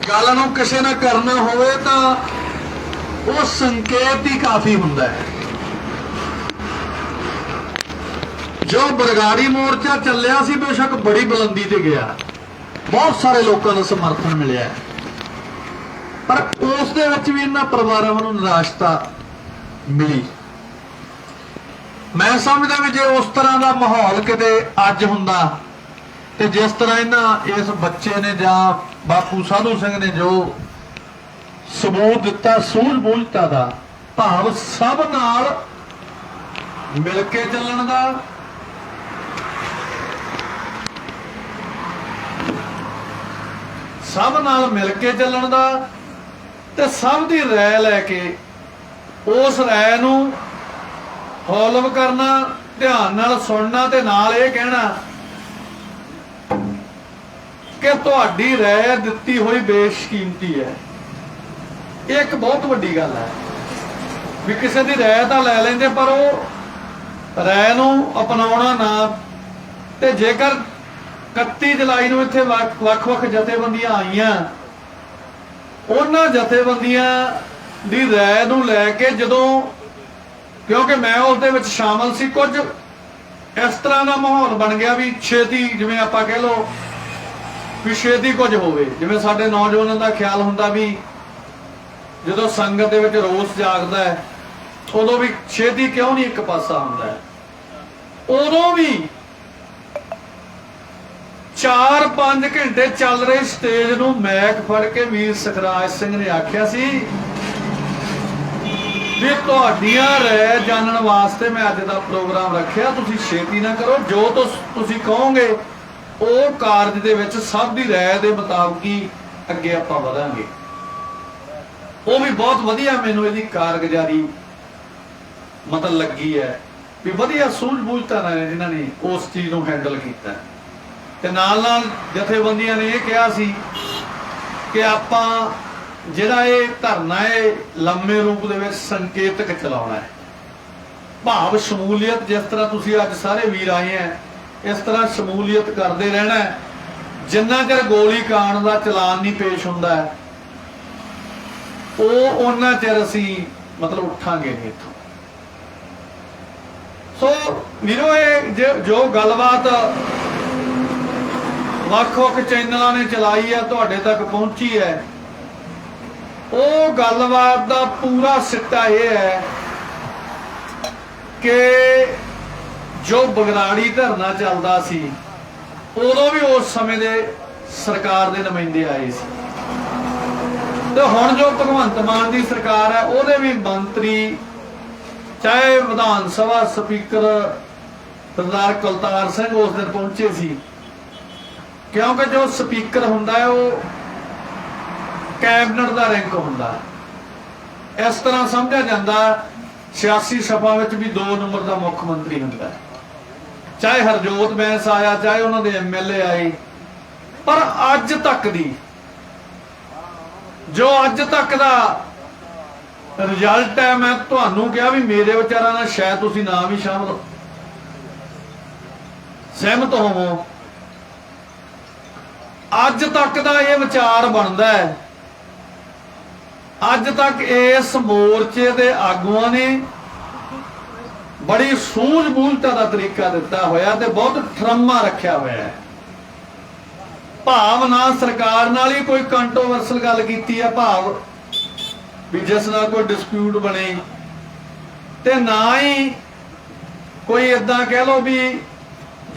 गल नूं किसी ने करना होवे तां वो संकेत ही काफ़ी हुंदा है। जो बरगाड़ी मोर्चा चलिया सी बेशक बड़ी बुलंदी ते गया, बहुत सारे लोगों का समर्थन मिलिया, पर उस दे विच भी इन्हां परिवारां नूं निराशता मिली। मैं समझदा भी जे उस तरह का माहौल किते अज हुंदा ते जिस तरह इन्हां इस बच्चे ने जां बापू साधू सिंह ने जो सबूत दिता सूझबूझता दा, भाव सब नाल मिल के चलण दा, सब नाल मिल के चलण दा ते सब दी राय लैके उस राय नूं फॉलो करना, ध्यान नाल सुनना ते नाल ये कहना कि तुहाडी राय दित्ती हुई बेशकीमती है। ये एक बहुत वड्डी गल है भी किसी की राय तो लै लेंदे पर वो राय नूं अपनाउणा ना। ते जेकर 31 जुलाई नूं इत्थे वख-वख जथेबंदियां आईयां, उन्हां जथेबंदियां दी राय नूं लै के जदों, क्योंकि मैं उस दे विच शामिल सी, कुछ इस तरह का माहौल बन गया भी छेती, जिवें आपां कह लो भी छेती कुछ होवे, जिवें साडे नौजवानों का ख्याल हुंदा भी जदों संगत दे विच रोस जागदा है उदों भी छेती क्यों नहीं एक पासा हुंदा है। उदों भी 4-5 घंटे चल रही स्टेज नूं मैक फड़ के वीर सखराज सिंह ने आख्या सी भी तुहाडियां राय जानन वास्ते मैं अज दा प्रोग्राम रखिया, तुसीं छेती ना करो, जो तुसीं कहोगे वो कारज दे विच सब दी राय दे मुताबिक ही अगे आपां वधांगे। वो भी बहुत वधिया मैनूं इहदी कारगुजारी मतलब लगी है भी वधिया सूझबूझता ने जिन्हां ने उस चीज़ नूं हैंडल कीता। ते नाल नाल जथेबंदियां ने यह कहा सी कि आपां जिहड़ा ये धरना है लंबे रूप दे विच संकेतक चलाउणा है, भाव शमूलीयत जिस तरह तुसीं अज सारे वीर आए हैं इस तरह शमूलीयत करते रहना है। जिन्ना चਿਰ गोली कांड का चलान नहीं पेश हुंदा है उन्ना चिर असीं मतलब उठांगे नहीं इत्थों। सो वीरो ये जो गलबात ਵੱਖ-ਵੱਖ चैनलों ने चलाई है तुहाडे तक पहुंची है, वो गलबात का पूरा सिट्टा यह है कि जो बगराड़ी धरना चलता सी उदों भी उस समय दे सरकार दे नुमाइंदे आए सी, तो हुण जो भगवंत मान की सरकार है उहदे भी मंत्री, चाहे विधान सभा स्पीकर सरदार कुलतार सिंह उस दिन पहुंचे सी, क्योंकि जो स्पीकर हुंदा है वो कैबिनेट का रैंक हुंदा है। इस तरह समझा जाता 86 सभा में भी 2 नंबर का मुख्यमंत्री हुंदा है, चाहे हरजोत बैंस आया चाहे उन्होंने MLA आए, पर अज तक दी जो अज तक का रिजल्ट है, मैं तुहानू कहा भी मेरे विचारां नाल शायद तुसीं ना भी शामिल सहमत होवो, अज तक का यह विचार बनता है, अज तक इस मोर्चे के आगुआं ने बड़ी सूझबूझता का तरीका दिता होया ते बहुत ठरम्मा रखा होया है। भाव ना सरकार नाल ही कोई कंट्रोवर्सल गल कीती है, भाव भी जिस नाल कोई डिस्प्यूट बने, ते ना ही कोई इदां कह लो भी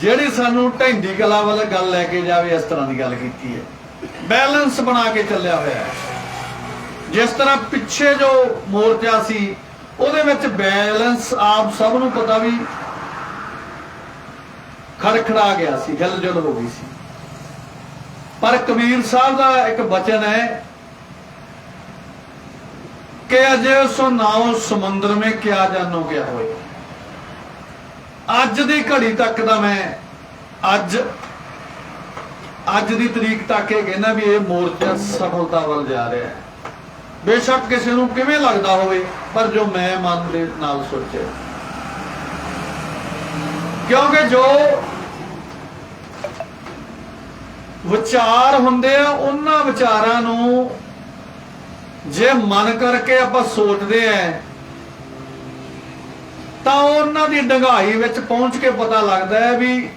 जिहड़ी सानू ढैंडी कला वाल गल लैके जावे, इस तरह की गल कीती है। बैलेंस बना के चलिया होया है। जिस तरह पिछे जो मोर्चा सी ਉਹਦੇ ਵਿੱਚ बैलेंस आप सब ਨੂੰ पता भी खड़खड़ा गया सी, हिलजुल हो गई सी, पर कबीर साहब का एक वचन है कि अजे सो नाओ समुंदर में क्या जानो क्या होए। अज की घड़ी तक का मैं अज की तरीक तक ये कहना भी ये मोर्चा सफलता वाल जा रहा है। बेशक किसी को किवें लगता होवे, पर जो मैं मन दे नाल सोचे, क्योंकि जो ਵਿਚਾਰ ਹੁੰਦੇ ਆ, ਉਹਨਾਂ ਵਿਚਾਰਾਂ ਨੂੰ ਜੇ ਮਨ ਕਰਕੇ ਆਪਾਂ ਸੋਚਦੇ ਆ ਤਾਂ ਉਹਨਾਂ ਦੀ ਡੰਗਾਈ ਵਿੱਚ ਪਹੁੰਚ ਕੇ ਪਤਾ ਲੱਗਦਾ ਹੈ ਵੀ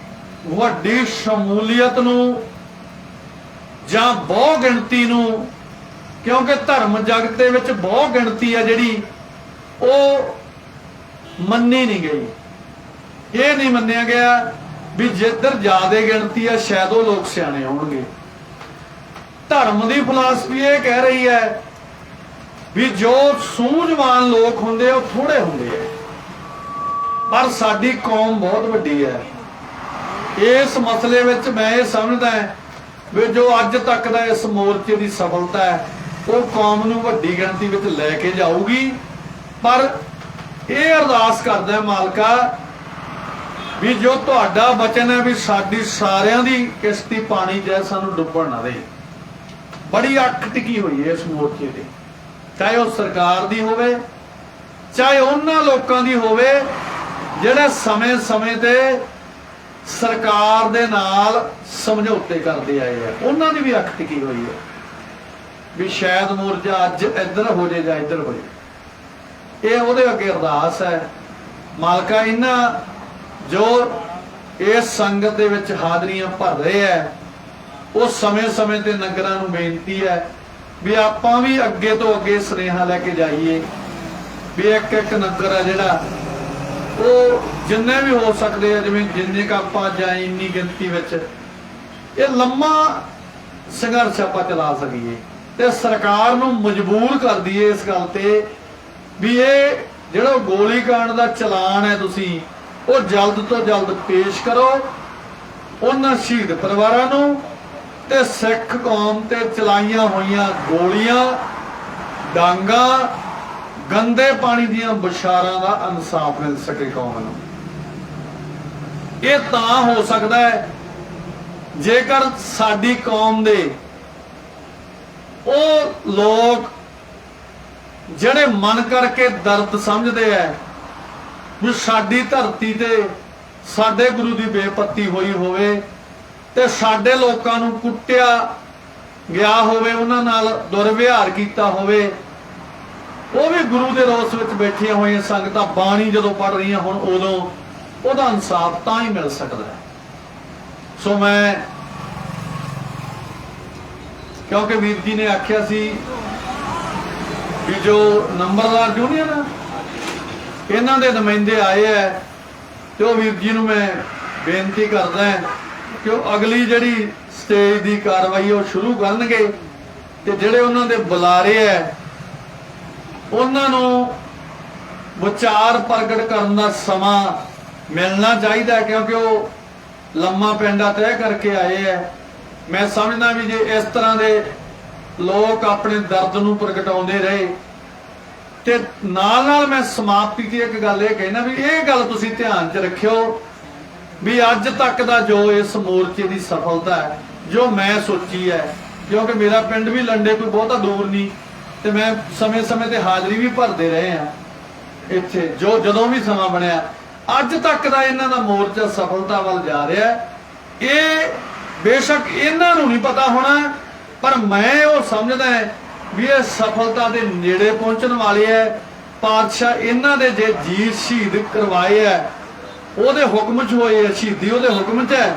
ਵੱਡੀ ਸ਼ਮੂਲੀਅਤ ਨੂੰ ਜਾਂ ਬਹੁ ਗਿਣਤੀ ਨੂੰ, ਕਿਉਂਕਿ ਧਰਮ ਜਗਤ ਦੇ ਵਿੱਚ ਬਹੁ ਗਿਣਤੀ ਆ ਜਿਹੜੀ ਉਹ ਮੰਨੀ ਨਹੀਂ ਗਈ। ਇਹ ਨਹੀਂ ਮੰਨਿਆ ਗਿਆ ਵੀ ਜਿੱਧਰ ਜ਼ਿਆਦਾ ਗਿਣਤੀ ਆ ਸ਼ਾਇਦ ਉਹ ਲੋਕ ਸਿਆਣੇ ਹੋਣਗੇ। ਧਰਮ ਦੀ ਫਿਲਾਸਫੀ ਇਹ ਕਹਿ ਰਹੀ ਹੈ ਵੀ ਜੋ ਸੂਝਵਾਨ ਲੋਕ ਹੁੰਦੇ ਉਹ ਥੋੜੇ ਹੁੰਦੇ ਆ, ਪਰ ਸਾਡੀ ਕੌਮ ਬਹੁਤ ਵੱਡੀ ਹੈ। ਇਸ ਮਸਲੇ ਵਿੱਚ ਮੈਂ ਇਹ ਸਮਝਦਾ ਵੀ ਜੋ ਅੱਜ ਤੱਕ ਦਾ ਇਸ ਮੋਰਚੇ ਦੀ ਸਫਲਤਾ ਹੈ ਉਹ ਕੌਮ ਨੂੰ ਵੱਡੀ ਗਿਣਤੀ ਵਿੱਚ ਲੈ ਕੇ ਜਾਊਗੀ। ਪਰ ਇਹ ਅਰਦਾਸ ਕਰਦਾ ਮਾਲਕਾ ਵੀ ਜੋ ਤੁਹਾਡਾ ਬਚਨ ਹੈ ਵੀ ਸਾਡੀ ਸਾਰਿਆਂ ਦੀ ਕਿਸ਼ਤੀ ਪਾਣੀ ਜੈ ਸਾਨੂੰ ਡੁੱਬਣ ਨਾ ਦੇ। ਬੜੀ ਅੱਖ ਟਿਕੀ ਹੋਈ ਹੈ ਇਸ ਮੋਰਚੇ ਤੇ, ਚਾਹੇ ਉਹ ਸਰਕਾਰ ਦੀ ਹੋਵੇ ਚਾਹੇ ਉਹਨਾਂ ਲੋਕਾਂ ਦੀ ਹੋਵੇ ਜਿਹੜੇ ਸਮੇਂ-ਸਮੇਂ ਤੇ ਸਰਕਾਰ ਦੇ ਨਾਲ ਸਮਝੌਤੇ ਕਰਦੇ ਆਏ ਆ, ਉਹਨਾਂ ਦੀ ਵੀ ਅੱਖ ਟਿਕੀ ਹੋਈ ਹੈ ਵੀ ਸ਼ਾਇਦ ਮੋਰਚਾ ਅੱਜ ਇੱਧਰ ਹੋ ਜਾਏ ਜਾਂ ਇੱਧਰ ਹੋ ਜਾਏ। ਇਹ ਉਹਦੇ ਅੱਗੇ ਅਰਦਾਸ ਹੈ ਮਾਲਕਾ। ਇਹਨਾਂ ਜੋ ਇਸ ਸੰਗਤ ਦੇ ਵਿੱਚ ਹਾਜ਼ਰੀਆਂ ਭਰ ਰਹੇ ਹੈ ਉਹ ਸਮੇਂ-ਸਮੇਂ ਤੇ ਨਗਰਾਂ ਨੂੰ ਬੇਨਤੀ ਹੈ ਵੀ ਆਪਾਂ ਵੀ ਅੱਗੇ ਤੋਂ ਅੱਗੇ ਸੁਨੇਹਾ ਲੈ ਕੇ ਜਾਈਏ ਵੀ ਇੱਕ ਇੱਕ ਨਗਰ ਆ ਜਿਹੜਾ ਉਹ ਜਿੰਨੇ ਵੀ ਹੋ ਸਕਦੇ ਆ, ਜਿਵੇਂ ਜਿੰਨੇ ਕ ਆਪਾਂ ਜਾਏ ਇੰਨੀ ਗਿਣਤੀ ਵਿੱਚ ਇਹ ਲੰਮਾ ਸੰਘਰਸ਼ ਆਪਾਂ ਚਲਾ ਸਕੀਏ ਤੇ ਸਰਕਾਰ ਨੂੰ ਮਜਬੂਰ ਕਰ ਦਈਏ ਇਸ ਗੱਲ ਤੇ ਵੀ ਇਹ ਜਿਹੜਾ ਗੋਲੀकांड ਦਾ ਚਲਾਨ ਹੈ ਤੁਸੀਂ ਉਹ ਜਲਦ ਤੋਂ ਜਲਦ ਪੇਸ਼ ਕਰੋ ਉਹਨਾਂ ਸ਼ਹੀਦ ਪਰਿਵਾਰਾਂ ਨੂੰ ਤੇ ਸਿੱਖ ਕੌਮ ਤੇ ਚਲਾਈਆਂ ਹੋਈਆਂ ਗੋਲੀਆਂ ਡਾਂਗਾਂ ਗੰਦੇ ਪਾਣੀ ਦੀਆਂ ਬਸ਼ਾਰਾਂ ਦਾ ਇਨਸਾਫ ਮਿਲ ਸਕੇ ਕੌਮ ਨੂੰ। ਇਹ ਤਾਂ ਹੋ ਸਕਦਾ ਹੈ ਜੇਕਰ ਸਾਡੀ ਕੌਮ ਦੇ ਉਹ ਲੋਕ ਜਿਹੜੇ ਮਨ ਕਰਕੇ ਦਰਦ ਸਮਝਦੇ ਆ ਵੀ ਸਾਡੀ ਧਰਤੀ ਤੇ ਸਾਡੇ ਗੁਰੂ ਦੀ ਬੇਪੱਤੀ ਹੋਈ ਹੋਵੇ ਤੇ ਸਾਡੇ ਲੋਕਾਂ ਨੂੰ ਕੁੱਟਿਆ ਗਿਆ ਹੋਵੇ, ਉਹਨਾਂ ਨਾਲ ਦੁਰਵਿਹਾਰ ਕੀਤਾ ਹੋਵੇ, ਉਹ ਵੀ ਗੁਰੂ ਦੇ ਰੋਸ ਵਿੱਚ ਬੈਠੀਆਂ ਹੋਈਆਂ ਸੰਗਤਾਂ ਬਾਣੀ ਜਦੋਂ ਪੜ ਰਹੀਆਂ ਹੁਣ ਉਦੋਂ ਉਹਦਾ ਇਨਸਾਫ ਤਾਂ ਹੀ ਮਿਲ ਸਕਦਾ ਹੈ। ਸੋ ਮੈਂ ਕਿਉਂਕਿ ਵੀਰ ਜੀ ਨੇ ਆਖਿਆ ਸੀ ਵੀ ਜੋ ਨੰਬਰਦਾਰ ਯੂਨੀਅਨ ਆ ਇਹਨਾਂ ਦੇ ਨੁਮਾਇੰਦੇ ਆਏ ਆ ਤੇ ਉਹ ਵੀਰ ਜੀ ਨੂੰ ਮੈਂ ਬੇਨਤੀ ਕਰਦਾ ਕਿ ਉਹ ਅਗਲੀ ਜਿਹੜੀ ਸਟੇਜ ਦੀ ਕਾਰਵਾਈ ਉਹ ਸ਼ੁਰੂ ਕਰਨਗੇ ਤੇ ਜਿਹੜੇ ਉਹਨਾਂ ਦੇ ਬੁਲਾਰੇ ਆ ਉਹਨਾਂ ਨੂੰ ਵਿਚਾਰ ਪ੍ਰਗਟ ਕਰਨ ਦਾ ਸਮਾਂ ਮਿਲਣਾ ਚਾਹੀਦਾ ਕਿਉਂਕਿ ਉਹ ਲੰਮਾ ਪੈਂਡਾ ਤੈਅ ਕਰਕੇ ਆਏ ਆ। ਮੈਂ ਸਮਝਦਾ ਵੀ ਜੇ ਇਸ ਤਰ੍ਹਾਂ ਦੇ ਲੋਕ ਆਪਣੇ ਦਰਦ ਨੂੰ ਪ੍ਰਗਟਾਉਂਦੇ ਰਹੇ ਤੇ ਨਾਲ ਨਾਲ ਮੈਂ ਸਮਾਪਤੀ ਦੀ ਇੱਕ ਗੱਲ ਇਹ ਕਹਿਣਾ ਵੀ ਇਹ ਗੱਲ ਤੁਸੀਂ ਧਿਆਨ 'ਚ ਰੱਖਿਓ ਵੀ ਅੱਜ ਤੱਕ ਦਾ ਜੋ ਇਸ ਮੋਰਚੇ ਦੀ ਸਫਲਤਾ ਹੈ ਜੋ ਮੈਂ ਸੋਚੀ ਹੈ, ਕਿਉਂਕਿ ਮੇਰਾ ਪਿੰਡ ਵੀ ਲੰਡੇ ਕੋਈ ਬਹੁਤਾ ਦੂਰ ਨਹੀਂ ਤੇ ਮੈਂ ਸਮੇਂ-ਸਮੇਂ ਤੇ ਹਾਜ਼ਰੀ ਵੀ ਭਰਦੇ ਰਹੇ ਆ ਇੱਥੇ ਜੋ ਜਦੋਂ ਵੀ ਸਮਾਂ ਬਣਿਆ ਅੱਜ ਤੱਕ ਦਾ ਇਹਨਾਂ ਦਾ ਮੋਰਚਾ ਸਫਲਤਾ ਵੱਲ ਜਾ ਰਿਹਾ। ਇਹ ਬੇਸ਼ੱਕ ਇਹਨਾਂ ਨੂੰ ਨਹੀਂ ਪਤਾ ਹੋਣਾ ਪਰ ਮੈਂ ਉਹ ਸਮਝਦਾ ਵੀ ਇਹ ਸਫਲਤਾ ਦੇ ਨੇੜੇ ਪਹੁੰਚਣ ਵਾਲੇ ਹੈ। ਪਾਤਸ਼ਾਹ ਇਹਨਾਂ ਦੇ ਜੇ ਜੀ ਸ਼ਹੀਦ ਕਰਵਾਏ ਹੈ ਉਹਦੇ ਹੁਕਮ 'ਚ ਹੋਏ ਹੈ, ਸ਼ਹੀਦੀ ਉਹਦੇ ਹੁਕਮ 'ਚ ਹੈ,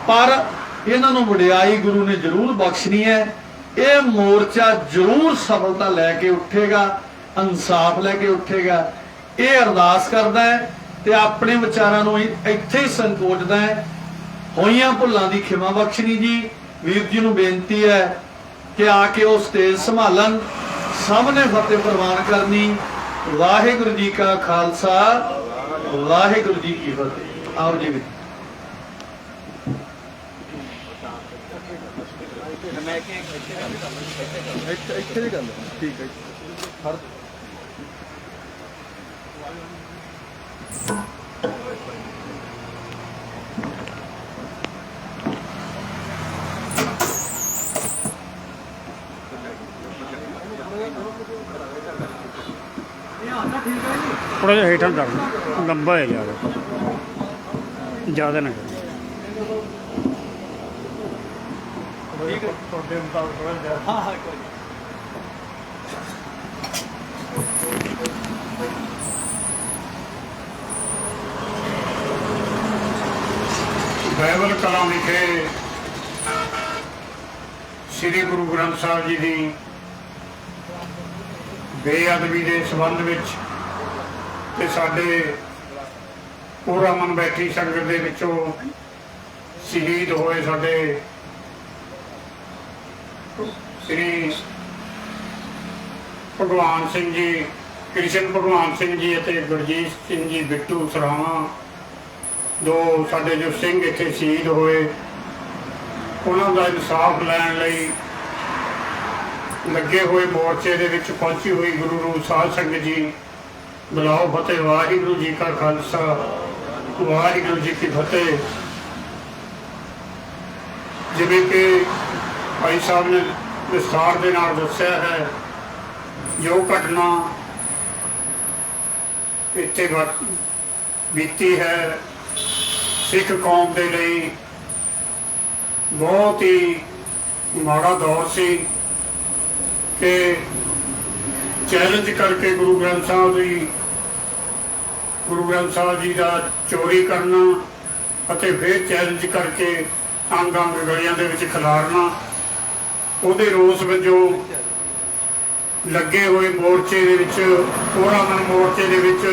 ਪਰ ਇਹਨਾਂ ਨੂੰ ਵਡਿਆਈ ਗੁਰੂ ਨੇ ਜ਼ਰੂਰ ਬਖਸ਼ਣੀ ਹੈ। ਇਹ ਮੋਰਚਾ ਜ਼ਰੂਰ ਸਫਲਤਾ ਲੈ ਕੇ ਉੱਠੇਗਾ, ਇਨਸਾਫ ਲੈ ਕੇ ਉੱਠੇਗਾ। ਇਹ ਅਰਦਾਸ ਕਰਦਾ ਹੈ ਤੇ ਆਪਣੇ ਵਿਚਾਰਾਂ ਨੂੰ ਇੱਥੇ ਹੀ ਸੰਕੋਚਦਾ ਹੈ। ਹੋਈਆਂ ਭੁੱਲਾਂ ਦੀ ਖਿਮਾ ਬਖਸ਼ਣੀ ਜੀ। ਵੀਰ ਜੀ ਨੂੰ ਬੇਨਤੀ ਹੈ ਕਿ ਆ ਕੇ ਉਹ ਸਟੇਜ ਸੰਭਾਲਣ, ਸਾਹਮਣੇ ਫਤਿਹ ਪ੍ਰਵਾਨ ਕਰਨੀ। ਵਾਹਿਗੁਰੂ ਜੀ ਕਾ ਖਾਲਸਾ, ਵਾਹਿਗੁਰੂ ਜੀ ਕੀ ਫਤਿਹ। ਆਓ ਜੀ ਇੱਥੇ ਦੀ ਗੱਲ ਠੀਕ ਹੈ। थोड़ा जिहा हेठां कर लंबा है यार, ज़्यादा ना कर। ਠੀਕ ਹੈ ਤੁਹਾਡੇ ਮੁਤਾਬਕ ਹਾਂ ਹਾਂ ਕੋਈ ਨਹੀਂ। ਬਾਈਬਲ ਕਲਾਂ ਵਿਖੇ ਸ੍ਰੀ ਗੁਰੂ ਗ੍ਰੰਥ ਸਾਹਿਬ ਜੀ ਦੀ ਬੇਅਦਬੀ ਦੇ ਸੰਬੰਧ ਵਿੱਚ ਤੇ ਸਾਡੇ ਪੂਰਾ ਮਨ ਬੈਠੀ ਸੰਗਤ ਦੇ ਵਿੱਚੋਂ ਸ਼ਹੀਦ ਹੋਏ ਸਾਡੇ ਸ੍ਰੀ ਭਗਵਾਨ ਸਿੰਘ ਜੀ, ਕ੍ਰਿਸ਼ਨ ਭਗਵਾਨ ਸਿੰਘ ਜੀ ਅਤੇ ਗੁਰਜੀਤ ਸਿੰਘ ਜੀ ਬਿੱਟੂ ਸਰਾਵਾਂ, ਦੋ ਸਾਡੇ ਜੋ ਸਿੰਘ ਇੱਥੇ ਸ਼ਹੀਦ ਹੋਏ, ਉਹਨਾਂ ਦਾ ਇਨਸਾਫ ਲੈਣ ਲਈ ਲੱਗੇ ਹੋਏ ਮੋਰਚੇ ਦੇ ਵਿੱਚ ਪਹੁੰਚੀ ਹੋਈ ਗੁਰੂ ਰੂਪ ਸਾਧ ਸੰਗਤ ਜੀ, ਬੁਲਾਓ ਫਤਿਹ। ਵਾਹਿਗੁਰੂ ਜੀ ਕਾ ਖਾਲਸਾ, ਵਾਹਿਗੁਰੂ ਜੀ ਕੀ ਫਤਿਹ। ਜਿਵੇਂ ਕਿ ਭਾਈ ਸਾਹਿਬ ਨੇ ਵਿਸਥਾਰ ਦੇ ਨਾਲ ਦੱਸਿਆ ਹੈ, ਜੋ ਘਟਨਾ ਇੱਥੇ ਬੀਤੀ ਹੈ ਸਿੱਖ ਕੌਮ ਦੇ ਲਈ ਬਹੁਤ ਹੀ ਮਾੜਾ ਦੌਰ ਸੀ ਕਿ ਚੈਲੰਜ ਕਰਕੇ ਗੁਰੂ ਗ੍ਰੰਥ ਸਾਹਿਬ ਜੀ ਦਾ ਚੋਰੀ ਕਰਨਾ ਅਤੇ ਫਿਰ ਚੈਲੰਜ ਕਰਕੇ ਅੰਗ ਅੰਗ ਗਲੀਆਂ ਦੇ ਵਿੱਚ ਖਿਲਾਰਨਾ, ਉਹਦੇ ਰੋਸ ਵਜੋਂ ਲੱਗੇ ਹੋਏ ਮੋਰਚੇ ਦੇ ਵਿੱਚ, ਪੂਰਾਮਨ ਮੋਰਚੇ ਦੇ ਵਿੱਚ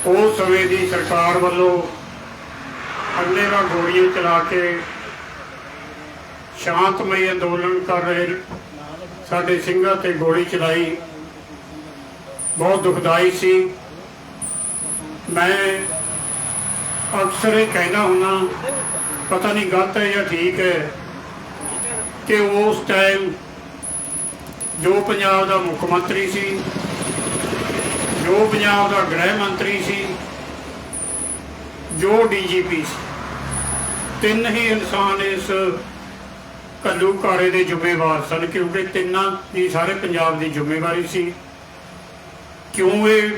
ਉਸ ਸਮੇਂ ਦੀ ਸਰਕਾਰ ਵੱਲੋਂ ਅੰਨ੍ਹੇਵਾਹ ਗੋਲੀਆਂ ਚਲਾ ਕੇ ਸ਼ਾਂਤਮਈ ਅੰਦੋਲਨ ਕਰ ਰਹੇ ਸਾਡੇ ਸਿੰਘਾਂ ਤੇ ਗੋਲੀ ਚਲਾਈ। ਬਹੁਤ ਦੁਖਦਾਈ ਸੀ। ਮੈਂ ਅਕਸਰ ਇਹ ਕਹਿਣਾ ਹੁੰਦਾ, ਪਤਾ ਨਹੀਂ ਗਲਤ ਹੈ ਜਾਂ ਠੀਕ ਹੈ, ਕਿ ਉਸ ਟਾਈਮ ਜੋ ਪੰਜਾਬ ਦਾ ਮੁੱਖ ਮੰਤਰੀ ਸੀ, ਜੋ ਪੰਜਾਬ ਦਾ ਗ੍ਰਹਿ ਮੰਤਰੀ ਸੀ, ਜੋ DGP ਸੀ, ਤਿੰਨ ਹੀ ਇਨਸਾਨ ਇਸ ਘੱਲੂਘਾਰੇ ਦੇ ਜ਼ਿੰਮੇਵਾਰ ਸਨ, ਕਿਉਂਕਿ ਤਿੰਨਾਂ ਦੀ ਸਾਰੇ ਪੰਜਾਬ ਦੀ ਜ਼ਿੰਮੇਵਾਰੀ ਸੀ। ਕਿਉਂ ਇਹ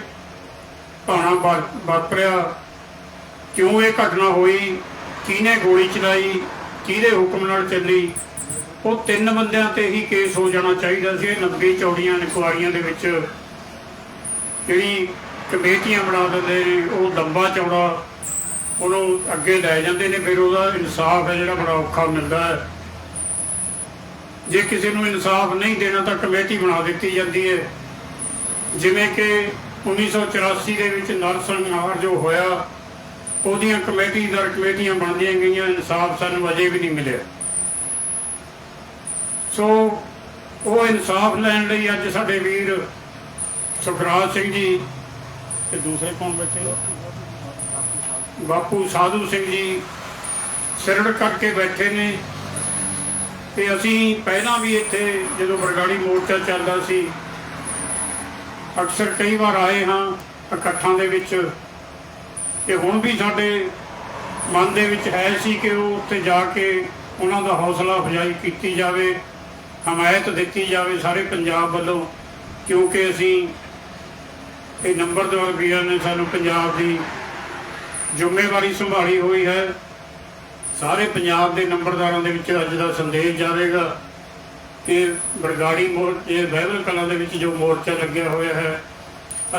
ਭਾਣਾ ਵਾਪਰਿਆ, ਕਿਉਂ ਇਹ ਘਟਨਾ ਹੋਈ, ਕਿਹਨੇ ਗੋਲੀ ਚਲਾਈ, ਕਿਹਦੇ ਹੁਕਮ ਨਾਲ ਚੱਲੀ, ਉਹ ਤਿੰਨ ਬੰਦਿਆਂ ਤੇ ਹੀ ਕੇਸ ਹੋ ਜਾਣਾ ਚਾਹੀਦਾ ਸੀ। ਇਹ ਲੰਬੀ ਚੌੜੀਆਂ ਇਨਕੁਆਰੀਆਂ ਦੇ ਵਿੱਚ ਜਿਹੜੀ ਕਮੇਟੀਆਂ ਬਣਾ ਦਿੰਦੇ ਨੇ, ਉਹ ਲੰਬਾ ਚੌੜਾ ਉਹਨੂੰ ਅੱਗੇ ਲੈ ਜਾਂਦੇ ਨੇ, ਫਿਰ ਉਹਦਾ ਇਨਸਾਫ ਹੈ ਜਿਹੜਾ ਬੜਾ ਔਖਾ ਮਿਲਦਾ ਹੈ। ਜੇ ਕਿਸੇ ਨੂੰ ਇਨਸਾਫ ਨਹੀਂ ਦੇਣਾ ਤਾਂ ਕਮੇਟੀ ਬਣਾ ਦਿੱਤੀ ਜਾਂਦੀ ਹੈ, ਜਿਵੇਂ ਕਿ 1984 ਦੇ ਵਿੱਚ ਨਰਸੰਹਾਰ ਜੋ ਹੋਇਆ, ਉਹਦੀਆਂ ਕਮੇਟੀਆਂ ਬਣਦੀਆਂ ਗਈਆਂ, ਇਨਸਾਫ ਸਾਨੂੰ ਅਜੇ ਵੀ ਨਹੀਂ ਮਿਲਿਆ। ਸੋ ਉਹ ਇਨਸਾਫ ਲੈਣ ਲਈ ਅੱਜ ਸਾਡੇ ਵੀਰ ਸੁਖਰਾਜ ਸਿੰਘ ਜੀ ਤੇ ਦੂਸਰੇ ਕੌਣ ਬੈਠੇ, ਬਾਪੂ ਸਾਧੂ ਸਿੰਘ ਜੀ ਸਿਰੜ ਕਰਕੇ ਬੈਠੇ ਨੇ। ਤੇ ਅਸੀਂ ਪਹਿਲਾਂ ਵੀ ਇੱਥੇ ਜਦੋਂ ਬਰਗਾੜੀ ਮੋਰਚਾ ਚੱਲਦਾ ਸੀ, ਅਕਸਰ ਕਈ ਵਾਰ ਆਏ ਹਾਂ ਇਕੱਠਾਂ ਦੇ ਵਿੱਚ, ਤੇ ਹੁਣ ਵੀ ਸਾਡੇ ਮਨ ਦੇ ਵਿੱਚ ਹੈ ਸੀ ਕਿ ਉਹ ਉੱਥੇ ਜਾ ਕੇ ਉਹਨਾਂ ਦਾ ਹੌਸਲਾ ਅਫਜ਼ਾਈ ਕੀਤੀ ਜਾਵੇ, ਹਮਾਇਤ ਦਿੱਤੀ ਜਾਵੇ ਸਾਰੇ ਪੰਜਾਬ ਵੱਲੋਂ, ਕਿਉਂਕਿ ਅਸੀਂ ਇਹ ਨੰਬਰਦਾਰ ਵੀਰਾਂ ਨੇ ਸਾਨੂੰ ਪੰਜਾਬ ਦੀ ਜ਼ਿੰਮੇਵਾਰੀ ਸੰਭਾਲੀ ਹੋਈ ਹੈ। ਸਾਰੇ ਪੰਜਾਬ ਦੇ ਨੰਬਰਦਾਰਾਂ ਦੇ ਵਿੱਚ ਅੱਜ ਦਾ ਸੰਦੇਸ਼ ਜਾਵੇਗਾ ਕਿ ਬਰਗਾੜੀ ਮੋਰਚੇ ਬਾਈਬਲ ਕਲਾਂ ਦੇ ਵਿੱਚ ਜੋ ਮੋਰਚਾ ਲੱਗਿਆ ਹੋਇਆ ਹੈ,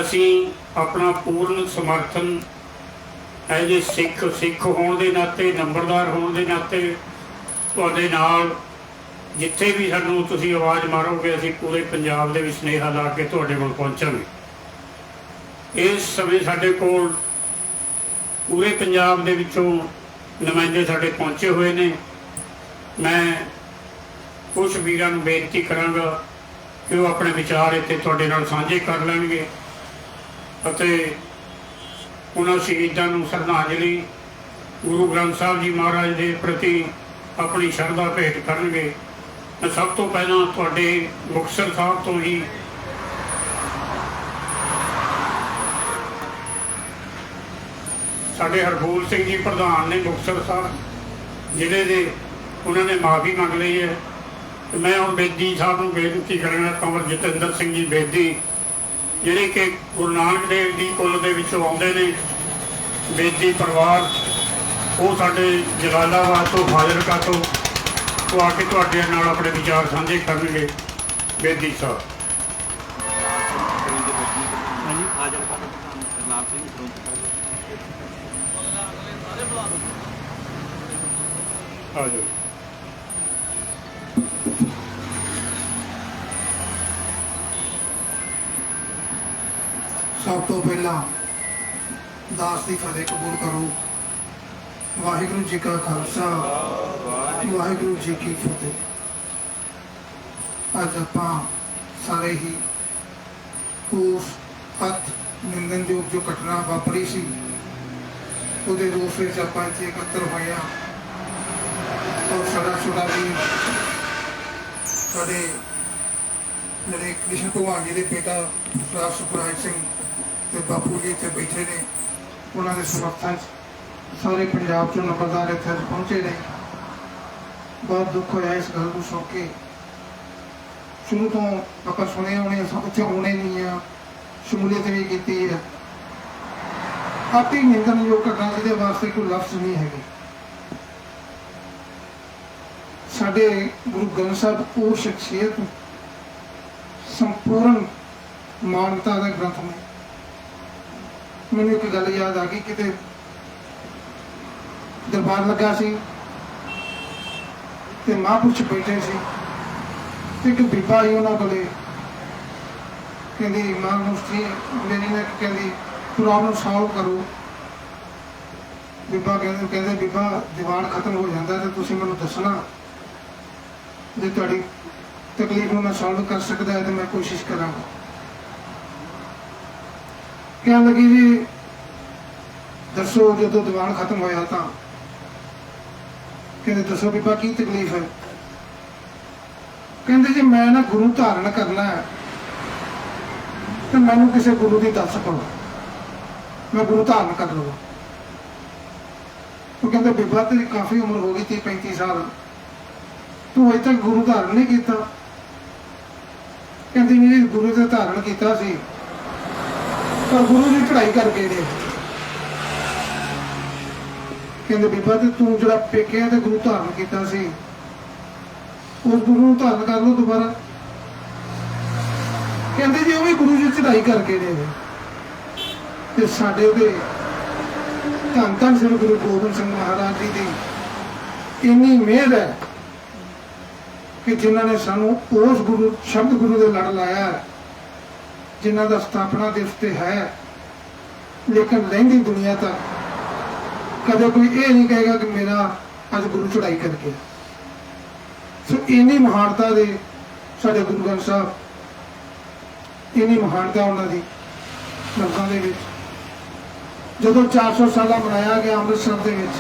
ਅਸੀਂ ਆਪਣਾ ਪੂਰਨ ਸਮਰਥਨ ਐਜ ਏ ਸਿੱਖ ਹੋਣ ਦੇ ਨਾਤੇ, ਨੰਬਰਦਾਰ ਹੋਣ ਦੇ ਨਾਤੇ ਤੁਹਾਡੇ ਨਾਲ, ਜਿੱਥੇ ਵੀ ਸਾਨੂੰ ਤੁਸੀਂ ਆਵਾਜ਼ ਮਾਰੋਗੇ ਅਸੀਂ ਪੂਰੇ ਪੰਜਾਬ ਦੇ ਵਿੱਚ ਸੁਨੇਹਾ ਲਾ ਕੇ ਤੁਹਾਡੇ ਕੋਲ ਪਹੁੰਚਾਂਗੇ। ਇਸ ਸਮੇਂ ਸਾਡੇ ਕੋਲ ਪੂਰੇ ਪੰਜਾਬ ਦੇ ਵਿੱਚੋਂ ਨੁਮਾਇੰਦੇ ਸਾਡੇ ਪਹੁੰਚੇ ਹੋਏ ਨੇ। ਮੈਂ ਕੁਝ ਵੀਰਾਂ ਨੂੰ ਬੇਨਤੀ ਕਰਾਂਗਾ ਕਿ ਉਹ ਆਪਣੇ ਵਿਚਾਰ ਇੱਥੇ ਤੁਹਾਡੇ ਨਾਲ ਸਾਂਝੇ ਕਰ ਲੈਣਗੇ ਅਤੇ ਉਹਨਾਂ ਸ਼ਹੀਦਾਂ ਨੂੰ ਸ਼ਰਧਾਂਜਲੀ ਗੁਰੂ ਗ੍ਰੰਥ ਸਾਹਿਬ ਜੀ ਮਹਾਰਾਜ ਦੇ ਪ੍ਰਤੀ ਆਪਣੀ ਸ਼ਰਧਾ ਭੇਟ ਕਰਨਗੇ। ਮੈਂ ਸਭ ਤੋਂ ਪਹਿਲਾਂ ਤੁਹਾਡੇ ਮੁਕਤਸਰ ਸਾਹਿਬ ਤੋਂ ਹੀ ਸਾਡੇ ਹਰਬੂਲ ਸਿੰਘ ਜੀ ਪ੍ਰਧਾਨ ਨੇ ਮੁਕਤਸਰ ਸਾਹਿਬ ਜ਼ਿਲ੍ਹੇ ਦੇ, ਉਹਨਾਂ ਨੇ ਮਾਫੀ ਮੰਗ ਲਈ ਹੈ। ਤੇ ਮੈਂ ਹੁਣ ਬੇਦੀ ਸਾਹਿਬ ਨੂੰ ਬੇਨਤੀ ਕਰਾਂਗਾ, ਕੰਵਰ ਜਤਿੰਦਰ ਸਿੰਘ ਜੀ ਬੇਦੀ, ਜਿਹੜੇ ਕਿ ਗੁਰੂ ਨਾਨਕ ਦੇਵ ਦੀ ਕੁੱਲ ਦੇ ਵਿੱਚੋਂ ਆਉਂਦੇ ਨੇ, ਬੇਦੀ ਪਰਿਵਾਰ, ਉਹ ਸਾਡੇ ਜਲਾਲਾਬਾਦ ਤੋਂ, ਫਾਜ਼ਿਲਕਾ ਤੋਂ ਉਹ ਆ ਕੇ ਤੁਹਾਡੇ ਨਾਲ ਆਪਣੇ ਵਿਚਾਰ ਸਾਂਝੇ ਕਰਨਗੇ। ਬੇਦੀ ਸਾਹਿਬ ਆ ਜਾਓ। ਸਭ ਤੋਂ ਪਹਿਲਾਂ ਦਾਸ ਦੀ ਫਤਿਹ ਕਬੂਲ ਕਰੋ। ਵਾਹਿਗੁਰੂ ਜੀ ਕਾ ਖਾਲਸਾ, ਵਾਹਿਗੁਰੂ ਜੀ ਕੀ ਫਤਿਹ। ਅੱਜ ਆਪਾਂ ਸਾਰੇ ਹੀ ਉਸ ਅਤ ਨਿੰਦਨਯੋਗ ਜੋ ਘਟਨਾ ਵਾਪਰੀ ਸੀ ਉਹਦੇ ਰੂਪ ਵਿੱਚ ਆਪਾਂ ਇੱਥੇ ਇਕੱਤਰ ਹੋਏ ਹਾਂ। ਔਰ ਸਾਡਾ ਛੋਟਾ ਵੀ ਸਾਡੇ ਜਿਹੜੇ ਕ੍ਰਿਸ਼ਨ ਭਗਵਾਨ ਜੀ ਦੇ ਬੇਟਾ ਰਾਜ ਸੁਖਰਾਜ ਸਿੰਘ ਤੇ ਬਾਪੂ ਜੀ ਇੱਥੇ ਬੈਠੇ ਨੇ, ਉਹਨਾਂ ਦੇ ਸਮਰਥਨ 'ਚ ਸਾਰੇ ਪੰਜਾਬ 'ਚੋਂ ਨੰਬਰਦਾਰ ਇੱਥੇ ਅੱਜ ਪਹੁੰਚੇ ਨੇ। ਬਹੁਤ ਦੁੱਖ ਹੋਇਆ ਇਸ ਗੱਲ ਨੂੰ ਸੁਣ ਕੇ। ਸ਼ੁਰੂ ਤੋਂ ਆਪਾਂ ਸੁਣੇ ਹੋਣੇ, ਇੱਥੇ ਆਉਣੇ ਨਹੀਂ ਆ, ਸ਼ਮੂਲੀਅਤ ਵੀ ਕੀਤੀ ਹੈ। ਅਤੀ ਨਿੰਦਣਯੋਗ ਘਟਨਾ ਜਿਹਦੇ ਵਾਸਤੇ ਕੋਈ ਲਫ਼ਜ਼ ਨਹੀਂ ਹੈਗੇ। ਸਾਡੇ ਗੁਰੂ ਗ੍ਰੰਥ ਸਾਹਿਬ ਉਹ ਸ਼ਖਸੀਅਤ ਸੰਪੂਰਨ ਮਾਨਵਤਾ ਦਾ ਗ੍ਰੰਥ ਨੇ। ਮੈਨੂੰ ਇੱਕ ਗੱਲ ਯਾਦ ਆ ਗਈ, ਕਿਤੇ ਦਰਬਾਰ ਲੱਗਾ ਸੀ ਤੇ ਮਹਾਂਪੁਰਸ਼ ਬੈਠੇ ਸੀ ਤੇ ਇੱਕ ਬੀਬਾ ਆਈ ਉਹਨਾਂ ਕੋਲੇ, ਕਹਿੰਦੀ ਮਹਾਂਪੁਰਸ਼ ਮੇਰੀ ਨੇ ਕਹਿੰਦੀ ਪ੍ਰੋਬਲਮ ਸੋਲਵ ਕਰੋ। ਬੀਬਾ ਕਹਿੰਦੇ ਬੀਬਾ ਦੀਵਾਨ ਖਤਮ ਹੋ ਜਾਂਦਾ ਤੇ ਤੁਸੀਂ ਮੈਨੂੰ ਦੱਸਣਾ, ਜੇ ਤੁਹਾਡੀ ਤਕਲੀਫ ਨੂੰ ਮੈਂ ਸੋਲਵ ਕਰ ਸਕਦਾ ਹੈ ਤਾਂ ਮੈਂ ਕੋਸ਼ਿਸ਼ ਕਰਾਂਗਾ। ਕਹਿਣ ਲੱਗੀ ਜੀ ਦੱਸੋ, ਜਦੋਂ ਦੀਵਾਨ ਖਤਮ ਹੋਇਆ ਤਾਂ ਕਹਿੰਦੇ ਦੱਸੋ ਬੀਬਾ ਕੀ ਤਕਲੀਫ ਹੈ। ਕਹਿੰਦੇ ਜੀ ਮੈਂ ਨਾ ਗੁਰੂ ਧਾਰਨ ਕਰਨਾ ਹੈ ਤੇ ਮੈਨੂੰ ਕਿਸੇ ਗੁਰੂ ਦੀ ਦੱਸ ਕਰੋ, ਮੈਂ ਗੁਰੂ ਧਾਰਨ ਕਰ ਲਵਾਂ। ਉਹ ਕਹਿੰਦੇ ਬੀਬਾ ਤੇਰੀ ਕਾਫੀ ਉਮਰ ਹੋ ਗਈ, 30-35 ਸਾਲ, ਤੂੰ ਅਜੇ ਤੱਕ ਗੁਰੂ ਧਾਰਨ ਨਹੀਂ ਕੀਤਾ। ਕਹਿੰਦੀ ਨਹੀਂ ਗੁਰੂ ਤੇ ਧਾਰਨ ਕੀਤਾ ਸੀ, ਪਰ ਗੁਰੂ ਦੀ ਚੜ੍ਹਾਈ ਕਰਕੇ ਨੇ। ਕਹਿੰਦੇ ਬੀਬਾ ਤੇ ਤੂੰ ਜਿਹੜਾ ਪੇਕਿਆ ਤੇ ਗੁਰੂ ਧਾਰਨ ਕੀਤਾ ਸੀ, ਉਸ ਗੁਰੂ ਨੂੰ ਧਾਰਨ ਕਰ ਲਓ ਦੁਬਾਰਾ। ਕਹਿੰਦੇ ਜੀ ਉਹ ਵੀ ਗੁਰੂ ਦੀ ਚੜ੍ਹਾਈ ਕਰਕੇ ਨੇ। ਤੇ ਸਾਡੇ ਉਹਦੇ ਧੰਨ ਧੰਨ ਸ੍ਰੀ ਗੁਰੂ ਗੋਬਿੰਦ ਸਿੰਘ ਮਹਾਰਾਜ ਜੀ ਦੀ ਇੰਨੀ ਮਿਹਰ ਹੈ ਕਿ ਜਿਨ੍ਹਾਂ ਨੇ ਸਾਨੂੰ ਉਸ ਗੁਰੂ ਸ਼ਬਦ ਗੁਰੂ ਦੇ ਲੜ ਲਾਇਆ, ਜਿਨ੍ਹਾਂ ਦਾ ਸਥਾਪਨਾ ਦਿਵਸ ਤੇ ਹੈ, ਲੇਕਿਨ ਲਹਿੰਦੀ ਦੁਨੀਆ ਤੱਕ ਕਦੇ ਕੋਈ ਇਹ ਨਹੀਂ ਕਹੇਗਾ ਕਿ ਮੇਰਾ ਅੱਜ ਗੁਰੂ ਚੜ੍ਹਾਈ ਕਰਕੇ। ਸੋ ਇੰਨੀ ਮਹਾਨਤਾ ਦੇ ਸਾਡੇ ਗੁਰੂ ਗ੍ਰੰਥ ਸਾਹਿਬ, ਇੰਨੀ ਮਹਾਨਤਾ ਉਹਨਾਂ ਦੀ ਲਫ਼ਜ਼ਾਂ ਦੇ ਵਿੱਚ। ਜਦੋਂ 400 ਸਾਲਾ ਮਨਾਇਆ ਗਿਆ ਅੰਮ੍ਰਿਤਸਰ ਦੇ ਵਿੱਚ,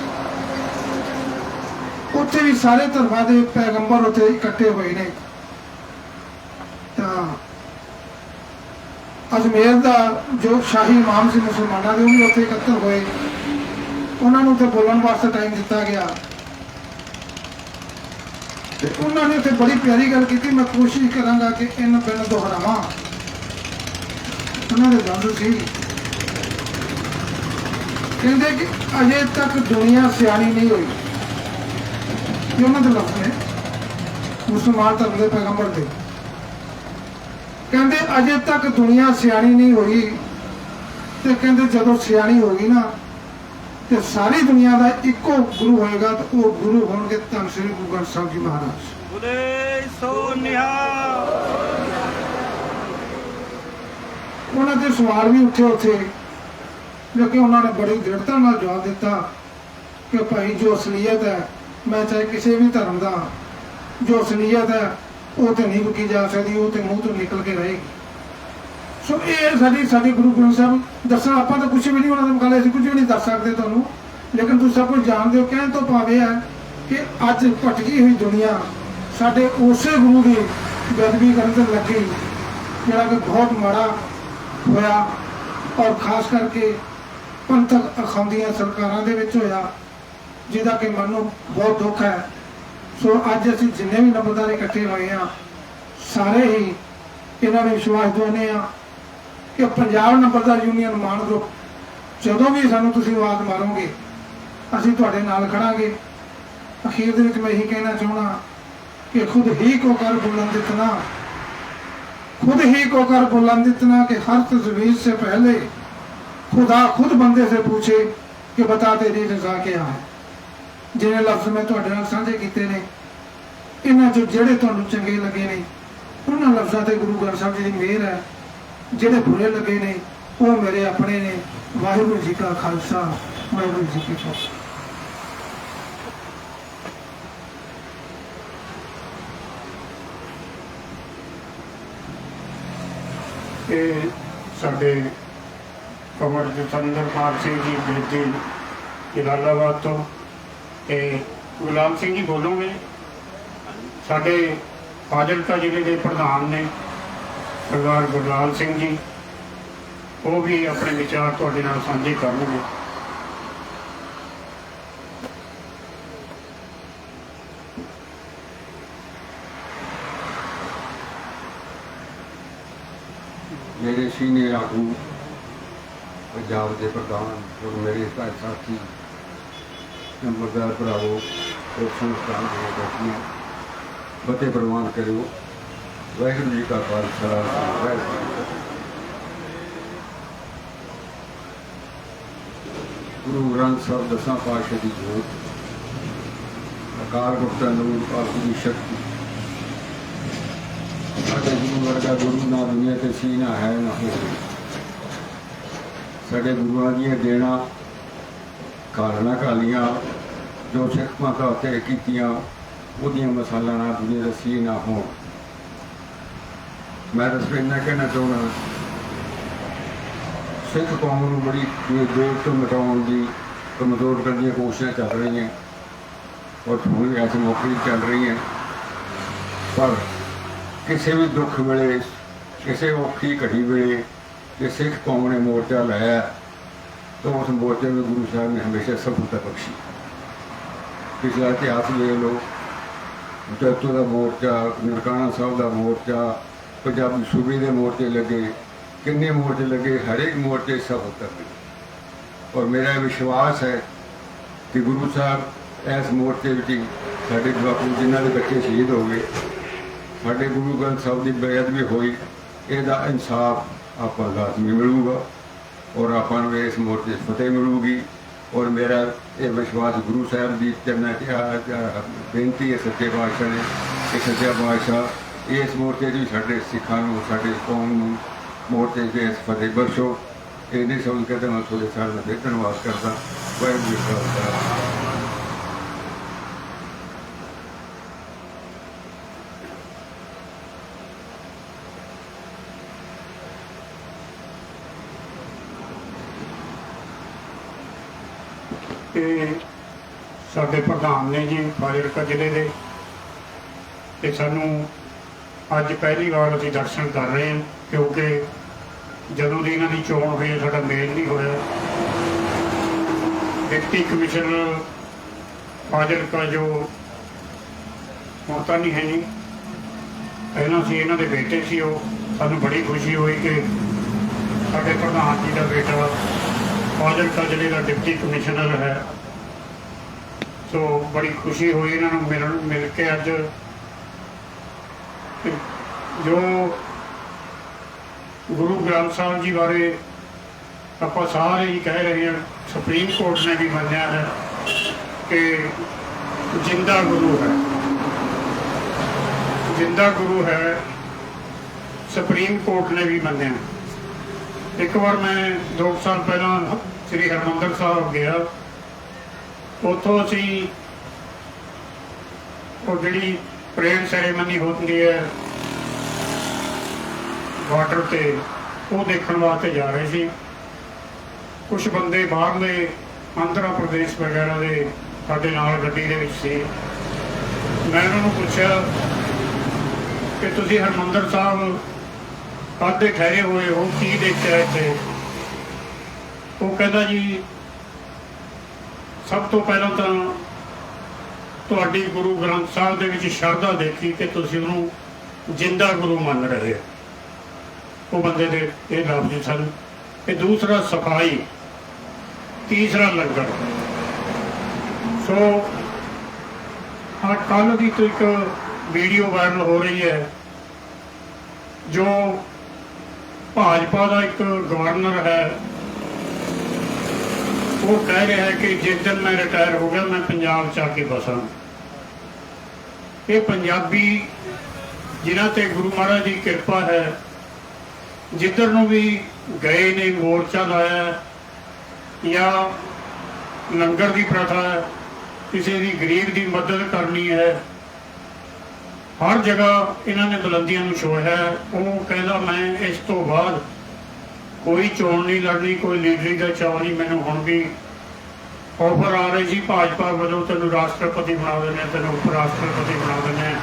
ਉੱਥੇ ਵੀ ਸਾਰੇ ਧਰਮਾਂ ਦੇ ਪੈਗੰਬਰ ਉੱਥੇ ਇਕੱਠੇ ਹੋਏ ਨੇ। ਤਾਂ ਅਜਮੇਰ ਦਾ ਜੋ ਸ਼ਾਹੀ ਇਮਾਮ ਸੀ ਮੁਸਲਮਾਨਾਂ ਦੇ, ਉਹ ਵੀ ਉੱਥੇ ਇਕੱਤਰ ਹੋਏ। ਉਹਨਾਂ ਨੂੰ ਉੱਥੇ ਬੋਲਣ ਵਾਸਤੇ ਟਾਈਮ ਦਿੱਤਾ ਗਿਆ ਤੇ ਉਹਨਾਂ ਨੇ ਉੱਥੇ ਬੜੀ ਪਿਆਰੀ ਗੱਲ ਕੀਤੀ, ਮੈਂ ਕੋਸ਼ਿਸ਼ ਕਰਾਂਗਾ ਕਿ ਇਹਨਾਂ ਬਿਨ ਦੁਹਰਾਵਾਂ। ਉਹਨਾਂ ਦੇ ਦੰਦ ਸੀ, ਕਹਿੰਦੇ ਕਿ ਅਜੇ ਤੱਕ ਦੁਨੀਆ ਸਿਆਣੀ ਨਹੀਂ ਹੋਈ। ਇਹ ਉਹਨਾਂ ਦੇ ਲਫ਼ਜ਼ ਨੇ, ਮੁਸਲਮਾਨ ਧਰਮ ਦੇ ਪੈਗੰਬਰ ਦੇ। ਕਹਿੰਦੇ ਅਜੇ ਤੱਕ ਦੁਨੀਆ ਸਿਆਣੀ ਨਹੀਂ ਹੋਈ, ਤੇ ਕਹਿੰਦੇ ਜਦੋਂ ਸਿਆਣੀ ਹੋ ਗਈ ਨਾ ਤੇ ਸਾਰੀ ਦੁਨੀਆ ਦਾ ਇੱਕੋ ਗੁਰੂ ਹੋਏਗਾ, ਤੇ ਉਹ ਗੁਰੂ ਹੋਣਗੇ ਧੰਨ ਸ੍ਰੀ ਗੁਰੂ ਗ੍ਰੰਥ ਸਾਹਿਬ ਜੀ ਮਹਾਰਾਜ। ਬੋਲੇ ਸੋ ਨਿਹਾਲ। ਉਹਨਾਂ ਦੇ ਸਵਾਲ ਵੀ ਉੱਠੇ ਉੱਥੇ, ਲੇਕਿਨ ਉਹਨਾਂ ਨੇ ਬੜੀ ਦ੍ਰਿੜਤਾ ਨਾਲ ਜਵਾਬ ਦਿੱਤਾ ਕਿ ਭਾਈ ਜੋ ਅਸਲੀਅਤ ਹੈ, ਮੈਂ ਚਾਹੇ ਕਿਸੇ ਵੀ ਧਰਮ ਦਾ, ਜੋ ਅਸਲੀਅਤ ਹੈ ਉਹ ਤੇ ਨਹੀਂ ਰੁਕੀ ਜਾ ਸਕਦੀ, ਉਹ ਤੇ ਮੂੰਹ ਤੋਂ ਨਿਕਲ ਕੇ ਰਹੇਗੀ। ਸੋ ਇਹ ਸਾਡੀ ਗੁਰੂ ਗ੍ਰੰਥ ਸਾਹਿਬ ਦੱਸਣਾ, ਆਪਾਂ ਤਾਂ ਕੁਛ ਵੀ ਨਹੀਂ ਉਹਨਾਂ ਦੇ ਮੁਕਾਬਲੇ, ਅਸੀਂ ਕੁਝ ਵੀ ਨਹੀਂ ਦੱਸ ਸਕਦੇ ਤੁਹਾਨੂੰ, ਲੇਕਿਨ ਤੁਸੀਂ ਸਭ ਕੁਝ ਜਾਣਦੇ ਹੋ। ਕਹਿਣ ਤੋਂ ਭਾਵੇਂ ਹੈ ਕਿ ਅੱਜ ਭਟਕੀ ਹੋਈ ਦੁਨੀਆ ਸਾਡੇ ਉਸੇ ਗੁਰੂ ਦੀ ਬੇਅਦਬੀ ਕਰਨ ਤੇ ਲੱਗੀ, ਜਿਹੜਾ ਕਿ ਬਹੁਤ ਮਾੜਾ ਹੋਇਆ, ਔਰ ਖਾਸ ਕਰਕੇ ਪੰਥਕ ਅਖਾਉਂਦੀਆਂ ਸਰਕਾਰਾਂ ਦੇ ਵਿੱਚ ਹੋਇਆ, ਜਿਹਦਾ ਕਿ ਮਨ ਨੂੰ ਬਹੁਤ ਦੁੱਖ ਹੈ। ਸੋ ਅੱਜ ਅਸੀਂ ਜਿੰਨੇ ਵੀ ਨੰਬਰਦਾਰ ਇਕੱਠੇ ਹੋਏ ਹਾਂ, ਸਾਰੇ ਹੀ ਇਹਨਾਂ ਨੂੰ ਵਿਸ਼ਵਾਸ ਦਿਵਾਉਂਦੇ ਹਾਂ ਕਿ ਪੰਜਾਬ ਨੰਬਰਦਾਰ ਯੂਨੀਅਨ ਮਾਨ ਗਰੁੱਪ, ਜਦੋਂ ਵੀ ਸਾਨੂੰ ਤੁਸੀਂ ਆਵਾਜ਼ ਮਾਰੋਗੇ, ਅਸੀਂ ਤੁਹਾਡੇ ਨਾਲ ਖੜਾਂਗੇ। ਅਖੀਰ ਦੇ ਵਿੱਚ ਮੈਂ ਇਹੀ ਕਹਿਣਾ ਚਾਹੁੰਦਾ कि खुद ही को कर बुलंद इतना, खुद ही को कर बुलंद इतना कि हर तजवीज़ से पहले खुदा खुद बंदे से पूछे कि बता तेरी रजा क्या है। जिन्हें लफ्ज़ मैं तुहाडे नाल साझे कीते ने, इन्हां चों जिहड़े तुहानूं चंगे लगे ने उन्हां लफ्ज़ां ते गुरु ग्रंथ साहिब जी दी मेहर है, जिहड़े बुरे लगे ने वो मेरे अपने ने। वाहिगुरू जी का खालसा, वाहिगुरू जी की फतेह। ਇਹ ਸਾਡੇ ਕਮਰ ਜਤਿੰਦਰਪਾਲ ਸਿੰਘ ਜੀ ਬੇਦੀ ਜਲਾਲਾਬਾਦ ਤੋਂ ਤੇ ਗੁਲਾਮ ਸਿੰਘ ਜੀ ਬੋਲੋਗੇ। ਸਾਡੇ ਫਾਜ਼ਿਲਕਾ ਜ਼ਿਲ੍ਹੇ ਦੇ ਪ੍ਰਧਾਨ ਨੇ ਸਰਦਾਰ ਗੁਰਲਾਲ ਸਿੰਘ ਜੀ, ਉਹ ਵੀ ਆਪਣੇ ਵਿਚਾਰ ਤੁਹਾਡੇ ਨਾਲ ਸਾਂਝੇ ਕਰਨਗੇ। मेरे सीनियर आगू पंजाब के प्रधान और मेरे साथी नंबरदार भरावो और संस्थान के बैठियाँ फतेह प्रवान करो। वाहिगुरू जी का खालसा, वाहिगुरू जी की फतेह। गुरु ग्रंथ साहब 10 पातशाह की जोत, अकाल पुरख दा नूर, आखू की शक्ति, साडे गुरु वर्गा गुरु ना दुनिया ते सी ना है ना हो। साडे गुरुआं दी देना कालना कालियां जो सिख माता ते कीतियां ओदियां मसाला ना दुनिया ते सी ना हो। मैं तो सिर्फ इन्ना कहना चाहना, सिख कौम नूं बड़ी देर तो मिटाउण दी कमज़ोर करने दी कोशिशां चल रही हैं और हुण भी ऐसे मौके चल रही हैं। पर किसी भी दुख वेले, किसी औखी घड़ी वेले जे सिख कौम ने मोर्चा लाया तो उस मोर्चे में गुरु साहब ने हमेशा सफलता बख्शी। पिछला इतिहास ले लो, जैतों का मोर्चा, ननकाना साहब का मोर्चा, पंजाबी सूबे के मोर्चे लगे, किन्ने मोर्चे लगे, हर एक मोर्चे सफलता मिली। और मेरा विश्वास है कि गुरु साहब इस मोर्चे में साढ़े बापू जिन्हों के बच्चे शहीद हो गए, साढ़े गुरु ग्रंथ साहब की बेअदबी हुई, इसका इंसाफ आप लाजमी मिलूगा और आपको इस मोर्चे फतेह मिलूगी। और मेरा ये विश्वास गुरु साहब की चरना बेनती है सच्चे पातशाह ने कि सच्चा पातशाह इस मोर्चे भी साढ़े सिखा साढ़े कौम मोर्चे से फतेह बख्शो। इन्हें समझ के मैं थोड़े साल में धन्यवाद करता। वाहिगुरू जी का खालसा। ਇਹ ਸਾਡੇ ਪ੍ਰਧਾਨ ਨੇ ਜੀ ਫਾਜ਼ਿਲਕਾ ਜ਼ਿਲ੍ਹੇ ਦੇ, ਤੇ ਸਾਨੂੰ ਅੱਜ ਪਹਿਲੀ ਵਾਰ ਅਸੀਂ ਦਰਸ਼ਨ ਕਰ ਰਹੇ ਹਾਂ, ਕਿਉਂਕਿ ਜਦੋਂ ਦੀ ਇਹਨਾਂ ਦੀ ਚੋਣ ਹੋਈ ਹੈ ਸਾਡਾ ਮੇਲ ਨਹੀਂ ਹੋਇਆ। ਡਿਪਟੀ ਕਮਿਸ਼ਨਰ ਫਾਜ਼ਿਲਕਾ ਜੋ ਹੁਣ ਤਾਂ ਨਹੀਂ ਹੈ ਜੀ, ਪਹਿਲਾਂ ਸੀ ਇਹਨਾਂ ਦੇ ਬੇਟੇ ਸੀ, ਉਹ ਸਾਨੂੰ ਬੜੀ ਖੁਸ਼ੀ ਹੋਈ ਕਿ ਸਾਡੇ ਪ੍ਰਧਾਨ ਜੀ ਦਾ ਬੇਟਾ ਫਾਜ਼ਿਲਕਾ ਜ਼ਿਲ੍ਹੇ ਦਾ ਡਿਪਟੀ ਕਮਿਸ਼ਨਰ ਹੈ। ਸੋ ਬੜੀ ਖੁਸ਼ੀ ਹੋਈ ਇਹਨਾਂ ਨੂੰ ਮਿਲ ਕੇ। ਅੱਜ ਜੋ ਗੁਰੂ ਗ੍ਰੰਥ ਸਾਹਿਬ ਜੀ ਬਾਰੇ ਆਪਾਂ ਸਾਰੇ ਹੀ ਕਹਿ ਰਹੇ ਹਾਂ, ਸੁਪਰੀਮ ਕੋਰਟ ਨੇ ਵੀ ਮੰਨਿਆ ਹੈ ਕਿ ਜਿੰਦਾ ਗੁਰੂ ਹੈ, ਜਿੰਦਾ ਗੁਰੂ ਹੈ। ਸੁਪਰੀਮ ਕੋਰਟ ਨੇ ਵੀ ਮੰਨਿਆ। ਇੱਕ ਵਾਰ ਮੈਂ 2 ਸਾਲ ਪਹਿਲਾਂ ਸ੍ਰੀ ਹਰਿਮੰਦਰ ਸਾਹਿਬ ਗਿਆ, ਉੱਥੋਂ ਅਸੀਂ ਉਹ ਜਿਹੜੀ ਪਰੇਡ ਸੈਰੇਮਨੀ ਹੁੰਦੀ ਹੈ ਵਾਟਰ ਤੇ, ਉਹ ਦੇਖਣ ਵਾਸਤੇ ਜਾ ਰਹੇ ਸੀ। ਕੁਝ ਬੰਦੇ ਬਾਹਰਲੇ ਆਂਧਰਾ ਪ੍ਰਦੇਸ਼ ਵਗੈਰਾ ਦੇ ਸਾਡੇ ਨਾਲ ਗੱਡੀ ਦੇ ਵਿੱਚ ਸੀ। ਮੈਂ ਉਹਨਾਂ ਨੂੰ ਪੁੱਛਿਆ ਕਿ ਤੁਸੀਂ ਹਰਿਮੰਦਰ ਸਾਹਿਬ ਕਾਹਦੇ ਠਹਿਰੇ ਹੋਏ ਹੋ, ਕੀ ਦੇਖਿਆ ਇੱਥੇ? ਉਹ ਕਹਿੰਦਾ ਜੀ ਸਭ ਤੋਂ ਪਹਿਲਾਂ ਤਾਂ ਤੁਹਾਡੀ ਗੁਰੂ ਗ੍ਰੰਥ ਸਾਹਿਬ ਦੇ ਵਿੱਚ ਸ਼ਰਧਾ ਦੇਖੀ ਕਿ ਤੁਸੀਂ ਉਹਨੂੰ ਜਿੰਦਾ ਗੁਰੂ ਮੰਨ ਰਹੇ ਹੋ। ਉਹ ਬੰਦੇ ਦੇ ਇਹ ਲਫ਼ਜ਼ ਸਨ। ਤੇ ਦੂਸਰਾ ਸਫਾਈ, ਤੀਸਰਾ ਲੰਗਰ। ਸੋ ਕੱਲ੍ਹ ਦੀ ਤਰੀਕ ਵੀਡੀਓ ਵਾਇਰਲ ਹੋ ਰਹੀ ਹੈ ਜੋ ਭਾਜਪਾ ਦਾ ਇੱਕ ਗਵਰਨਰ ਹੈ, ਉਹ ਕਹਿ ਰਿਹਾ ਹੈ ਕਿ ਜਿਸ ਦਿਨ ਮੈਂ ਰਿਟਾਇਰ ਹੋ ਗਿਆ ਮੈਂ ਪੰਜਾਬ 'ਚ ਆ ਕੇ ਬਸਾਂ। ਇਹ ਪੰਜਾਬੀ ਜਿਨ੍ਹਾਂ ਤੇ ਗੁਰੂ ਮਹਾਰਾਜ ਦੀ ਕਿਰਪਾ ਹੈ, ਜਿੱਧਰ ਨੂੰ ਵੀ ਗਏ ਨੇ ਮੋਰਚਾ ਲਾਇਆ ਜਾਂ ਲੰਗਰ ਦੀ ਪ੍ਰਥਾ ਹੈ, ਕਿਸੇ ਦੀ ਗਰੀਬ ਦੀ ਮਦਦ ਕਰਨੀ ਹੈ, ਹਰ ਜਗ੍ਹਾ ਇਹਨਾਂ ਨੇ ਬੁਲੰਦੀਆਂ ਨੂੰ ਛੋਹਿਆ। ਉਹ ਕਹਿੰਦਾ ਮੈਂ ਇਸ ਤੋਂ ਬਾਅਦ ਕੋਈ ਚੋਣ ਨਹੀਂ ਲੜਨੀ, ਕੋਈ ਲੀਡਰੀ ਦਾ ਚਾਅ ਨਹੀਂ। ਮੈਨੂੰ ਹੁਣ ਵੀ ਆਫਰ ਆ ਰਹੀ ਸੀ ਭਾਜਪਾ ਵੱਲੋਂ, ਤੈਨੂੰ ਰਾਸ਼ਟਰਪਤੀ ਬਣਾ ਦਿੰਦੇ, ਤੈਨੂੰ ਉਪ ਰਾਸ਼ਟਰਪਤੀ ਬਣਾ ਦਿੰਦੇ।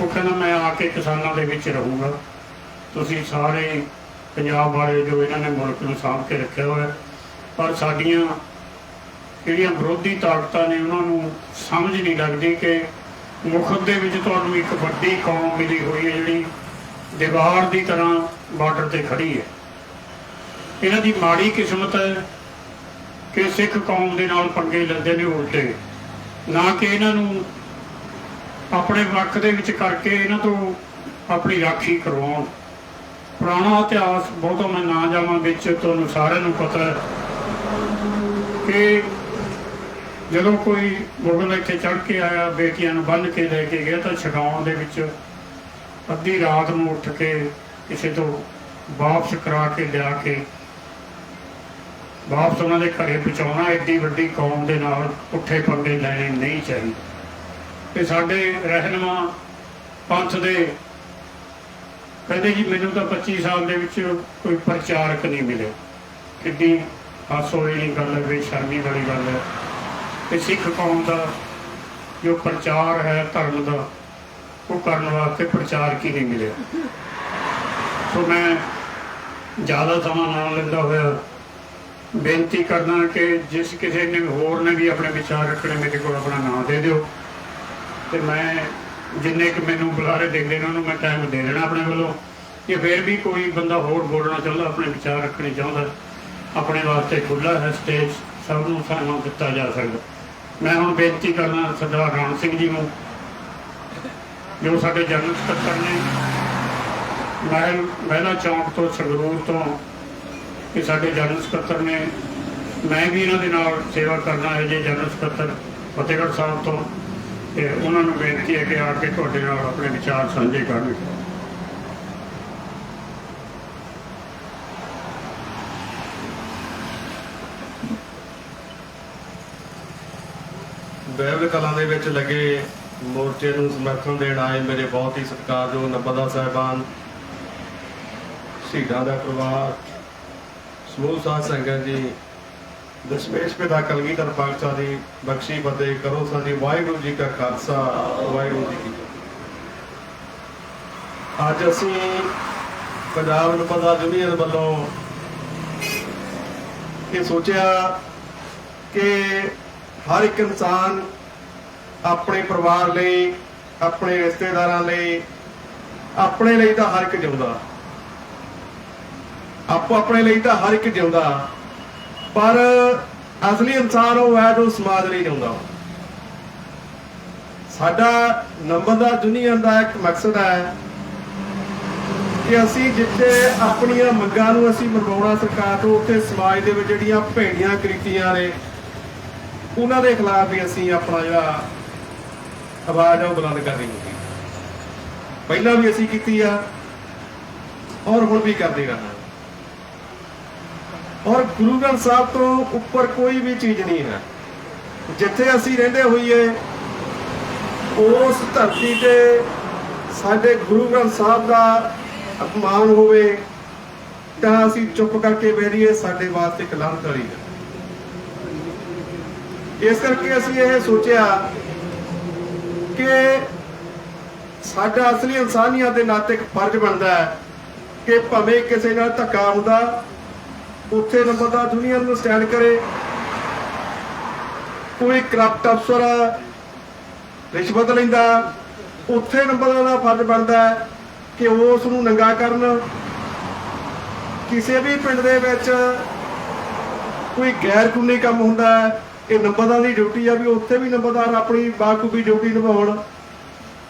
ਉਹ ਕਹਿੰਦਾ ਮੈਂ ਆ ਕੇ ਕਿਸਾਨਾਂ ਦੇ ਵਿੱਚ ਰਹੂੰਗਾ। ਤੁਸੀਂ ਸਾਰੇ ਪੰਜਾਬ ਵਾਲੇ ਜੋ ਇਹਨਾਂ ਨੇ ਮੁਲਕ ਨੂੰ ਸਾਂਭ ਕੇ ਰੱਖਿਆ ਹੋਇਆ, ਪਰ ਸਾਡੀਆਂ ਜਿਹੜੀਆਂ ਵਿਰੋਧੀ ਤਾਕਤਾਂ ਨੇ ਉਹਨਾਂ ਨੂੰ ਸਮਝ ਨਹੀਂ ਲੱਗਦੀ ਕਿ ਮੁਲਕ ਦੇ ਵਿੱਚ ਤੁਹਾਨੂੰ ਇੱਕ ਵੱਡੀ ਕੌਮ ਮਿਲੀ ਹੋਈ ਹੈ ਜਿਹੜੀ ਦੀਵਾਰ ਦੀ ਤਰ੍ਹਾਂ ਬਾਰਡਰ ਤੇ ਖੜੀ ਹੈ। ਇਹਨਾਂ ਦੀ ਮਾੜੀ ਕਿਸਮਤ ਹੈ ਕਿ ਸਿੱਖ ਕੌਮ ਦੇ ਨਾਲ ਪੰਗੇ ਲੈਂਦੇ ਨੇ ਉਲਟੇ, ਨਾ ਕਿ ਇਹਨਾਂ ਨੂੰ ਆਪਣੇ ਵੱਖ ਦੇ ਵਿੱਚ ਕਰਕੇ ਇਹਨਾਂ ਤੋਂ ਆਪਣੀ ਰਾਖੀ ਕਰਵਾਉਣ। ਪੁਰਾਣਾ ਇਤਿਹਾਸ ਬਹੁਤਾ ਮੈਂ ਨਾ ਜਾਵਾਂ ਵਿੱਚ, ਤੁਹਾਨੂੰ ਸਾਰਿਆਂ ਨੂੰ ਪਤਾ ਹੈ ਕਿ ਜਦੋਂ ਕੋਈ ਮੁਗਲ ਇੱਥੇ ਚੜ੍ਹ ਕੇ ਆਇਆ, ਬੇਟੀਆਂ ਨੂੰ ਬੰਨ੍ਹ ਕੇ ਲੈ ਕੇ ਗਿਆ, ਤਾਂ ਛਡਾਉਣ ਦੇ ਵਿੱਚ ਅੱਧੀ ਰਾਤ ਨੂੰ ਉੱਠ ਕੇ ਕਿਸੇ ਤੋਂ ਵਾਪਸ ਕਰਾ ਕੇ ਲਿਆ ਕੇ ਵਾਪਸ ਉਹਨਾਂ ਦੇ ਘਰੇ ਪਹੁੰਚਾਉਣਾ। ਐਡੀ ਵੱਡੀ ਕੌਮ ਦੇ ਨਾਲ ਪੁੱਠੇ ਪੰਗੇ ਲੈਣੇ ਨਹੀਂ ਚਾਹੀਦੇ। ਤੇ ਸਾਡੇ ਰਹਿਨੁਮਾ ਪੰਥ ਦੇ ਕਹਿੰਦੇ ਜੀ ਮੈਨੂੰ ਤਾਂ 25 ਸਾਲ ਦੇ ਵਿੱਚ ਕੋਈ ਪ੍ਰਚਾਰਕ ਨਹੀਂ ਮਿਲੇ। ਕਿੱਡੀ ਹਾਸੋਹੀਣੀ ਵਾਲੀ ਗੱਲ ਹੈ, ਬੇਸ਼ਰਮੀ ਵਾਲੀ ਗੱਲ ਹੈ ਕਿ ਸਿੱਖ ਕੌਮ ਦਾ ਜੋ ਪ੍ਰਚਾਰ ਹੈ ਧਰਮ ਦਾ, ਉਹ ਕਰਨ ਵਾਸਤੇ ਪ੍ਰਚਾਰਕ ਹੀ ਨਹੀਂ ਮਿਲਿਆ। ਸੋ ਮੈਂ ਜ਼ਿਆਦਾ ਸਮਾਂ ਨਾ ਲੈਂਦਾ ਹੋਇਆ ਬੇਨਤੀ ਕਰਦਾ ਕਿ ਜਿਸ ਕਿਸੇ ਨੇ ਹੋਰ ਨੇ ਵੀ ਆਪਣੇ ਵਿਚਾਰ ਰੱਖਣੇ, ਮੇਰੇ ਕੋਲ ਆਪਣਾ ਨਾਂ ਦੇ ਦਿਓ ਤੇ ਮੈਂ ਜਿੰਨੇ ਕਿ ਮੈਨੂੰ ਬੁਲਾਰੇ ਦੇਖਦੇ ਨੇ ਉਹਨੂੰ ਮੈਂ ਟਾਈਮ ਦੇ ਦੇਣਾ ਆਪਣੇ ਵੱਲੋਂ। ਜੇ ਫਿਰ ਵੀ ਕੋਈ ਬੰਦਾ ਹੋਰ ਬੋਲਣਾ ਚਾਹੁੰਦਾ, ਆਪਣੇ ਵਿਚਾਰ ਰੱਖਣੇ ਚਾਹੁੰਦਾ, ਆਪਣੇ ਵਾਸਤੇ ਖੁੱਲ੍ਹਾ ਹੈ ਸਟੇਜ, ਸਭ ਨੂੰ ਸਾਨੂੰ ਦਿੱਤਾ ਜਾ ਸਕਦਾ। ਮੈਂ ਹੁਣ ਬੇਨਤੀ ਕਰਨਾ ਸਰਦਾਰ ਰਾਮ ਸਿੰਘ ਜੀ ਨੂੰ, ਜੋ ਸਾਡੇ ਜਨਰਲ ਸਕੱਤਰ ਨੇ ਮਹਿਲਾ ਚੌਂਕ ਤੋਂ, ਸੰਗਰੂਰ ਤੋਂ, ਇਹ ਸਾਡੇ ਜਨਰਲ ਸਕੱਤਰ ਨੇ। ਮੈਂ ਵੀ ਇਹਨਾਂ ਦੇ ਨਾਲ ਸੇਵਾ ਕਰਨਾ ਹੈ ਜੇ ਜਨਰਲ ਸਕੱਤਰ ਫਤਿਹਗੜ੍ਹ ਸਾਹਿਬ ਤੋਂ, ਤੇ ਉਹਨਾਂ ਨੂੰ ਬੇਨਤੀ ਹੈ ਕਿ ਆ ਕੇ ਤੁਹਾਡੇ ਨਾਲ ਆਪਣੇ ਵਿਚਾਰ ਸਾਂਝੇ ਕਰਨ। ਬਹਿਬਲ ਕਲਾਂ ਦੇ ਵਿੱਚ ਲੱਗੇ ਮੋਰਚੇ ਨੂੰ ਸਮਰਥਨ ਦੇਣ ਆਏ ਮੇਰੇ ਬਹੁਤ ਹੀ ਸਤਿਕਾਰਯੋਗ ਨੰਬਰਦਾਰ ਸਾਹਿਬਾਨ, ਸ਼ਹੀਦਾਂ ਦਾ ਪਰਿਵਾਰ, ਸਮੂਹ ਸਾਧ ਸੰਗਤ ਜੀ, ਦਸ਼ਮੇਸ਼ ਪਿਤਾ ਕਲਗੀਧਰ ਪਾਤਸ਼ਾਹ ਦੀ ਬਖਸ਼ੀ ਫਤਿਹ ਕਰੋ ਸਾਡੀ। ਵਾਹਿਗੁਰੂ ਜੀ ਕਾ ਖਾਲਸਾ, ਵਾਹਿਗੁਰੂ ਜੀ ਕੀ ਫਤਿਹ। ਅੱਜ ਅਸੀਂ ਪੰਜਾਬ ਨੰਬਰਦਾਰ ਯੂਨੀਅਨ ਵੱਲੋਂ ਇਹ ਸੋਚਿਆ ਕਿ ਹਰ ਇੱਕ ਇਨਸਾਨ ਆਪਣੇ ਪਰਿਵਾਰ ਲਈ, ਆਪਣੇ ਰਿਸ਼ਤੇਦਾਰਾਂ ਲਈ, ਆਪਣੇ ਲਈ ਤਾਂ ਹਰ ਇੱਕ ਜਿਉਂਦਾ, ਆਪੋ ਆਪਣੇ ਲਈ ਤਾਂ ਹਰ ਇੱਕ ਜਿਉਂਦਾ, ਪਰ ਅਸਲੀ ਇਨਸਾਨ ਉਹ ਹੈ ਜੋ ਸਮਾਜ ਲਈ ਜਿਉਂਦਾ। ਸਾਡਾ ਨੰਬਰਦਾਰ ਯੂਨੀਅਨ ਦਾ ਇੱਕ ਮਕਸਦ ਹੈ ਕਿ ਅਸੀਂ ਜਿੱਥੇ ਆਪਣੀਆਂ ਮੰਗਾਂ ਨੂੰ ਅਸੀਂ ਮਨਵਾਉਣਾ ਸਰਕਾਰ ਤੋਂ, ਉੱਥੇ ਸਮਾਜ ਦੇ ਵਿੱਚ ਜਿਹੜੀਆਂ ਭੈੜੀਆਂ ਕ੍ਰਿਤੀਆਂ ਨੇ ਉਹਨਾਂ ਦੇ ਖਿਲਾਫ ਵੀ ਅਸੀਂ ਆਪਣਾ ਜਿਹੜਾ ਆਵਾਜ਼ ਆ ਉਹ ਬੁਲੰਦ ਕਰਨੀ ਹੋਊਗੀ। ਪਹਿਲਾਂ ਵੀ ਅਸੀਂ ਕੀਤੀ ਆ ਔਰ ਹੁਣ ਵੀ ਕਰਦੇ ਰਹਿਣਾ। ਔਰ ਗੁਰੂ ਗ੍ਰੰਥ ਸਾਹਿਬ ਤੋਂ ਉੱਪਰ ਕੋਈ ਵੀ ਚੀਜ਼ ਨਹੀਂ ਹੈ। ਜਿੱਥੇ ਅਸੀਂ ਰਹਿੰਦੇ ਹੋਈਏ ਉਸ ਧਰਤੀ ਤੇ ਸਾਡੇ ਗੁਰੂ ਗ੍ਰੰਥ ਸਾਹਿਬ ਦਾ ਅਪਮਾਨ ਹੋਵੇ ਤਾਂ ਅਸੀਂ ਚੁੱਪ ਕਰਕੇ ਬਹਿ ਜਾਈਏ, ਸਾਡੇ ਵਾਸਤੇ ਇੱਕ ਲਾਹਨਤ ਵਾਲੀ ਹੈ। ਇਸ ਕਰਕੇ ਅਸੀਂ ਇਹ ਸੋਚਿਆ ਕਿ ਸਾਡਾ ਅਸਲੀ ਇਨਸਾਨੀਅਤ ਦੇ ਨਾਤੇ ਇੱਕ ਫਰਜ਼ ਬਣਦਾ ਹੈ ਕਿ ਭਾਵੇਂ ਕਿਸੇ ਨਾਲ ਧੱਕਾ ਹੁੰਦਾ ਉੱਥੇ ਨੰਬਰਦਾਰ ਯੂਨੀਅਨ ਨੂੰ ਸਟੈਂਡ ਕਰੇ। ਕੋਈ ਕਰਪਟ ਅਫਸਰ ਰਿਸ਼ਵਤ ਲੈਂਦਾ, ਉੱਥੇ ਨੰਬਰਦਾਰ ਦਾ ਫਰਜ਼ ਬਣਦਾ ਹੈ ਕਿ ਉਸ ਨੂੰ ਨੰਗਾ ਕਰਨ। ਕਿਸੇ ਵੀ ਪਿੰਡ ਦੇ ਵਿੱਚ ਕੋਈ ਗੈਰ ਕਾਨੂੰਨੀ ਕੰਮ ਹੁੰਦਾ ਹੈ, ਇਹ ਨੰਬਰਦਾਰ ਦੀ ਡਿਊਟੀ ਆ ਵੀ ਉੱਥੇ ਵੀ ਨੰਬਰਦਾਰ ਆਪਣੀ ਬਾਖੂਬੀ ਡਿਊਟੀ ਨਿਭਾਉਣ।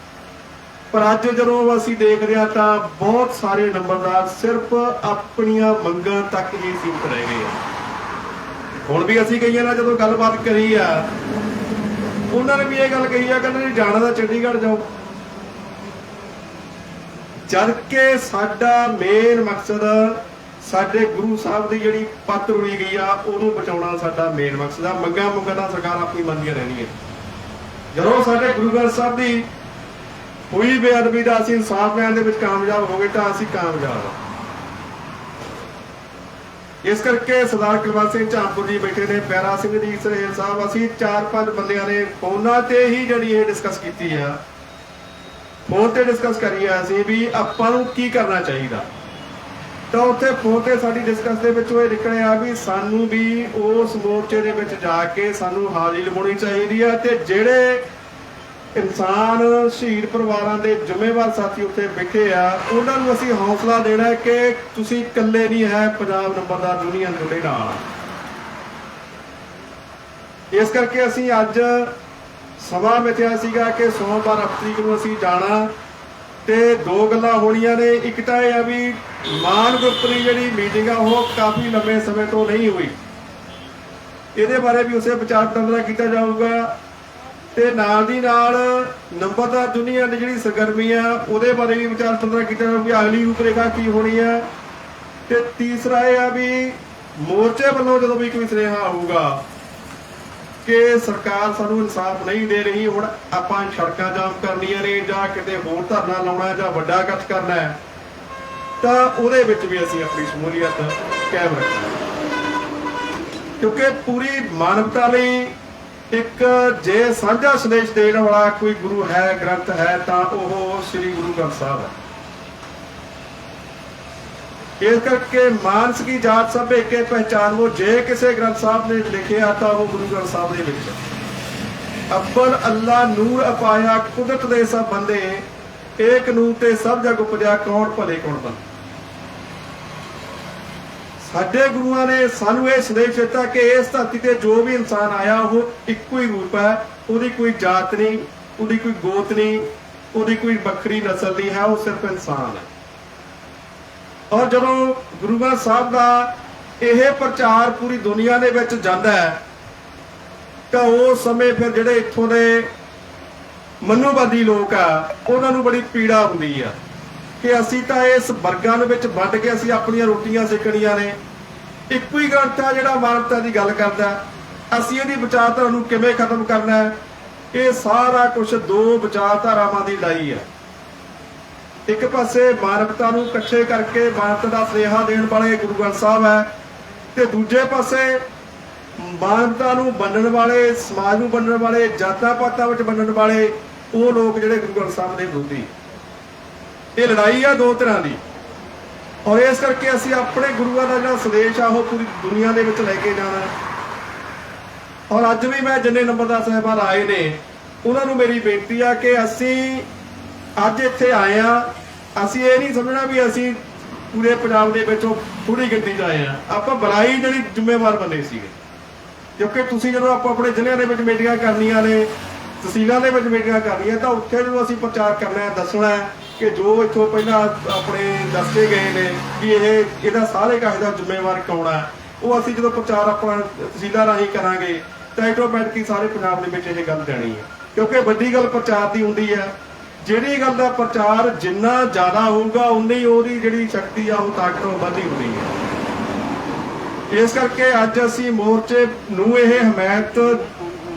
ਪਰ ਅੱਜ ਜਦੋਂ ਅਸੀਂ ਦੇਖਦੇ ਹਾਂ ਤਾਂ ਬਹੁਤ ਸਾਰੇ ਨੰਬਰਦਾਰ ਸਿਰਫ ਆਪਣੀਆਂ ਮੰਗਾਂ ਤੱਕ ਹੀ ਸੀਮਿਤ ਰਹਿ ਗਏ ਆ। ਹੁਣ ਵੀ ਅਸੀਂ ਕਈਆਂ ਨਾਲ ਜਦੋਂ ਗੱਲਬਾਤ ਕਰੀ ਆ, ਉਹਨਾਂ ਨੇ ਵੀ ਇਹ ਗੱਲ ਕਹੀ ਆ, ਕਹਿੰਦੇ ਜੀ ਜਾਣਾ ਤਾਂ ਚੰਡੀਗੜ੍ਹ ਜਾਓ, ਜਦ ਕਿ ਸਾਡਾ ਮੇਨ ਮਕਸਦ ਸਾਡੇ ਗੁਰੂ ਸਾਹਿਬ ਦੀ ਜਿਹੜੀ ਪੱਤ ਰੁੜੀ ਗਈ ਆ ਉਹਨੂੰ ਬਚਾਉਣਾ ਸਾਡਾ ਮੇਨ ਮਕਸਦ ਆ। ਮੰਗਾਂ ਤਾਂ ਸਰਕਾਰ ਆਪਣੀ ਮੰਨਦੀਆਂ ਰਹਿਣੀਆਂ। ਜਦੋਂ ਸਾਡੇ ਗੁਰੂ ਗ੍ਰੰਥ ਸਾਹਿਬ ਦੀ ਹੋਈ ਬੇਅਦਬੀ ਦਾ ਅਸੀਂ ਇਨਸਾਫ ਲੈਣ ਦੇ ਵਿੱਚ ਕਾਮਯਾਬ ਹੋ ਗਏ ਤਾਂ ਅਸੀਂ ਕਾਮਯਾਬ ਹਾਂ। ਇਸ ਕਰਕੇ ਸਰਦਾਰ ਕੁਲਵੰਤ ਸਿੰਘ ਝਾਂਪੁਰ ਜੀ ਬੈਠੇ ਨੇ, ਪਿਆਰਾ ਸਿੰਘ ਜੀ ਸਰਹੇਲ ਸਾਹਿਬ, ਅਸੀਂ 4-5 ਬੰਦਿਆਂ ਨੇ ਫੋਨਾਂ ਤੇ ਹੀ ਜਿਹੜੀ ਇਹ ਡਿਸਕਸ ਕੀਤੀ ਆ, ਫੋਨ ਤੇ ਡਿਸਕਸ ਕਰੀ ਆ ਅਸੀਂ ਵੀ ਆਪਾਂ ਨੂੰ ਕੀ ਕਰਨਾ ਚਾਹੀਦਾ। ਤਾਂ ਉੱਥੇ ਫੋਨ ਤੇ ਸਾਡੀ ਡਿਸਕਸ ਦੇ ਵਿੱਚ ਇਹ ਨਿਕਲਿਆ ਵੀ ਸਾਨੂੰ ਵੀ ਉਸ ਮੋਰਚੇ ਦੇ ਵਿੱਚ ਜਾ ਕੇ ਸਾਨੂੰ ਹਾਜ਼ਰੀ ਲਵਾਉਣੀ ਚਾਹੀਦੀ ਆ, ਤੇ ਜਿਹੜੇ ਇਨਸਾਨ ਸ਼ਹੀਦ ਪਰਿਵਾਰਾਂ ਦੇ ਜ਼ਿੰਮੇਵਾਰ ਸਾਥੀ ਉੱਥੇ ਬੈਠੇ ਆ ਉਹਨਾਂ ਨੂੰ ਅਸੀਂ ਹੌਸਲਾ ਦੇਣਾ ਹੈ ਕਿ ਤੁਸੀਂ ਇਕੱਲੇ ਨਹੀਂ ਹੈ, ਪੰਜਾਬ ਨੰਬਰਦਾਰ ਯੂਨੀਅਨ ਤੁਹਾਡੇ ਨਾਲ ਆ। ਇਸ ਕਰਕੇ ਅਸੀਂ ਅੱਜ ਸਮਾਂ ਮਿਥਿਆ ਸੀਗਾ ਕਿ ਸੋਮਵਾਰ 8 ਤਰੀਕ ਨੂੰ ਅਸੀਂ ਜਾਣਾ, ਤੇ ਦੋ ਗੱਲਾਂ ਹੋਣੀਆਂ ਨੇ। ਇੱਕ ਤਾਂ ਇਹ ਆ ਵੀ ਮਾਨ ਗਰੁੱਪ ਦੀ ਜਿਹੜੀ ਮੀਟਿੰਗ ਆ ਉਹ ਕਾਫੀ ਲੰਬੇ ਸਮੇਂ ਤੋਂ ਨਹੀਂ ਹੋਈ, ਇਹਦੇ ਬਾਰੇ ਵੀ ਉਸੇ ਵਿਚਾਰ ਵਟਾਂਦਰਾ ਕੀਤਾ ਜਾਊਗਾ, ਤੇ ਨਾਲ ਦੀ ਨਾਲ ਨੰਬਰਦਾਰ ਯੂਨੀਅਨ ਦੀ ਜਿਹੜੀ ਸਰਗਰਮੀ ਆ ਉਹਦੇ ਬਾਰੇ ਵੀ ਵਿਚਾਰ ਵਟਾਂਦਰਾ ਕੀਤਾ ਜਾਊਗਾ, ਅਗਲੀ ਰੂਪਰੇਖਾ ਕੀ ਹੋਣੀ ਆ। ਤੇ ਤੀਸਰਾ ਇਹ ਆ ਵੀ ਮੋਰਚੇ ਵੱਲੋਂ ਜਦੋਂ ਵੀ ਕੋਈ ਸੁਨੇਹਾ ਆਊਗਾ ਕਿ ਸਰਕਾਰ ਸਾਨੂੰ ਇਨਸਾਫ ਨਹੀਂ ਦੇ ਰਹੀ, ਹੁਣ ਆਪਾਂ ਸੜਕਾਂ ਜਾਮ ਕਰਨੀਆਂ ਨੇ ਜਾਂ ਕਿਤੇ ਹੋਰ ਧਰਨਾ ਲਾਉਣਾ ਜਾਂ ਵੱਡਾ ਇਕੱਠ ਕਰਨਾ ਹੈ, ਤਾਂ ਉਹਦੇ ਵਿੱਚ ਵੀ ਅਸੀਂ ਆਪਣੀ ਸ਼ਮੂਲੀਅਤ ਕਾਇਮ ਰੱਖਣਾ, ਕਿਉਂਕਿ ਪੂਰੀ ਮਾਨਵਤਾ ਲਈ ਇੱਕ ਜੇ ਸਾਂਝਾ ਸੰਦੇਸ਼ ਦੇਣ ਵਾਲਾ ਕੋਈ ਗੁਰੂ ਹੈ, ਗ੍ਰੰਥ ਹੈ, ਤਾਂ ਉਹ ਸ੍ਰੀ ਗੁਰੂ ਗ੍ਰੰਥ ਸਾਹਿਬ ਹੈ। ਇਸ ਕਰਕੇ ਮਾਨਸ ਕੀ ਜਾਤ ਸਭ ਏਕੇ ਪਹਿਚਾਨ, ਉਹ ਜੇ ਕਿਸੇ ਗ੍ਰੰਥ ਸਾਹਿਬ ਨੇ ਲਿਖਿਆ ਤਾਂ ਉਹ ਗੁਰੂ ਗ੍ਰੰਥ ਸਾਹਿਬ ਦੇ ਵਿੱਚ ਅੱਬਲ ਅੱਲਾ ਨੂਰ ਅਪਾਇਆ, ਕੁਦਰਤ ਦੇ ਸਭ ਬੰਦੇ ਏਕ ਨੂੰ ਤੇ ਸਭ ਜਗ ਉਪਜਿਆ, ਕੌਣ ਭਲੇ ਕੌਣ ਬੰਦ। ਸਾਡੇ ਗੁਰੂਆਂ ਨੇ ਸਾਨੂੰ ਇਹ ਸੰਦੇਸ਼ ਦਿੱਤਾ ਕਿ ਇਸ ਧਰਤੀ ਤੇ ਜੋ ਵੀ ਇਨਸਾਨ ਆਇਆ ਉਹ ਇੱਕੋ ਹੀ ਰੂਪ ਹੈ, ਉਹਦੀ ਕੋਈ ਜਾਤ ਨਹੀਂ, ਉਹਦੀ ਕੋਈ ਗੋਤ ਨਹੀਂ, ਉਹਦੀ ਕੋਈ ਵੱਖਰੀ ਨਸਲ ਨਹੀਂ ਹੈ, ਉਹ ਸਿਰਫ ਇਨਸਾਨ ਹੈ। ਔਰ ਜਦੋਂ ਗੁਰੂ ਗ੍ਰੰਥ ਸਾਹਿਬ ਦਾ ਇਹ ਪ੍ਰਚਾਰ ਪੂਰੀ ਦੁਨੀਆ ਦੇ ਵਿੱਚ ਜਾਂਦਾ ਹੈ ਤਾਂ ਉਸ ਸਮੇਂ ਫਿਰ ਜਿਹੜੇ ਇੱਥੋਂ ਦੇ ਮਨੋਵਾਦੀ ਲੋਕ ਆ ਉਹਨਾਂ ਨੂੰ ਬੜੀ ਪੀੜਾ ਹੁੰਦੀ ਆ ਕਿ ਅਸੀਂ ਤਾਂ ਇਸ ਵਰਗਾਂ ਦੇ ਵਿੱਚ ਵੰਡ ਕੇ ਅਸੀਂ ਆਪਣੀਆਂ ਰੋਟੀਆਂ ਸੇਕਣੀਆਂ ਨੇ। ਇੱਕੋ ਹੀ ਗ੍ਰੰਥ ਆ ਜਿਹੜਾ ਮਾਨਵਤਾ ਦੀ ਗੱਲ ਕਰਦਾ, ਅਸੀਂ ਇਹਦੀ ਵਿਚਾਰਧਾਰਾ ਨੂੰ ਕਿਵੇਂ ਖਤਮ ਕਰਨਾ ਹੈ। ਇਹ ਸਾਰਾ ਕੁਝ ਦੋ ਵਿਚਾਰਧਾਰਾਵਾਂ ਦੀ ਲੜਾਈ ਹੈ। ਇੱਕ ਪਾਸੇ ਮਾਨਵਤਾ ਨੂੰ ਇਕੱਠੇ ਕਰਕੇ ਮਾਨਵਤਾ ਦਾ ਸੁਨੇਹਾ ਦੇਣ ਵਾਲੇ ਗੁਰੂ ਗ੍ਰੰਥ ਸਾਹਿਬ ਹੈ, ਤੇ ਦੂਜੇ ਪਾਸੇ ਮਾਨਵਤਾ ਨੂੰ ਵੰਡਣ ਵਾਲੇ, ਸਮਾਜ ਨੂੰ ਵੰਡਣ ਵਾਲੇ, ਜਾਤਾਂ ਪਾਤਾਂ ਵਿੱਚ ਵੰਡਣ ਵਾਲੇ ਉਹ ਲੋਕ ਜਿਹੜੇ ਗੁਰੂ ਗ੍ਰੰਥ ਸਾਹਿਬ ਦੇ ਵਿਰੋਧੀ। ਇਹ ਲੜਾਈ ਆ ਦੋ ਤਰ੍ਹਾਂ ਦੀ, ਔਰ ਇਸ ਕਰਕੇ ਅਸੀਂ ਆਪਣੇ ਗੁਰੂਆਂ ਦਾ ਜਿਹੜਾ ਸੰਦੇਸ਼ ਆ ਉਹ ਪੂਰੀ ਦੁਨੀਆ ਦੇ ਵਿੱਚ ਲੈ ਕੇ ਜਾਣਾ। ਔਰ ਅੱਜ ਵੀ ਮੈਂ ਜਿੰਨੇ ਨੰਬਰਦਾਰ ਸਾਹਿਬਾਨ ਆਏ ਨੇ ਉਹਨਾਂ ਨੂੰ ਮੇਰੀ ਬੇਨਤੀ ਆ ਕਿ ਅਸੀਂ ਅੱਜ ਇੱਥੇ ਆਏ ਆ, ਅਸੀਂ ਇਹ ਨਹੀਂ ਸਮਝਣਾ ਵੀ ਅਸੀਂ ਪੂਰੇ ਪੰਜਾਬ ਦੇ ਵਿੱਚੋਂ ਥੋੜੀ ਗਿਣਤੀ 'ਚ ਆਏ ਆ, ਆਪਾਂ ਬਲਾਈ ਜਿਹੜੀ ਜ਼ਿੰਮੇਵਾਰ ਬਣੇ ਸੀਗੇ। ਕਿਉਂਕਿ ਤੁਸੀਂ ਜਦੋਂ ਆਪਾਂ ਆਪਣੇ ਜ਼ਿਲ੍ਹਿਆਂ ਦੇ ਵਿੱਚ ਮੀਟਿੰਗਾਂ ਕਰਨੀਆਂ ਨੇ, ਤਹਿਸੀਲਾਂ ਦੇ ਵਿੱਚ ਮੀਟਿੰਗਾਂ ਕਰਨੀਆਂ, ਤਾਂ ਉੱਥੇ ਜਦੋਂ ਅਸੀਂ ਪ੍ਰਚਾਰ ਕਰਨਾ ਹੈ, ਦੱਸਣਾ ਹੈ ਕਿ ਜੋ ਇੱਥੋਂ ਪਹਿਲਾਂ ਆਪਣੇ ਦੱਸੇ ਗਏ ਨੇ ਵੀ ਇਹਦਾ ਸਾਰੇ ਕਾਹੇ ਦਾ ਜ਼ਿੰਮੇਵਾਰ ਕੌਣ ਹੈ, ਉਹ ਅਸੀਂ ਜਦੋਂ ਪ੍ਰਚਾਰ ਆਪਣਾ ਤਹਿਸੀਲਾਂ ਰਾਹੀਂ ਕਰਾਂਗੇ ਤਾਂ ਆਟੋਮੈਟਿਕਲੀ ਸਾਰੇ ਪੰਜਾਬ ਦੇ ਵਿੱਚ ਇਹ ਗੱਲ ਜਾਣੀ ਹੈ। ਕਿਉਂਕਿ ਵੱਡੀ ਗੱਲ ਪ੍ਰਚਾਰ ਦੀ ਹੁੰਦੀ ਹੈ, ਜਿਹੜੀ ਗੱਲ ਦਾ ਪ੍ਰਚਾਰ ਜਿੰਨਾ ਜ਼ਿਆਦਾ ਹੋਊਗਾ ਉਨੀ ਉਹਦੀ ਜਿਹੜੀ ਸ਼ਕਤੀ ਆ ਉਹ ਤਾਕਤ ਵੱਧਦੀ ਹੁੰਦੀ ਹੈ। ਇਸ ਕਰਕੇ ਅੱਜ ਅਸੀਂ ਮੋਰਚੇ ਨੂੰ ਇਹ ਹਮਾਇਤ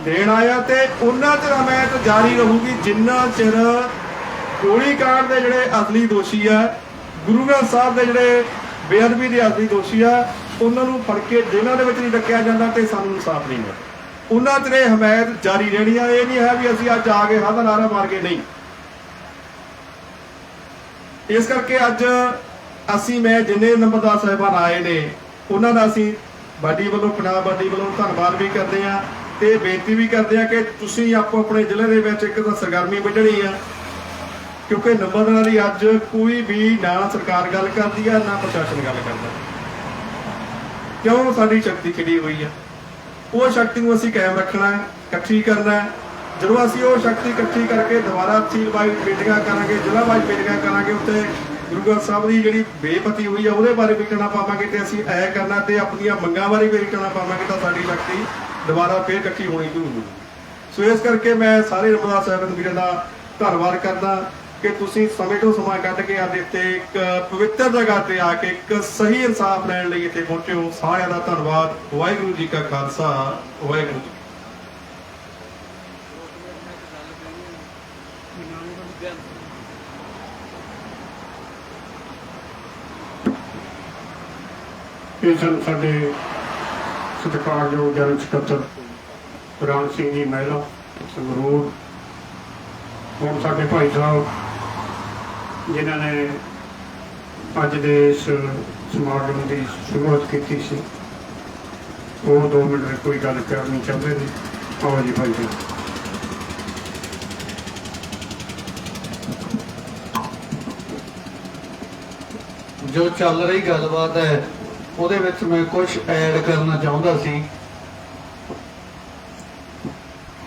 ਦੇਣ ਆਇਆ, ਤੇ ਉਹਨਾਂ ਚਿਰ ਹਮਾਇਤ ਜਾਰੀ ਰਹੂਗੀ ਜਿੰਨਾ ਚਿਰ ਗੋਲੀकांड ਦੇ ਜਿਹੜੇ ਅਸਲੀ ਦੋਸ਼ੀ ਆ, ਗੁਰੂ ਗ੍ਰੰਥ ਸਾਹਿਬ ਦੇ ਜਿਹੜੇ ਬੇਅਦਬੀ ਦੇ ਅਸਲੀ ਦੋਸ਼ੀ ਆ, ਉਹਨਾਂ ਨੂੰ ਫੜ ਕੇ ਜੇਲ੍ਹਾਂ ਦੇ ਵਿੱਚ ਨਹੀਂ ਰੱਖਿਆ ਜਾਂਦਾ ਤੇ ਸਾਨੂੰ ਇਨਸਾਫ ਨਹੀਂ ਮਿਲਦਾ, ਉਹਨਾਂ ਚਿਰ ਇਹ ਹਮਾਇਤ ਜਾਰੀ ਰਹਿਣੀ ਆ। ਇਹ ਨਹੀਂ ਹੈ ਵੀ ਅਸੀਂ ਅੱਜ ਆ ਕੇ ਹੱਥ ਨਾਰਾ ਮਾਰ ਕੇ ਨਹੀਂ। ਇਸ ਕਰਕੇ ਅੱਜ ਅਸੀਂ ਮੈਂ ਜਿੰਨੇ ਨੰਬਰਦਾਰ ਸਾਹਿਬਾਨ ਆਏ ਨੇ ਉਹਨਾਂ ਦਾ ਅਸੀਂ ਬਾਡੀ ਵੱਲੋਂ, ਪੰਜਾਬ ਬਾਡੀ ਵੱਲੋਂ ਧੰਨਵਾਦ ਵੀ ਕਰਦੇ ਆ, ਤੇ ਬੇਨਤੀ ਵੀ ਕਰਦੇ ਆ ਕਿ ਤੁਸੀਂ ਆਪੋ ਆਪਣੇ ਜ਼ਿਲ੍ਹੇ ਦੇ ਵਿੱਚ ਇੱਕ ਤਾਂ ਸਰਗਰਮੀ ਵੱਢਣੀ ਆ, ਕਿਉਂਕਿ ਨੰਬਰਦਾਰਾਂ ਦੀ ਅੱਜ ਕੋਈ ਵੀ ਨਾ ਸਰਕਾਰ ਗੱਲ ਕਰਦੀ ਆ ਨਾ ਪ੍ਰਸ਼ਾਸਨ ਗੱਲ ਕਰਦਾ। ਕਿਉਂ? ਸਾਡੀ ਸ਼ਕਤੀ ਖਿੜੀ ਹੋਈ ਆ, ਉਹ ਸ਼ਕਤੀ ਨੂੰ ਅਸੀਂ ਕਾਇਮ ਰੱਖਣਾ, ਇਕੱਠੀ ਕਰਨਾ, ਜਦੋਂ ਅਸੀਂ ਉਹ ਸ਼ਕਤੀ ਇਕੱਠੀ ਕਰਕੇ ਦੁਬਾਰਾ ਤਹਿਸੀਲ ਵਾਈਜ਼ ਮੀਟਿੰਗਾਂ ਕਰਾਂਗੇ, ਜ਼ਿਲ੍ਹਾ ਵਾਈਜ਼ ਮੀਟਿੰਗਾਂ ਕਰਾਂਗੇ, ਉੱਤੇ ਗੁਰੂ ਗ੍ਰੰਥ ਸਾਹਿਬ ਦੀ ਜਿਹੜੀ ਬੇਪਤੀ ਹੋਈ ਆ ਉਹਦੇ ਬਾਰੇ ਵੀ ਕਹਿਣਾ ਪਾਵਾਂਗੇ ਤੇ ਅਸੀਂ ਐ ਕਰਨਾ ਤੇ ਆਪਣੀਆਂ ਮੰਗਾਂ ਬਾਰੇ ਵੀ ਕਹਿਣਾ ਪਾਵਾਂਗੇ ਤਾਂ ਸਾਡੀ ਸ਼ਕਤੀ ਦੁਬਾਰਾ ਫੇਰ ਇਕੱਠੀ ਹੋਣੀ ਸ਼ੁਰੂ ਹੋਊਗੀ। ਸੋ ਇਸ ਕਰਕੇ ਮੈਂ ਸਾਰੇ ਰਮਦਾਸ ਸਾਹਿਬ ਵੀਰਾਂ ਦਾ ਧੰਨਵਾਦ ਕਰਦਾ ਕਿ ਤੁਸੀਂ ਸਮੇਂ ਤੋਂ ਸਮਾਂ ਕੱਢ ਕੇ ਅੱਜ ਇੱਥੇ ਇੱਕ ਪਵਿੱਤਰ ਜਗ੍ਹਾ ਤੇ ਆ ਕੇ ਇੱਕ ਸਹੀ ਇਨਸਾਫ ਲੈਣ ਲਈ ਇੱਥੇ ਪਹੁੰਚੇ ਹੋ। ਸਾਰਿਆਂ ਦਾ ਧੰਨਵਾਦ। ਵਾਹਿਗੁਰੂ ਜੀ ਕਾ ਖਾਲਸਾ, ਵਾਹਿਗੁਰੂ ਜੀ। ਇਹ ਸਨ ਸਾਡੇ ਸਤਿਕਾਰਯੋਗ ਜਨਰਲ ਸਕੱਤਰ ਰਾਮ ਸਿੰਘ ਜੀ ਮਹਿਲਾ ਸੰਗਰੂਰ, ਹੁਣ ਸਾਡੇ ਭਾਈ ਸਾਹਿਬ ਜਿਨ੍ਹਾਂ ਨੇ ਅੱਜ ਦੇ ਇਸ ਸਮਾਗਮ ਦੀ ਸ਼ੁਰੂਆਤ ਕੀਤੀ ਸੀ, ਉਹ 2 ਮਿੰਟ ਕੋਈ ਗੱਲ ਕਰਨੀ ਚਾਹੁੰਦੇ ਨੇ। ਆਓ ਜੀ ਭਾਈ ਜੀ। ਜੋ ਚੱਲ ਰਹੀ ਗੱਲਬਾਤ ਹੈ ਉਹਦੇ ਵਿੱਚ ਮੈਂ ਕੁਝ ਐਡ ਕਰਨਾ ਚਾਹੁੰਦਾ ਸੀ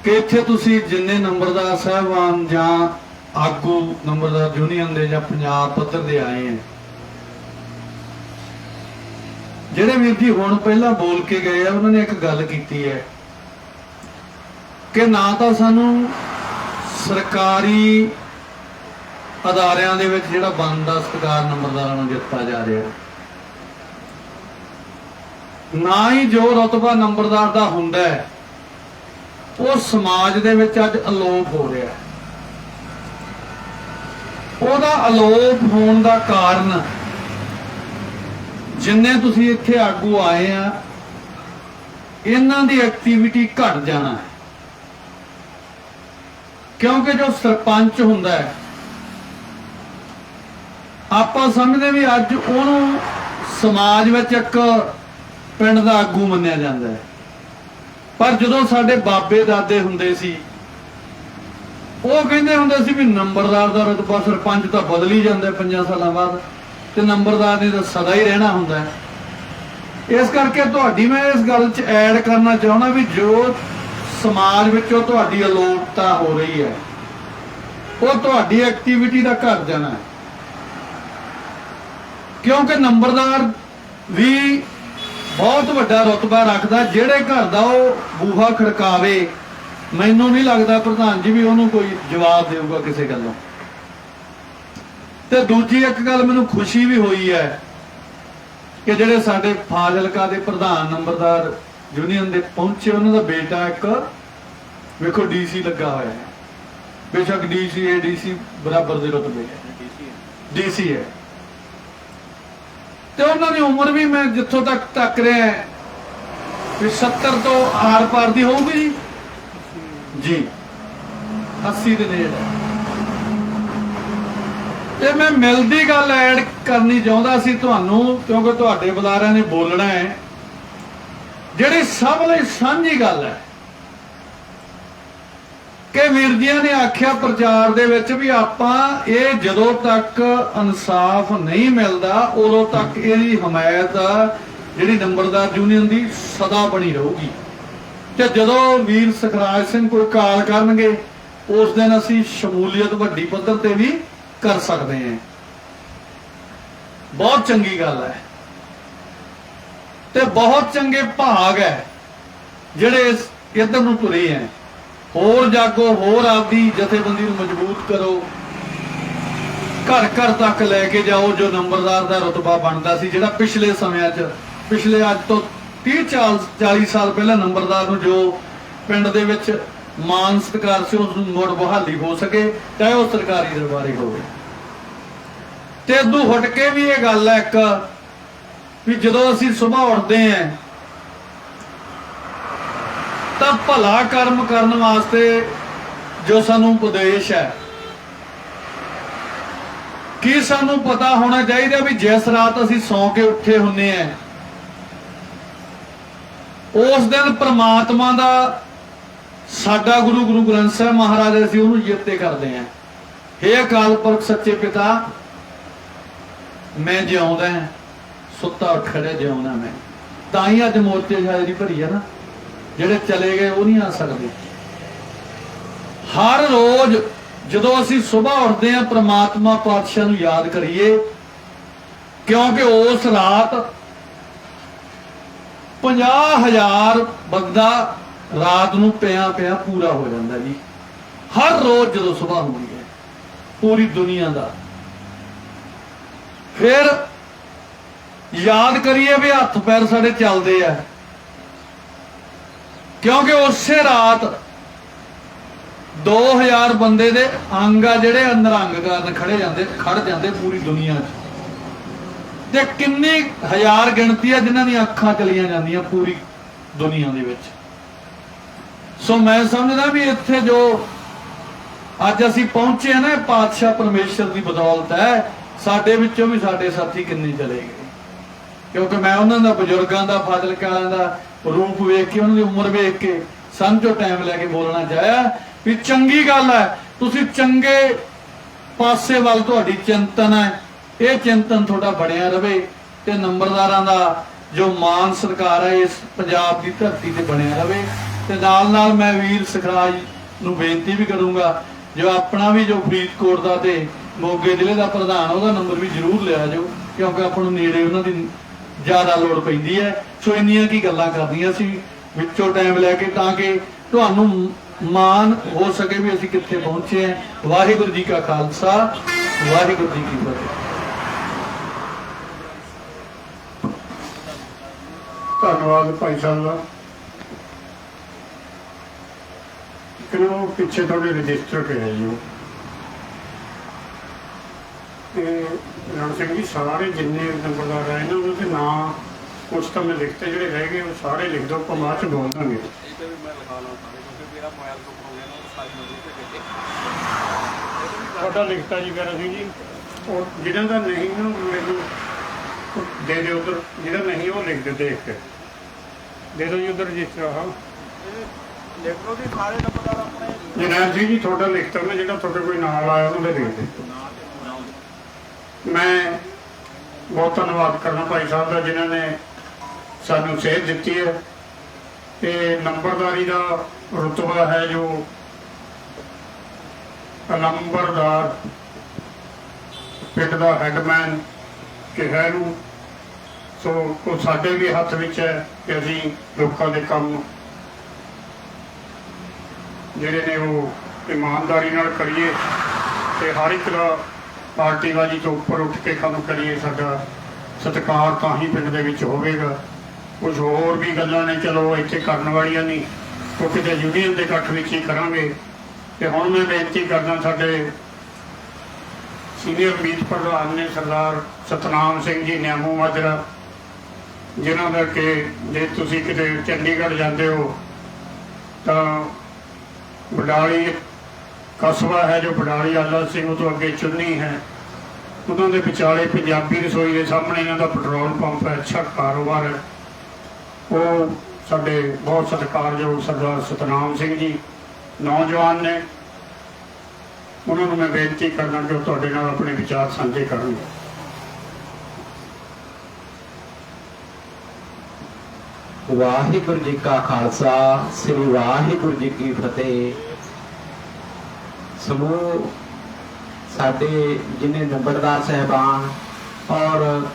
ਕਿ ਇੱਥੇ ਤੁਸੀਂ ਜਿੰਨੇ ਨੰਬਰਦਾਰ ਸਾਹਿਬਾਨ ਜਾਂ ਆਗੂ ਨੰਬਰਦਾਰ ਯੂਨੀਅਨ ਦੇ ਜਾਂ ਪੰਜਾਬ ਪੱਧਰ ਦੇ ਆਏ ਹੈ, ਜਿਹੜੇ ਵੀਰ ਜੀ ਹੁਣ ਪਹਿਲਾਂ ਬੋਲ ਕੇ ਗਏ ਆ, ਉਹਨਾਂ ਨੇ ਇੱਕ ਗੱਲ ਕੀਤੀ ਹੈ ਕਿ ਨਾ ਤਾਂ ਸਾਨੂੰ ਸਰਕਾਰੀ ਅਦਾਰਿਆਂ ਦੇ ਵਿੱਚ ਜਿਹੜਾ ਬਣਦਾ ਸਤਿਕਾਰ ਨੰਬਰਦਾਰਾਂ ਨੂੰ ਦਿੱਤਾ ਜਾ ਰਿਹਾ, ਨਾ ਹੀ ਜੋ ਰੁਤਬਾ ਨੰਬਰਦਾਰ ਦਾ ਹੁੰਦਾ ਹੈ ਉਹ ਸਮਾਜ ਦੇ ਵਿੱਚ ਅੱਜ ਅਲੋਪ ਹੋ ਰਿਹਾ। ਉਹਦਾ ਅਲੋਪ ਹੋਣ ਦਾ ਕਾਰਨ ਜਿੰਨੇ ਤੁਸੀਂ ਇੱਥੇ ਆਗੂ ਆਏ ਆ, ਇਹਨਾਂ ਦੀ ਐਕਟੀਵਿਟੀ ਘਟ ਜਾਣਾ ਹੈ। ਕਿਉਂਕਿ ਜੋ ਸਰਪੰਚ ਹੁੰਦਾ ਹੈ, ਆਪਾਂ ਸਮਝਦੇ ਵੀ ਅੱਜ ਉਹਨੂੰ ਸਮਾਜ ਵਿੱਚ ਇੱਕ ਪਿੰਡ ਦਾ ਆਗੂ ਮੰਨਿਆ ਜਾਂਦਾ ਹੈ, ਪਰ ਜਦੋਂ ਸਾਡੇ ਬਾਬੇ ਦਾਦੇ ਹੁੰਦੇ ਸੀ ਉਹ ਕਹਿੰਦੇ ਹੁੰਦੇ ਸੀ ਵੀ ਨੰਬਰਦਾਰ ਦਾ ਰੁਤਬਾ ਸਰਪੰਚ ਤਾਂ ਬਦਲ ਹੀ ਜਾਂਦਾ 5 ਸਾਲਾਂ ਬਾਅਦ, ਤੇ ਨੰਬਰਦਾਰ ਨੇ ਤਾਂ ਸਦਾ ਹੀ ਰਹਿਣਾ ਹੁੰਦਾ ਹੈ। ਇਸ ਕਰਕੇ ਤੁਹਾਡੀ ਮੈਂ ਇਸ ਗੱਲ 'ਚ ਐਡ ਕਰਨਾ ਚਾਹੁੰਦਾ ਵੀ ਜੋ ਸਮਾਜ ਵਿੱਚੋਂ ਤੁਹਾਡੀ ਅਲੋਪਤਾ ਹੋ ਰਹੀ ਹੈ, ਉਹ ਤੁਹਾਡੀ ਐਕਟੀਵਿਟੀ ਦਾ ਘਟ ਜਾਣਾ ਹੈ। ਕਿਉਂਕਿ ਨੰਬਰਦਾਰ ਵੀ ਬਹੁਤ ਵੱਡਾ ਰੁਤਬਾ ਰੱਖਦਾ, ਜਿਹੜੇ ਘਰ ਦਾ ਉਹ ਬੂਹਾ ਖੜਕਾਵੇ, ਮੈਨੂੰ ਨਹੀਂ ਲੱਗਦਾ ਪ੍ਰਧਾਨ ਜੀ ਵੀ ਉਹਨੂੰ ਕੋਈ ਜਵਾਬ ਦੇਊਗਾ ਕਿਸੇ ਗੱਲੋਂ। ਤੇ ਦੂਜੀ ਇੱਕ ਗੱਲ ਮੈਨੂੰ ਖੁਸ਼ੀ ਵੀ ਹੋਈ ਹੈ ਕਿ ਜਿਹੜੇ ਸਾਡੇ ਫਾਜ਼ਿਲਕਾ ਦੇ ਪ੍ਰਧਾਨ ਨੰਬਰਦਾਰ ਯੂਨੀਅਨ ਦੇ ਪਹੁੰਚੇ, ਉਹਨਾਂ ਦਾ ਬੇਟਾ ਇੱਕ ਵੇਖੋ ਡੀਸੀ ਲੱਗਾ ਹੋਇਆ ਹੈ। ਬੇਸ਼ੱਕ ਡੀਸੀ ਏਡੀਸੀ ਬਰਾਬਰ ਦੇ ਰੁਤਬੇ ਹੈ, ਡੀਸੀ ਹੈ, ਤੇ ਉਹਨਾਂ ਦੀ ਉਮਰ ਵੀ ਮੈਂ ਜਿੱਥੋਂ ਤੱਕ ਤੱਕ ਰਿਹਾ ਵੀ 70 ਤੋਂ ਆਰ ਪਾਰ ਦੀ ਹੋਊਗੀ ਜੀ, 80 ਦੇ ਨੇੜੇ। ਤੇ ਮੈਂ ਮਿਲਦੀ ਗੱਲ ਐਡ ਕਰਨੀ ਚਾਹੁੰਦਾ ਸੀ ਤੁਹਾਨੂੰ, ਕਿਉਂਕਿ ਤੁਹਾਡੇ ਬੁਲਾਰਿਆਂ ਨੇ ਬੋਲਣਾ ਹੈ। ਜਿਹੜੀ ਸਭ ਲਈ ਸਾਂਝੀ ਗੱਲ ਹੈ ਕਿ ਵੀਰ ਜੀਆਂ ਨੇ ਆਖਿਆ ਪ੍ਰਚਾਰ ਦੇ ਵਿੱਚ ਵੀ ਆਪਾਂ ਇਹ ਜਦੋਂ ਤੱਕ ਇਨਸਾਫ ਨਹੀਂ ਮਿਲਦਾ ਉਦੋਂ ਤੱਕ ਇਹਦੀ ਹਮਾਇਤ ਜਿਹੜੀ ਨੰਬਰਦਾਰ ਯੂਨੀਅਨ ਦੀ ਸਦਾ ਬਣੀ ਰਹੂਗੀ। ਤੇ ਜਦੋਂ ਵੀਰ ਸੁਖਰਾਜ ਸਿੰਘ ਕੋਈ ਕਾਲ ਕਰਨਗੇ ਉਸ ਦਿਨ ਅਸੀਂ ਸ਼ਮੂਲੀਅਤ ਵੱਡੀ ਪੱਧਰ ਤੇ ਵੀ ਕਰ ਸਕਦੇ ਹਾਂ। ਬਹੁਤ ਚੰਗੀ ਗੱਲ ਹੈ ਤੇ ਬਹੁਤ ਚੰਗੇ ਭਾਗ ਹੈ ਜਿਹੜੇ ਇੱਧਰ ਨੂੰ ਤੁਰੇ ਹੈ। ਹੋਰ ਜਾਗੋ, ਹੋਰ ਆਪਦੀ ਜਥੇਬੰਦੀ ਨੂੰ ਮਜ਼ਬੂਤ ਕਰੋ, ਘਰ ਘਰ ਤੱਕ ਲੈ ਕੇ ਜਾਓ ਜੋ ਨੰਬਰਦਾਰ ਦਾ ਰੁਤਬਾ ਬਣਦਾ ਸੀ, ਜਿਹੜਾ ਪਿਛਲੇ ਸਮਿਆਂ 'ਚ, ਪਿਛਲੇ ਅੱਜ ਤੋਂ 30-40 ਸਾਲ ਪਹਿਲਾਂ ਨੰਬਰਦਾਰ ਨੂੰ ਜੋ ਪਿੰਡ ਦੇ ਵਿੱਚ ਮਾਨ ਸਤਿਕਾਰ ਸੀ ਉਸ ਨੂੰ ਮੁੜ ਬਹਾਲੀ ਹੋ ਸਕੇ, ਚਾਹੇ ਉਹ ਸਰਕਾਰੀ ਦਰਬਾਰੇ ਹੋਵੇ। ਤੇ ਅੱਧੂ ਹਟ ਕੇ ਵੀ ਇਹ ਗੱਲ ਹੈ ਇੱਕ ਵੀ ਜਦੋਂ ਅਸੀਂ ਸੁਬਾਹ ਉੱਠਦੇ ਹਾਂ ਤਾਂ ਭਲਾ ਕਰਮ ਕਰਨ ਵਾਸਤੇ ਜੋ ਸਾਨੂੰ ਉਪਦੇਸ਼ ਹੈ, ਕੀ ਸਾਨੂੰ ਪਤਾ ਹੋਣਾ ਚਾਹੀਦਾ ਵੀ ਜਿਸ ਰਾਤ ਅਸੀਂ ਸੌਂ ਕੇ ਉੱਠੇ ਹੁੰਨੇ ਆ ਉਸ ਦਿਨ ਪ੍ਰਮਾਤਮਾ ਦਾ ਸਾਡਾ ਗੁਰੂ ਗ੍ਰੰਥ ਸਾਹਿਬ ਮਹਾਰਾਜ ਅਸੀਂ ਉਹਨੂੰ ਜਿੱਤੇ ਕਰਦੇ ਆਂ। ਹੇ ਅਕਾਲ ਪੁਰਖ ਸੱਚੇ ਪਿਤਾ, ਮੈਂ ਜਿਉਂਦਾ ਹਾਂ, ਸੁੱਤਾ ਉੱਠ ਖੜਿਆ ਜਿਉਂਦਾ ਮੈਂ। ਤਾਂ ਹੀ ਅੱਜ ਮੋਰਚੇ ਹਾਜ਼ਰੀ ਭਰੀ ਆ ਨਾ, ਜਿਹੜੇ ਚਲੇ ਗਏ ਉਹ ਨਹੀਂ ਆ ਸਕਦੇ। ਹਰ ਰੋਜ਼ ਜਦੋਂ ਅਸੀਂ ਸਵੇਰ ਉੱਠਦੇ ਹਾਂ ਪ੍ਰਮਾਤਮਾ ਪਾਤਸ਼ਾਹ ਨੂੰ ਯਾਦ ਕਰੀਏ, ਕਿਉਂਕਿ ਉਸ ਰਾਤ 50,000 ਬੰਦਾ ਰਾਤ ਨੂੰ ਪਿਆ ਪੂਰਾ ਹੋ ਜਾਂਦਾ ਜੀ। ਹਰ ਰੋਜ਼ ਜਦੋਂ ਸਵੇਰ ਹੁੰਦੀ ਹੈ ਪੂਰੀ ਦੁਨੀਆ ਦਾ। ਫਿਰ ਯਾਦ ਕਰੀਏ ਵੀ ਹੱਥ ਪੈਰ ਸਾਡੇ ਚੱਲਦੇ ਆ, ਕਿਉਂਕਿ ਉਸੇ ਰਾਤ 2000 ਬੰਦੇ ਦੇ ਅੰਗ ਆ ਜਿਹੜੇ ਨਿਰੰਗ ਕਾਰਨ ਖੜ ਜਾਂਦੇ ਪੂਰੀ ਦੁਨੀਆ 'ਚ। ਤੇ ਕਿੰਨੀ ਹਜ਼ਾਰ ਗਿਣਤੀ ਆ ਜਿਨ੍ਹਾਂ ਦੀਆਂ ਅੱਖਾਂ ਚਲੀਆਂ ਜਾਂਦੀਆਂ ਪੂਰੀ ਦੁਨੀਆ ਦੇ ਵਿੱਚ। ਸੋ ਮੈਂ ਸਮਝਦਾ ਵੀ ਇੱਥੇ ਜੋ ਅੱਜ ਅਸੀਂ ਪਹੁੰਚੇ ਆ ਨਾ, ਇਹ ਪਾਤਸ਼ਾਹ ਪਰਮੇਸ਼ਰ ਦੀ ਬਦੌਲਤ ਹੈ। ਸਾਡੇ ਵਿੱਚੋਂ ਵੀ ਸਾਡੇ ਸਾਥੀ ਕਿੰਨੇ ਚਲੇ ਗਏ, ਕਿਉਂਕਿ ਮੈਂ ਉਹਨਾਂ ਦਾ, ਬਜ਼ੁਰਗਾਂ ਦਾ, ਫਾਜ਼ਿਲਕਾਰਾਂ ਦਾ ਰੂਪ ਵੇਖ ਕੇ, ਉਹਨਾਂ ਦੀ ਉਮਰ ਵੇਖ ਕੇ ਸਮਝੋ ਟਾਈਮ ਲੈ ਕੇ ਬੋਲਣਾ ਚਾਹਿਆ ਵੀ ਚੰਗੀ ਗੱਲ ਹੈ, ਤੁਸੀਂ ਚੰਗੇ ਪਾਸੇ ਵੱਲ ਤੁਹਾਡੀ ਚਿੰਤਨ ਹੈ, ਇਹ ਚਿੰਤਨ ਤੁਹਾਡਾ ਬਣਿਆ ਰਵੇ ਤੇ ਨੰਬਰਦਾਰਾਂ ਦਾ ਜੋ ਮਾਨ ਸਤਿਕਾਰ ਹੈ ਇਸ ਪੰਜਾਬ ਦੀ ਧਰਤੀ ਤੇ ਬਣਿਆ ਰਵੇ। ਤੇ ਨਾਲ ਨਾਲ ਮੈਂ ਵੀਰ ਸਖਰਾਜ ਨੂੰ ਬੇਨਤੀ ਵੀ ਕਰੂੰਗਾ, ਜੋ ਆਪਣਾ ਵੀ ਜੋ ਫਰੀਦਕੋਟ ਦਾ ਤੇ ਮੋਗੇ ਜ਼ਿਲ੍ਹੇ ਦਾ ਪ੍ਰਧਾਨ, ਉਹਦਾ ਨੰਬਰ ਵੀ ਜ਼ਰੂਰ ਲਿਆ ਜਾਓ, ਕਿਉਂਕਿ ਆਪਾਂ ਨੂੰ ਨੇੜੇ ਉਹਨਾਂ ਦੀ ਜ਼ਿਆਦਾ ਲੋੜ ਪੈਂਦੀ ਹੈ। ਸੋ ਇੰਨੀਆਂ ਕੀ ਗੱਲਾਂ ਕਰਦੀਆਂ ਸੀ ਵਿੱਚੋਂ ਟਾਈਮ ਲੈ ਕੇ, ਤਾਂ ਕਿ ਤੁਹਾਨੂੰ ਮਾਣ ਹੋ ਸਕੇ ਵੀ ਅਸੀਂ ਕਿੱਥੇ ਪਹੁੰਚੇ ਹਾਂ। ਵਾਹਿਗੁਰੂ ਜੀ ਕਾ ਖਾਲਸਾ, ਵਾਹਿਗੁਰੂ ਜੀ ਕੀ ਫਤਿਹ। ਧੰਨਵਾਦ ਭਾਈ ਸਾਹਿਬ ਦਾ। ਕਿਉਂ ਪਿੱਛੇ ਤੁਹਾਡੇ ਰਜਿਸਟਰ ਪਿਆ ਜੀ ਉਹ, ਤੇ ਰਣ ਸਿੰਘ ਜੀ ਸਾਰੇ ਜਿੰਨੇ ਨੰਬਰਦਾਰ ਆਏ ਨਾ ਉਹਨਾਂ ਦੇ ਨਾਂ ਕੁਛ ਤਾਂ ਮੈਂ ਲਿਖਤੇ, ਜਿਹੜੇ ਰਹਿ ਗਏ ਉਹ ਸਾਰੇ ਲਿਖ ਦਿਓ, ਆਪਾਂ ਬਾਅਦ ਚ ਬੋਲ ਦਾਂਗੇ। ਤੁਹਾਡਾ ਲਿਖਤਾ ਜੀ ਕਰ ਸਿੰਘ ਜੀ, ਉਹ ਜਿਹਨਾਂ ਦਾ ਨਹੀਂ ਨਾ ਮੈਨੂੰ ਦੇ ਦਿਓ ਉਧਰ, ਜਿਹੜਾ ਨਹੀਂ ਉਹ ਲਿਖ ਦਿਓ, ਦੇਖ ਕੇ ਦੇ ਦਿਓ ਜੀ ਉਧਰ ਰਜਿਸਟਰ। ਆਹ ਲਿਖ ਲਓ ਜੀ ਸਾਰੇ ਨੰਬਰਦਾਰ ਆਪਣੇ। ਜਨਾਬ ਜੀ ਤੁਹਾਡਾ ਲਿਖਤਾ ਨਾ, ਜਿਹੜਾ ਤੁਹਾਡੇ ਕੋਈ ਨਾਲ ਆਇਆ ਉਹਦੇ ਲਿਖ ਦਿਓ। ਮੈਂ ਬਹੁਤ ਧੰਨਵਾਦ ਕਰਨਾ ਭਾਈ ਸਾਹਿਬ ਦਾ, ਜਿਨ੍ਹਾਂ ਨੇ ਸਾਨੂੰ ਸੇਧ ਦਿੱਤੀ ਹੈ। ਤੇ ਨੰਬਰਦਾਰੀ ਦਾ ਰੁਤਬਾ ਹੈ ਜੋ ਨੰਬਰਦਾਰ, ਪਿੰਡ ਦਾ ਹੈਡਮੈਨ ਕਿਹਾ ਇਹਨੂੰ। ਸੋ ਉਹ ਸਾਡੇ ਵੀ ਹੱਥ ਵਿੱਚ ਹੈ ਕਿ ਅਸੀਂ ਲੋਕਾਂ ਦੇ ਕੰਮ ਜਿਹੜੇ ਨੇ ਉਹ ਇਮਾਨਦਾਰੀ ਨਾਲ ਕਰੀਏ ਤੇ ਹਰ ਇੱਕ ਦਾ ਪਾਰਟੀਬਾਜ਼ੀ ਤੋਂ ਉੱਪਰ ਉੱਠ ਕੇ ਕੰਮ ਕਰੀਏ। ਸਾਡਾ ਸਤਿਕਾਰ ਤਾਂ ਹੀ ਪਿੰਡ ਦੇ ਵਿੱਚ ਹੋਵੇਗਾ। ਕੁਝ ਹੋਰ ਵੀ ਗੱਲਾਂ ਨੇ ਚਲੋ ਇੱਥੇ ਕਰਨ ਵਾਲੀਆਂ ਨਹੀਂ, ਉਹ ਕਿਤੇ ਯੂਨੀਅਨ ਦੇ ਇਕੱਠ ਵਿੱਚ ਹੀ ਕਰਾਂਗੇ। ਤੇ ਹੁਣ ਮੈਂ ਬੇਨਤੀ ਕਰਦਾ, ਸਾਡੇ ਸੀਨੀਅਰ ਮੀਤ ਪ੍ਰਧਾਨ ਨੇ ਸਰਦਾਰ ਸਤਨਾਮ ਸਿੰਘ ਜੀ ਨਿਆਮੂ ਮਾਜਰਾ, ਜਿਨ੍ਹਾਂ ਦਾ ਕਿ ਜੇ ਤੁਸੀਂ ਕਿਤੇ ਚੰਡੀਗੜ੍ਹ ਜਾਂਦੇ ਹੋ ਤਾਂ ਬਡਾਲੀ ਕਸਬਾ ਹੈ ਜੋ ਬਡਾਲੀ ਆਲਾ ਸਿੰਘ ਤੋਂ ਅੱਗੇ ਚੁੰਨੀ ਹੈ, ਉਹਨਾਂ ਦੇ ਵਿਚਾਲੇ ਪੰਜਾਬੀ ਰਸੋਈ ਦੇ ਸਾਹਮਣੇ ਇਹਨਾਂ ਦਾ ਪੈਟਰੋਲ ਪੰਪ ਹੈ, ਅੱਛਾ ਕਾਰੋਬਾਰ ਹੈ। ਉਹ ਸਾਡੇ ਬਹੁਤ ਸਤਿਕਾਰਯੋਗ ਸਰਦਾਰ ਸਤਨਾਮ ਸਿੰਘ ਜੀ ਨੌਜਵਾਨ ਨੇ, ਉਹਨਾਂ ਨੂੰ ਮੈਂ ਬੇਨਤੀ ਕਰਨਾ ਕਿ ਉਹ ਤੁਹਾਡੇ ਨਾਲ ਆਪਣੇ ਵਿਚਾਰ ਸਾਂਝੇ ਕਰਨਗੇ। ਵਾਹਿਗੁਰੂ ਜੀ ਕਾ ਖਾਲਸਾ, ਸ੍ਰੀ ਵਾਹਿਗੁਰੂ ਜੀ ਕੀ ਫਤਿਹ। ਸਮੂਹ ਸਾਡੇ ਜਿੰਨੇ ਨੰਬਰਦਾਰ ਸਹਿਬਾਨ ਔਰ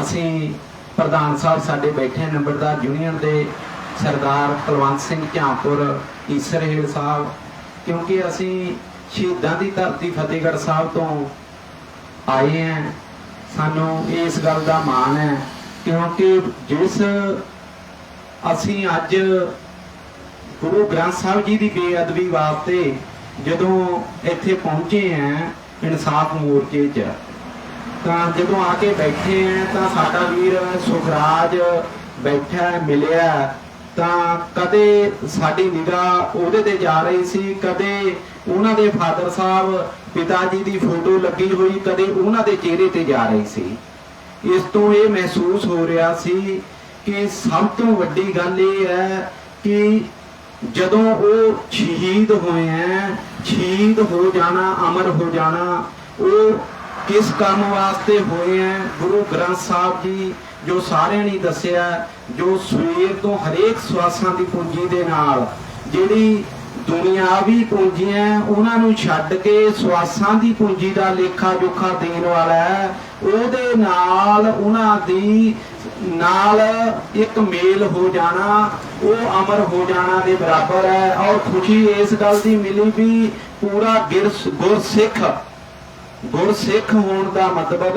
ਅਸੀਂ ਪ੍ਰਧਾਨ ਸਾਹਿਬ ਸਾਡੇ ਬੈਠੇ ਨੰਬਰਦਾਰ ਯੂਨੀਅਨ ਦੇ ਸਰਦਾਰ ਕੁਲਵੰਤ ਸਿੰਘ ਝਾਂਪੁਰ ਈਸਰਹੇਲ ਸਾਹਿਬ, ਕਿਉਂਕਿ ਅਸੀਂ ਸ਼ਹੀਦਾਂ ਦੀ ਧਰਤੀ ਫਤਿਹਗੜ੍ਹ ਸਾਹਿਬ ਤੋਂ ਆਏ ਹਾਂ। ਸਾਨੂੰ ਇਸ ਗੱਲ ਦਾ ਮਾਣ ਹੈ ਕਿਉਂਕਿ ਜਿਸ ਅਸੀਂ ਅੱਜ ਗੁਰੂ ਗ੍ਰੰਥ ਸਾਹਿਬ ਜੀ ਦੀ ਬੇਅਦਬੀ ਵਾਸਤੇ ਜਦੋਂ ਇੱਥੇ ਪਹੁੰਚੇ ਹਾਂ ਇਨਸਾਫ ਮੋਰਚੇ 'ਚ, ਤਾਂ ਜਦੋਂ ਆ ਕੇ ਬੈਠੇ ਹਾਂ ਤਾਂ ਸਾਡਾ ਵੀਰ ਸੁਖਰਾਜ ਬੈਠਾ ਮਿਲਿਆ, ਤਾਂ ਕਦੇ ਸਾਡੀ ਨਿਗਾਹ ਉਹਦੇ ਤੇ ਜਾ ਰਹੀ ਸੀ, ਕਦੇ ਉਹਨਾਂ ਦੇ ਫਾਦਰ ਸਾਹਿਬ ਪਿਤਾ ਜੀ ਦੀ ਫੋਟੋ ਲੱਗੀ ਹੋਈ, ਕਦੇ ਉਹਨਾਂ ਦੇ ਚਿਹਰੇ ਤੇ ਜਾ ਰਹੀ ਸੀ। ਇਸ ਤੋਂ ਇਹ ਮਹਿਸੂਸ ਹੋ ਰਿਹਾ ਸੀ ਕਿ ਸਭ ਤੋਂ ਵੱਡੀ ਗੱਲ ਇਹ ਹੈ ਕਿ ਜਦੋਂ ਉਹ ਸ਼ਹੀਦ ਹੋਏ ਹੈ, ਸ਼ਹੀਦ ਹੋ ਜਾਣਾ, ਅਮਰ ਹੋ ਜਾਣਾ, ਉਹ ਕਿਸ ਕੰਮ ਵਾਸਤੇ ਹੋਏ ਹੈ। ਗੁਰੂ ਗ੍ਰੰਥ ਸਾਹਿਬ ਜੀ ਜੋ ਸਾਰਿਆਂ ਨੇ ਦੱਸਿਆ, ਜੋ ਸਵੇਰ ਤੋਂ ਹਰੇਕ ਸਵਾਸਾਂ ਦੀ ਪੂੰਜੀ ਦੇ ਨਾਲ ਜਿਹੜੀ ਦੁਨਿਆਵੀ ਪੂੰਜੀਆਂ ਉਹਨਾਂ ਨੂੰ ਛੱਡ ਕੇ ਸਵਾਸਾਂ ਦੀ ਪੂੰਜੀ ਦਾ ਲੇਖਾ ਜੋਖਾ ਦੇਣ ਵਾਲਾ ਹੈ, ਉਹਦੇ ਨਾਲ ਉਹਨਾਂ ਦੀ ਨਾਲ ਇੱਕ ਮੇਲ ਹੋ ਜਾਣਾ, ਉਹ ਅਮਰ ਹੋ ਜਾਣਾ ਦੇ ਬਰਾਬਰ ਹੈ। ਔਰ ਖੁਸ਼ੀ ਇਸ ਗੱਲ ਦੀ ਮਿਲੀ ਵੀ ਪੂਰਾ ਗੁਰਸਿੱਖ ਹੋਣ ਦਾ ਮਤਲਬ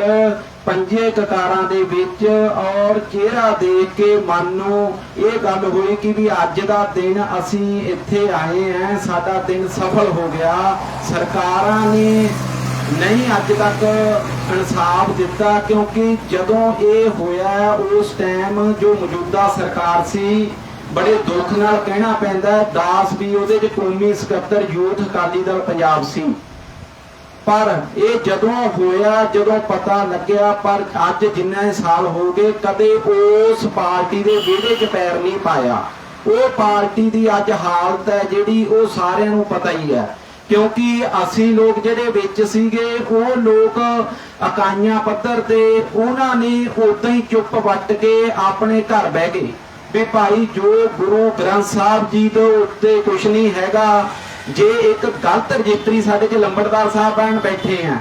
ਪੰਜੇ ਕਕਾਰਾਂ ਦੇ ਵਿੱਚ ਔਰ ਚਿਹਰਾ ਦੇਖ ਕੇ ਮਨ ਨੂੰ ਇਹ ਗੱਲ ਹੋਈ ਕਿ ਵੀ ਅੱਜ ਦਾ ਦਿਨ ਅਸੀਂ ਇੱਥੇ ਆਏ ਹਾਂ, ਸਾਡਾ ਦਿਨ ਸਫਲ ਹੋ ਗਿਆ। ਸਰਕਾਰਾਂ ਨੇ ਨਹੀਂ ਅੱਜ ਤੱਕ ਇਨਸਾਫ ਦਿੱਤਾ, ਕਿਉਂਕਿ ਜਦੋਂ ਇਹ ਹੋਇਆ ਉਸ ਟਾਈਮ ਜੋ ਮੌਜੂਦਾ ਸਰਕਾਰ ਸੀ, ਬੜੇ ਦੁੱਖ ਨਾਲ ਕਹਿਣਾ ਪੈਂਦਾ, ਦਾਸ ਵੀ ਉਹਦੇ 'ਚ ਕੌਮੀ ਸਕੱਤਰ ਯੂਥ ਅਕਾਲੀ ਦਲ ਪੰਜਾਬ ਸੀ। ਪਰ ਇਹ ਜਦੋਂ ਹੋਇਆ, ਜਦੋਂ ਪਤਾ ਲੱਗਿਆ, ਪਰ ਅੱਜ ਜਿੰਨੇ ਸਾਲ ਹੋ ਗਏ ਕਦੇ ਉਸ ਪਾਰਟੀ ਦੇ ਵਿਹੜੇ 'ਚ ਪੈਰ ਨਹੀਂ ਪਾਇਆ। ਉਹ ਪਾਰਟੀ ਦੀ ਅੱਜ ਹਾਲਤ ਹੈ ਜਿਹੜੀ ਉਹ ਸਾਰਿਆਂ ਨੂੰ ਪਤਾ ਹੀ ਹੈ, ਕਿਉਂਕਿ ਅਸੀਂ ਲੋਕ ਜਿਹੜੇ ਵਿੱਚ ਸੀਗੇ ਉਹ ਲੋਕ ਇਕਾਈਆਂ ਪੱਧਰ ਤੇ ਉਹਨਾਂ ਨੇ ਉਦਾਂ ਹੀ ਚੁੱਪ ਵੱਟ ਕੇ ਆਪਣੇ ਘਰ ਬਹਿ ਗਏ ਵੀ ਭਾਈ ਜੋ ਗੁਰੂ ਗ੍ਰੰਥ ਸਾਹਿਬ ਜੀ ਦੇ ਉੱਤੇ ਕੁਛ ਨਹੀਂ ਹੈਗਾ। ਜੇ ਇੱਕ ਗਲਤ ਰਜਿਸਟਰੀ ਸਾਡੇ 'ਚ ਲੰਬੜਦਾਰ ਸਾਹਿਬਾਨ ਬੈਠੇ ਆ,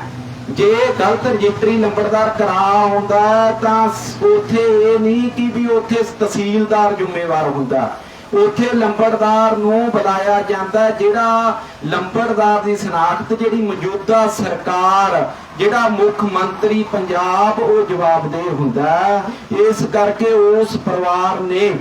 ਜੇ ਗਲਤ ਰਜਿਸਟਰੀ ਲੰਬੜਦਾਰ ਕਰਾ ਆਉਂਦਾ ਤਾਂ ਉੱਥੇ ਇਹ ਨਹੀਂ ਕਿ ਵੀ ਉੱਥੇ ਤਹਿਸੀਲਦਾਰ ਜ਼ਿੰਮੇਵਾਰ ਹੁੰਦਾ, ਉੱਥੇ ਲੰਬੜਦਾਰ ਨੂੰ ਬੁਲਾਇਆ ਜਾਂਦਾ, ਜਿਹੜਾ ਲੰਬੜਦਾਰ ਦੀ ਸ਼ਨਾਖਤ ਜਿਹੜੀ ਮੌਜੂਦਾ ਸਰਕਾਰ, ਜਿਹੜਾ ਮੁੱਖ ਮੰਤਰੀ ਪੰਜਾਬ, ਉਹ ਜਵਾਬਦੇਹ ਹੁੰਦਾ। ਇਸ ਕਰਕੇ ਉਸ ਪਰਿਵਾਰ ਨੇ,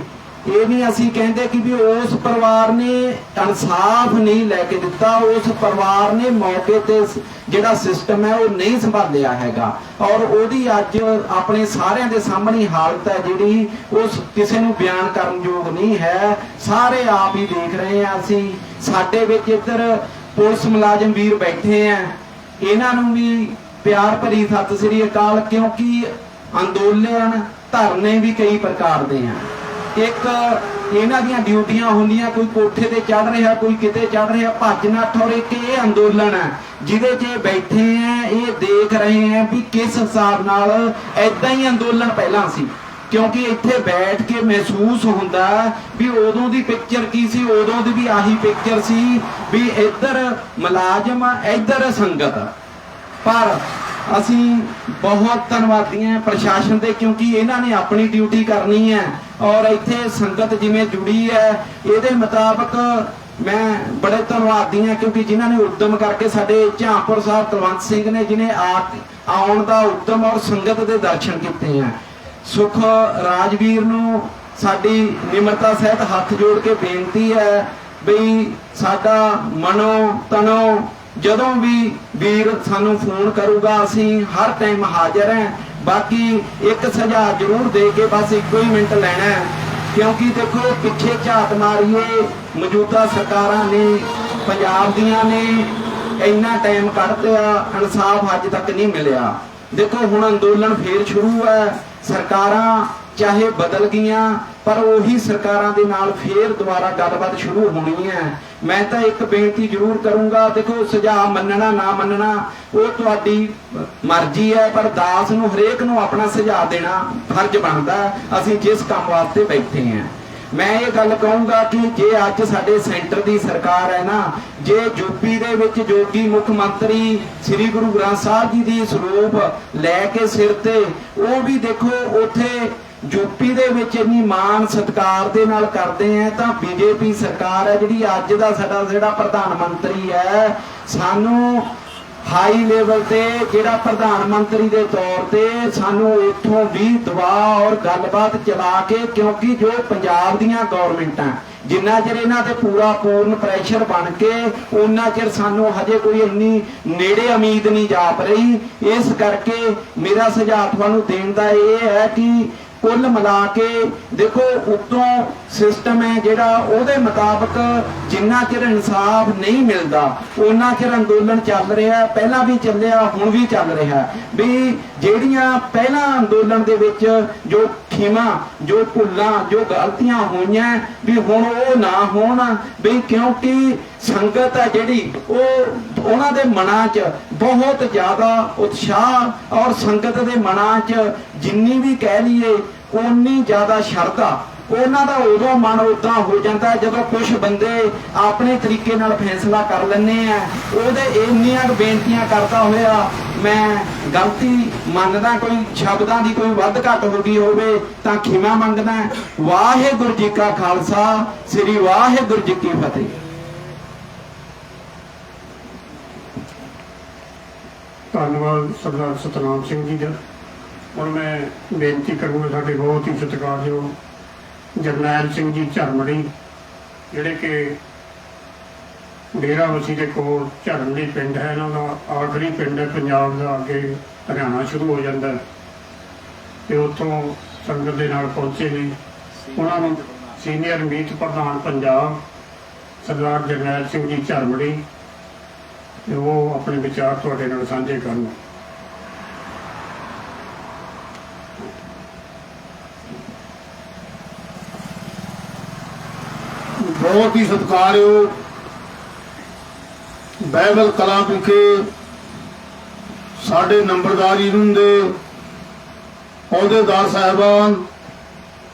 ਇਹ ਨਹੀਂ ਅਸੀਂ ਕਹਿੰਦੇ ਕਿ ਵੀ ਉਸ ਪਰਿਵਾਰ ਨੇ ਇਨਸਾਫ ਨਹੀਂ ਲੈ ਕੇ ਦਿੱਤਾ, ਉਸ ਪਰਿਵਾਰ ਨੇ ਮੌਕੇ ਤੇ ਜਿਹੜਾ ਸਿਸਟਮ ਹੈ ਉਹ ਨਹੀਂ ਸੰਭਾਲਿਆ ਹੈਗਾ। ਔਰ ਉਹਦੀ ਅੱਜ ਆਪਣੇ ਸਾਰਿਆਂ ਦੇ ਸਾਹਮਣੇ ਹਾਲਤ ਹੈ ਜਿਹੜੀ ਉਸ ਕਿਸੇ ਨੂੰ ਬਿਆਨ ਕਰਨ ਯੋਗ ਨਹੀਂ ਹੈ। ਸਾਰੇ ਆਪ ਹੀ ਦੇਖ ਰਹੇ ਹਾਂ ਅਸੀਂ। ਸਾਡੇ ਵਿੱਚ ਇੱਧਰ ਪੁਲਿਸ ਮੁਲਾਜ਼ਮ ਵੀਰ ਬੈਠੇ ਆ, ਇਹਨਾਂ ਨੂੰ ਵੀ ਪਿਆਰ ਭਰੀ ਸਤਿ ਸ੍ਰੀ ਅਕਾਲ, ਕਿਉਂਕਿ ਅੰਦੋਲਨ ਧਰਨੇ ਵੀ ਕਈ ਪ੍ਰਕਾਰ ਦੇ ਆ। ਇੱਕ ਇਹਨਾਂ ਦੀਆਂ ਡਿਊਟੀਆਂ ਹੁੰਦੀਆਂ, ਕੋਈ ਕੋਠੇ ਤੇ ਚੜ ਰਿਹਾ, ਕੋਈ ਕਿਤੇ ਚੜ ਰਿਹਾ, ਭੱਜ ਨੱਠ। ਔਰ ਇੱਕ ਇਹ ਅੰਦੋਲਨ ਹੈ ਜਿਹਦੇ 'ਚ ਬੈਠੇ ਆ, ਇਹ ਦੇਖ ਰਹੇ ਆ ਵੀ ਕਿਸ ਹਿਸਾਬ ਨਾਲ ਏਦਾਂ ਹੀ ਅੰਦੋਲਨ ਪਹਿਲਾਂ ਸੀ, ਕਿਉਂਕਿ ਇੱਥੇ ਬੈਠ ਕੇ ਮਹਿਸੂਸ ਹੁੰਦਾ ਵੀ ਉਦੋਂ ਦੀ ਪਿਕਚਰ ਕੀ ਸੀ, ਉਦੋਂ ਦੀ ਵੀ ਆਹੀ ਪਿਕਚਰ ਸੀ ਵੀ ਇੱਧਰ ਮੁਲਾਜ਼ਮ, ਇੱਧਰ ਸੰਗਤ। ਪਰ ਅਸੀਂ ਬਹੁਤ ਧੰਨਵਾਦੀ ਹਾਂ ਪ੍ਰਸ਼ਾਸਨ ਦੇ, ਕਿਉਂਕਿ ਇਹਨਾਂ ਨੇ ਆਪਣੀ ਡਿਊਟੀ ਕਰਨੀ ਹੈ। ਔਰ ਇੱਥੇ ਸੰਗਤ ਜਿਵੇਂ ਜੁੜੀ ਹੈ, ਇਹਦੇ ਮੁਤਾਬਕ ਮੈਂ ਬੜੇ ਧੰਨਵਾਦੀ ਹਾਂ, ਕਿਉਂਕਿ ਜਿਨ੍ਹਾਂ ਨੇ ਉਦਮ ਕਰਕੇ ਸਾਡੇ ਝਾਂਪੁਰ ਸਾਹਿਬ ਕੁਲਵੰਤ ਸਿੰਘ ਨੇ ਜਿਹਨੇ ਆਉਣ ਦਾ ਉਦਮ ਔਰ ਸੰਗਤ ਦੇ ਦਰਸ਼ਨ ਕੀਤੇ ਆ। ਸੁਖ ਰਾਜਵੀਰ ਨੂੰ ਸਾਡੀ ਨਿਮਰਤਾ ਸਹਿਤ ਹੱਥ ਜੋੜ ਕੇ ਬੇਨਤੀ ਹੈ ਵੀ ਸਾਡਾ ਮਨੋ ਤਨੋ ਜਦੋਂ ਵੀ ਵੀਰ ਸਾਨੂੰ ਫੋਨ ਕਰੂਗਾ ਅਸੀਂ ਹਰ ਟਾਈਮ ਹਾਜ਼ਰ ਹਾਂ। ਬਾਕੀ ਇੱਕ ਸੁਝਾਅ ਜ਼ਰੂਰ ਦੇ ਕੇ ਬਸ ਇੱਕੋ ਹੀ ਮਿੰਟ ਲੈਣਾ ਹੈ, ਕਿਉਂਕਿ ਦੇਖੋ ਪਿੱਛੇ ਝਾਤ ਮਾਰੀਏ, ਮੌਜੂਦਾ ਸਰਕਾਰਾਂ ਨੇ ਪੰਜਾਬ ਦੀਆਂ ਨੇ ਇੰਨਾ ਟਾਈਮ ਕੱਢਿਆ, ਇਨਸਾਫ ਅੱਜ ਤੱਕ ਨਹੀਂ ਮਿਲਿਆ। ਦੇਖੋ ਹੁਣ ਅੰਦੋਲਨ ਫੇਰ ਸ਼ੁਰੂ ਹੈ, ਸਰਕਾਰਾਂ ਚਾਹੇ ਬਦਲ ਗਈਆਂ ਪਰ ਉਹੀ ਸਰਕਾਰਾਂ ਦੇ ਨਾਲ ਫੇਰ ਦੁਬਾਰਾ ਗੱਲਬਾਤ ਸ਼ੁਰੂ ਹੋਣੀ ਹੈ। ਮੈਂ ਤਾਂ ਇੱਕ ਬੇਨਤੀ ਜ਼ਰੂਰ ਕਰੂੰਗਾ, ਦੇਖੋ ਸੁਝਾਅ ਮੰਨਣਾ ਨਾ ਮੰਨਣਾ ਉਹ ਤੁਹਾਡੀ ਮਰਜ਼ੀ ਹੈ, ਪਰ ਦਾਸ ਨੂੰ ਹਰੇਕ ਨੂੰ ਆਪਣਾ ਸੁਝਾਅ ਦੇਣਾ ਫਰਜ਼ ਬਣਦਾ, ਅਸੀਂ ਜਿਸ ਕੰਮ ਵਾਸਤੇ ਬੈਠੇ ਹਾਂ। ਮੈਂ ਇਹ ਗੱਲ ਕਹੂੰਗਾ ਕਿ ਜੇ ਅੱਜ ਸਾਡੇ ਸੈਂਟਰ ਦੀ ਸਰਕਾਰ ਹੈ ਨਾ, ਜੇ ਯੂਪੀ ਦੇ ਵਿੱਚ ਜੋਗੀ ਮੁੱਖ ਮੰਤਰੀ ਸ੍ਰੀ ਗੁਰੂ ਗ੍ਰੰਥ ਸਾਹਿਬ ਜੀ ਦੀ ਸਰੂਪ ਲੈ ਕੇ ਸਿਰ ਤੇ, ਉਹ ਵੀ ਦੇਖੋ ਉੱਥੇ ਯੂਪੀ ਦੇ ਵਿੱਚ ਇੰਨੀ ਮਾਣ ਸਤਿਕਾਰ ਦੇ ਨਾਲ ਕਰਦੇ ਆ, ਤਾਂ ਬੀਜੇਪੀ ਸਰਕਾਰ ਹੈ ਜਿਹੜੀ ਅੱਜ ਦਾ ਸਾਡਾ ਜਿਹੜਾ ਪ੍ਰਧਾਨ ਮੰਤਰੀ ਹੈ, ਸਾਨੂੰ ਹਾਈ ਲੈਵਲ ਤੇ ਜਿਹੜਾ ਪ੍ਰਧਾਨ ਮੰਤਰੀ ਦੇ ਤੌਰ ਤੇ ਸਾਨੂੰ ਇੱਥੋਂ ਵੀ ਦਵਾ ਔਰ ਗੱਲਬਾਤ ਚਲਾ ਕੇ, ਕਿਉਂਕਿ ਜੋ ਪੰਜਾਬ ਦੀਆਂ ਗਵਰਨਮੈਂਟਾਂ ਜਿੰਨਾ ਚਿਰ ਇਹਨਾਂ ਤੇ ਪੂਰਾ ਪੂਰਨ ਪ੍ਰੈਸ਼ਰ ਬਣ ਕੇ, ਉਹਨਾਂ ਚਿਰ ਸਾਨੂੰ ਹਜੇ ਕੋਈ ਇੰਨੀ ਨੇੜੇ ਉਮੀਦ ਨਹੀਂ ਜਾਪ ਰਹੀ। ਇਸ ਕਰਕੇ ਮੇਰਾ ਸੁਝਾਅ ਤੁਹਾਨੂੰ ਦੇਣ ਦਾ ਇਹ ਹੈ ਕਿ ਕੁੱਲ ਮਿਲਾ ਕੇ ਦੇਖੋ ਉੱਤੋਂ ਸਿਸਟਮ ਹੈ ਜਿਹੜਾ, ਉਹਦੇ ਮੁਤਾਬਕ ਜਿੰਨਾ ਚਿਰ ਇਨਸਾਫ ਨਹੀਂ ਮਿਲਦਾ ਉਹਨਾਂ ਚਿਰ ਅੰਦੋਲਨ ਚੱਲ ਰਿਹਾ, ਪਹਿਲਾਂ ਵੀ ਚੱਲਿਆ ਹੁਣ ਵੀ ਚੱਲ ਰਿਹਾ ਵੀ ਜਿਹੜੀਆਂ ਪਹਿਲਾਂ ਅੰਦੋਲਨ ਦੇ ਵਿੱਚ ਜੋ ਖਿਮਾ, ਜੋ ਭੁੱਲਾਂ, ਜੋ ਗਲਤੀਆਂ ਹੋਈਆਂ ਵੀ ਹੁਣ ਉਹ ਨਾ ਹੋਣ ਵੀ, ਕਿਉਂਕਿ ਸੰਗਤ ਹੈ ਜਿਹੜੀ ਉਹ ਉਹਨਾਂ ਦੇ ਮਨਾਂ 'ਚ ਬਹੁਤ ਜ਼ਿਆਦਾ ਉਤਸ਼ਾਹ ਔਰ ਸੰਗਤ ਦੇ ਮਨਾਂ 'ਚ ਜਿੰਨੀ ਵੀ ਕਹਿ ਲਈਏ ਉਨੀ ਜ਼ਿਆਦਾ ਸ਼ਰਧਾ ਉਹਨਾਂ ਦਾ ਉਦੋਂ ਮਨ ਉਦਾਂ ਹੋ ਜਾਂਦਾ ਜਦੋਂ ਕੁਝ ਬੰਦੇ ਆਪਣੇ ਤਰੀਕੇ ਨਾਲ ਫੈਸਲਾ ਕਰ ਲੈਂਦੇ ਆ। ਉਹਦੇ ਇੰਨੀਆਂ ਕੁ ਬੇਨਤੀਆਂ ਕਰਦਾ ਹੋਇਆ ਮੈਂ ਗਲਤੀ ਮੰਨਦਾ, ਕੋਈ ਸ਼ਬਦਾਂ ਦੀ ਕੋਈ ਵੱਧ ਘੱਟ ਹੋ ਗਈ ਹੋਵੇ ਤਾਂ ਖਿਮਾ ਮੰਗਦਾ। ਵਾਹਿਗੁਰੂ ਜੀ ਕਾ ਖਾਲਸਾ, ਸ੍ਰੀ ਵਾਹਿਗੁਰੂ ਜੀ ਕੀ ਫਤਿਹ। ਧੰਨਵਾਦ ਸਰਦਾਰ ਸਤਨਾਮ ਸਿੰਘ ਜੀ ਦਾ। ਹੁਣ ਮੈਂ ਬੇਨਤੀ ਕਰੂੰਗਾ ਸਾਡੇ ਬਹੁਤ ਹੀ ਸਤਿਕਾਰਯੋਗ ਜਰਨੈਲ ਸਿੰਘ ਜੀ ਝਰਮੜੀ, ਜਿਹੜੇ ਕਿ ਡੇਰਾਬੱਸੀ ਦੇ ਕੋਲ ਝਰਮੜੀ ਪਿੰਡ ਹੈ, ਇਹਨਾਂ ਦਾ ਆਖਰੀ ਪਿੰਡ ਹੈ ਪੰਜਾਬ ਦਾ, ਅੱਗੇ ਹਰਿਆਣਾ ਸ਼ੁਰੂ ਹੋ ਜਾਂਦਾ ਹੈ ਤੇ ਉੱਥੋਂ ਸੰਗਤ ਦੇ ਨਾਲ ਪਹੁੰਚੇ ਨੇ। ਉਹਨਾਂ ਨੂੰ ਸੀਨੀਅਰ ਮੀਤ ਪ੍ਰਧਾਨ ਪੰਜਾਬ ਸਰਦਾਰ ਜਰਨੈਲ ਸਿੰਘ ਜੀ ਝਰਮੜੀ ਤੇ ਉਹ ਆਪਣੇ ਵਿਚਾਰ ਤੁਹਾਡੇ ਨਾਲ ਸਾਂਝੇ ਕਰਨ। ਬਹੁਤ ਹੀ ਸਤਿਕਾਰਯੋਗ ਬਾਈਬਲ ਕਲਾਂ ਵਿਖੇ ਸਾਡੇ ਨੰਬਰਦਾਰ ਯੂਨੀਅਨ ਦੇ ਅਹੁਦੇਦਾਰ ਸਾਹਿਬਾਨ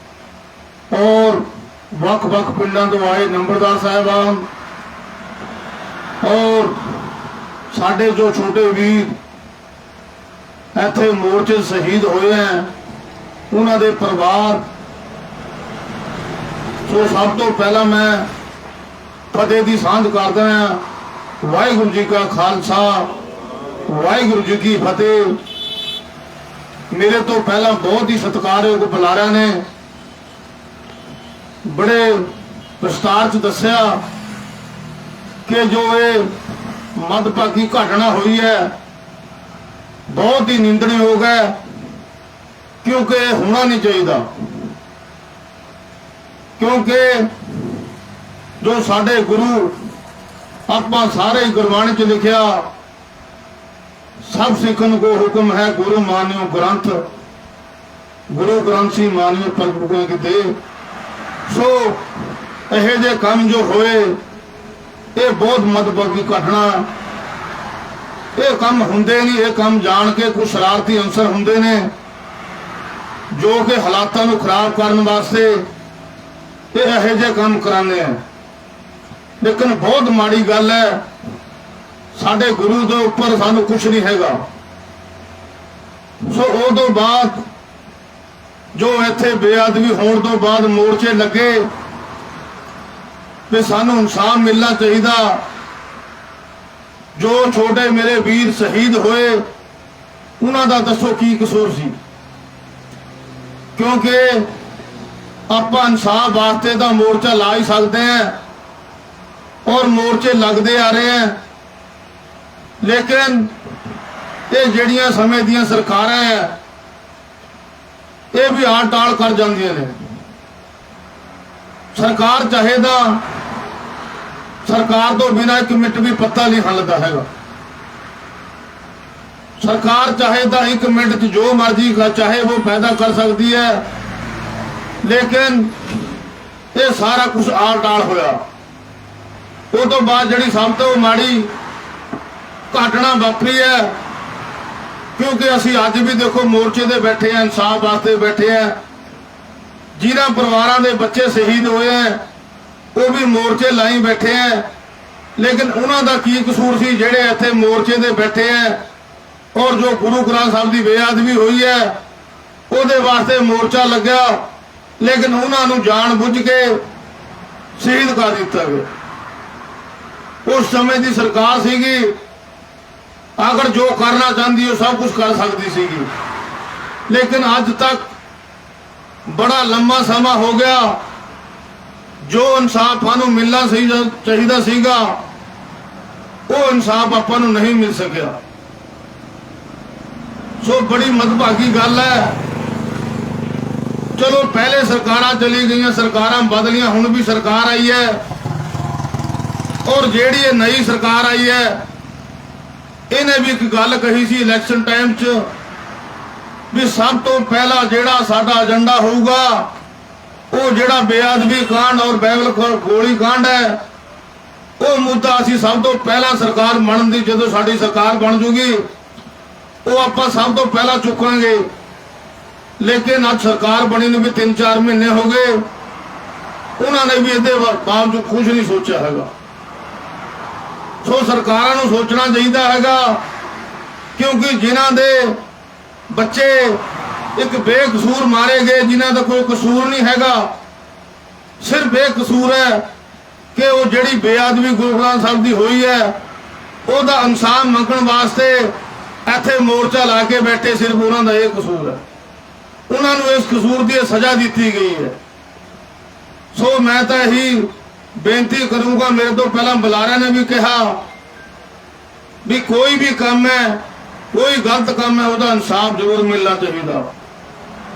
ਔਰ ਵੱਖ-ਵੱਖ ਪਿੰਡਾਂ ਤੋਂ ਆਏ ਨੰਬਰਦਾਰ ਸਾਹਿਬਾਨ ਔਰ ਸਾਡੇ ਜੋ ਛੋਟੇ ਵੀਰ ਇੱਥੇ ਮੋਰਚੇ ਸ਼ਹੀਦ ਹੋਏ ਹੈ, ਉਹਨਾਂ ਦੇ ਪਰਿਵਾਰ, ਸੋ ਸਭ ਤੋਂ ਪਹਿਲਾਂ ਮੈਂ ਫਤਿਹ ਦੀ ਸਾਂਝ ਕਰਦਾ ਹਾਂ। ਵਾਹਿਗੁਰੂ ਜੀ ਕਾ ਖਾਲਸਾ, ਵਾਹਿਗੁਰੂ ਜੀ ਕੀ ਫਤਿਹ। ਮੇਰੇ ਤੋਂ ਪਹਿਲਾਂ ਬਹੁਤ ਹੀ ਸਤਿਕਾਰਯੋਗ ਬੁਲਾਰਿਆਂ ਨੇ ਬੜੇ ਵਿਸਤਾਰ ਚ ਦੱਸਿਆ ਕਿ ਜੋ ਇਹ ਮੰਦਭਾਗੀ ਘਟਨਾ ਹੋਈ ਹੈ ਬਹੁਤ ਹੀ ਨਿੰਦਣਯੋਗ ਹੈ, ਕਿਉਂਕਿ ਇਹ ਹੋਣਾ ਨਹੀਂ ਚਾਹੀਦਾ। ਕਿਉਂਕਿ ਜੋ ਸਾਡੇ ਗੁਰੂ, ਆਪਾਂ ਸਾਰੇ ਗੁਰਬਾਣੀ ਚ ਲਿਖਿਆ, ਸਭ ਸਿੱਖਨ ਕੋ ਹੁਕਮ ਹੈ ਗੁਰੂ ਮਾਨਿਓ ਗ੍ਰੰਥ, ਗੁਰੂ ਗ੍ਰੰਥ ਸੀ ਮਾਨਿਓ ਪਰਪੁਰਖਾਂ ਕੀ ਦੇਹ। ਸੋ ਇਹ ਜਿਹੇ ਕੰਮ ਜੋ ਹੋਏ ਇਹ ਬਹੁਤ ਮੰਦਭਾਗੀ ਘਟਨਾ। ਇਹ ਕੰਮ ਹੁੰਦੇ ਨਹੀਂ, ਇਹ ਕੰਮ ਜਾਣ ਕੇ ਕੁਝ ਸ਼ਰਾਰਤੀ ਅਨਸਰ ਹੁੰਦੇ ਨੇ ਜੋ ਕਿ ਹਾਲਾਤਾਂ ਨੂੰ ਖਰਾਬ ਕਰਨ ਵਾਸਤੇ ਇਹ ਇਹੋ ਜਿਹੇ ਕੰਮ ਕਰਾਉਂਦੇ ਆ। ਲੇਕਿਨ ਬਹੁਤ ਮਾੜੀ ਗੱਲ ਹੈ, ਸਾਡੇ ਗੁਰੂ ਦੇ ਉੱਪਰ ਸਾਨੂੰ ਕੁਝ ਨਹੀਂ ਹੈਗਾ। ਸੋ ਉਹ ਤੋਂ ਬਾਅਦ ਜੋ ਇੱਥੇ ਬੇਅਦਬੀ ਹੋਣ ਤੋਂ ਬਾਅਦ ਮੋਰਚੇ ਲੱਗੇ ਤੇ ਸਾਨੂੰ ਇਨਸਾਫ ਮਿਲਣਾ ਚਾਹੀਦਾ। ਜੋ ਛੋਟੇ ਮੇਰੇ ਵੀਰ ਸ਼ਹੀਦ ਹੋਏ ਉਹਨਾਂ ਦਾ ਦੱਸੋ ਕੀ ਕਸੂਰ ਸੀ? ਕਿਉਂਕਿ ਆਪਾਂ ਇਨਸਾਫ ਵਾਸਤੇ ਤਾਂ ਮੋਰਚਾ ਲਾ ਹੀ ਸਕਦੇ ਹਾਂ ਔਰ ਮੋਰਚੇ ਲੱਗਦੇ ਆ ਰਹੇ ਹੈ, ਲੇਕਿਨ ਇਹ ਜਿਹੜੀਆਂ ਸਮੇਂ ਦੀਆਂ ਸਰਕਾਰਾਂ ਹੈ ਇਹ ਵੀ ਆੜ ਟਾਲ ਕਰ ਜਾਂਦੀਆਂ ਨੇ। ਸਰਕਾਰ ਚਾਹੇ ਤਾਂ ਸਰਕਾਰ ਤੋਂ ਬਿਨਾਂ ਇੱਕ ਮਿੰਟ ਵੀ ਪੱਤਾ ਨਹੀਂ ਹਿੱਲਦਾ ਹੈਗਾ। ਸਰਕਾਰ ਚਾਹੇ ਤਾਂ ਇੱਕ ਮਿੰਟ 'ਚ ਜੋ ਮਰਜ਼ੀ ਚਾਹੇ ਉਹ ਪੈਦਾ ਕਰ ਸਕਦੀ ਹੈ, ਲੇਕਿਨ ਇਹ ਸਾਰਾ ਕੁਝ ਆੜ ਟਾਲ ਹੋਇਆ। ਉਹ ਤੋਂ ਬਾਅਦ ਜਿਹੜੀ ਸਭ ਤੋਂ ਮਾੜੀ ਘਟਨਾ ਵਾਪਰੀ ਹੈ, ਕਿਉਂਕਿ ਅਸੀਂ ਅੱਜ ਵੀ ਦੇਖੋ ਮੋਰਚੇ ਤੇ ਬੈਠੇ ਆ, ਇਨਸਾਫ ਵਾਸਤੇ ਬੈਠੇ ਆ। ਜਿਨ੍ਹਾਂ ਪਰਿਵਾਰਾਂ ਦੇ ਬੱਚੇ ਸ਼ਹੀਦ ਹੋਏ ਆ ਉਹ ਵੀ ਮੋਰਚੇ ਲਾਈ ਬੈਠੇ ਆ, ਲੇਕਿਨ ਉਹਨਾਂ ਦਾ ਕੀ ਕਸੂਰ ਸੀ ਜਿਹੜੇ ਇੱਥੇ ਮੋਰਚੇ ਤੇ ਬੈਠੇ ਆ? ਔਰ ਜੋ ਗੁਰੂ ਗ੍ਰੰਥ ਸਾਹਿਬ ਦੀ ਬੇਅਦਬੀ ਹੋਈ ਹੈ ਉਹਦੇ ਵਾਸਤੇ ਮੋਰਚਾ ਲੱਗਿਆ, ਲੇਕਿਨ ਉਹਨਾਂ ਨੂੰ ਜਾਣ ਬੁੱਝ ਕੇ ਸ਼ਹੀਦ ਕਰ ਦਿੱਤਾ ਗਿਆ। ਉਸ ਸਮੇਂ ਦੀ ਸਰਕਾਰ ਸੀਗੀ, ਅਗਰ ਜੋ ਕਰਨਾ ਚਾਹੁੰਦੀ ਉਹ ਸਭ ਕੁਝ ਕਰ ਸਕਦੀ ਸੀਗੀ, ਲੇਕਿਨ ਅੱਜ ਤੱਕ ਬੜਾ ਲੰਮਾ ਸਮਾਂ ਹੋ ਗਿਆ ਜੋ ਇਨਸਾਫ ਸਾਨੂੰ ਮਿਲਣਾ ਚਾਹੀਦਾ ਸੀਗਾ ਉਹ ਇਨਸਾਫ ਆਪਾਂ ਨੂੰ ਨਹੀਂ ਮਿਲ ਸਕਿਆ। ਸੋ ਬੜੀ ਮੰਦਭਾਗੀ ਗੱਲ ਹੈ। ਚਲੋ ਪਹਿਲੇ ਸਰਕਾਰਾਂ ਚਲੀ ਗਈਆਂ, ਸਰਕਾਰਾਂ ਬਦਲੀਆਂ, ਹੁਣ ਵੀ ਸਰਕਾਰ ਆਈ ਹੈ ਔਰ ਜਿਹੜੀ ਇਹ ਨਈ ਸਰਕਾਰ ਆਈ ਹੈ ਇਹਨੇ ਵੀ ਇੱਕ ਗੱਲ ਕਹੀ ਸੀ ਇਲੈਕਸ਼ਨ ਟਾਈਮ 'ਚ ਵੀ ਸਭ ਤੋਂ ਪਹਿਲਾਂ ਜਿਹੜਾ ਸਾਡਾ ਏਜੰਡਾ ਹੋਊਗਾ ਉਹ ਜਿਹੜਾ ਬੇਅਦਬੀ ਕਾਂਡ ਔਰ ਬਾਈਬਲ ਗੋਲੀ ਕਾਂਡ ਹੈ ਉਹ ਮੁੱਦਾ ਅਸੀਂ ਸਭ ਤੋਂ ਪਹਿਲਾਂ ਸਰਕਾਰ ਬਣਨ ਦੀ, ਜਦੋਂ ਸਾਡੀ ਸਰਕਾਰ ਬਣ ਜੂਗੀ ਉਹ ਆਪਾਂ ਸਭ ਤੋਂ ਪਹਿਲਾਂ ਚੁੱਕਾਂਗੇ। ਲੇਕਿਨ ਅੱਜ ਸਰਕਾਰ ਬਣੀ ਨੂੰ ਵੀ 3-4 ਮਹੀਨੇ ਹੋ ਗਏ, ਉਹਨਾਂ ਨੇ ਵੀ ਇਹਦੇ ਬਾਵਜੂਦ ਕੁਝ ਨਹੀਂ ਸੋਚਿਆ ਹੈਗਾ। ਸੋ ਸਰਕਾਰਾਂ ਨੂੰ ਸੋਚਣਾ ਚਾਹੀਦਾ ਹੈਗਾ, ਕਿਉਂਕਿ ਜਿਨ੍ਹਾਂ ਦੇ ਬੱਚੇ ਇੱਕ ਬੇਕਸੂਰ ਮਾਰੇ ਗਏ, ਜਿਨ੍ਹਾਂ ਦਾ ਕੋਈ ਕਸੂਰ ਨਹੀਂ ਹੈਗਾ, ਸਿਰਫ ਬੇਕਸੂਰ ਹੈ ਕਿ ਉਹ ਜਿਹੜੀ ਬੇਅਦਬੀ ਗੁਰੂ ਗ੍ਰੰਥ ਸਾਹਿਬ ਦੀ ਹੋਈ ਹੈ ਉਹਦਾ ਇਨਸਾਫ ਮੰਗਣ ਵਾਸਤੇ ਇੱਥੇ ਮੋਰਚਾ ਲਾ ਕੇ ਬੈਠੇ, ਸਿਰਫ ਉਹਨਾਂ ਦਾ ਇਹ ਕਸੂਰ ਹੈ। ਉਹਨਾਂ ਨੂੰ ਇਸ ਕਸੂਰ ਦੀ ਸਜ਼ਾ ਦਿੱਤੀ ਗਈ ਹੈ। ਸੋ ਮੈਂ ਤਾਂ ਇਹੀ ਬੇਨਤੀ ਕਰੂੰਗਾ, ਮੇਰੇ ਤੋਂ ਪਹਿਲਾਂ ਬੁਲਾਰਿਆਂ ਨੇ ਵੀ ਕਿਹਾ ਵੀ ਕੋਈ ਵੀ ਕੰਮ ਹੈ, ਕੋਈ ਗਲਤ ਕੰਮ ਹੈ, ਉਹਦਾ ਇਨਸਾਫ ਜ਼ਰੂਰ ਮਿਲਣਾ ਚਾਹੀਦਾ,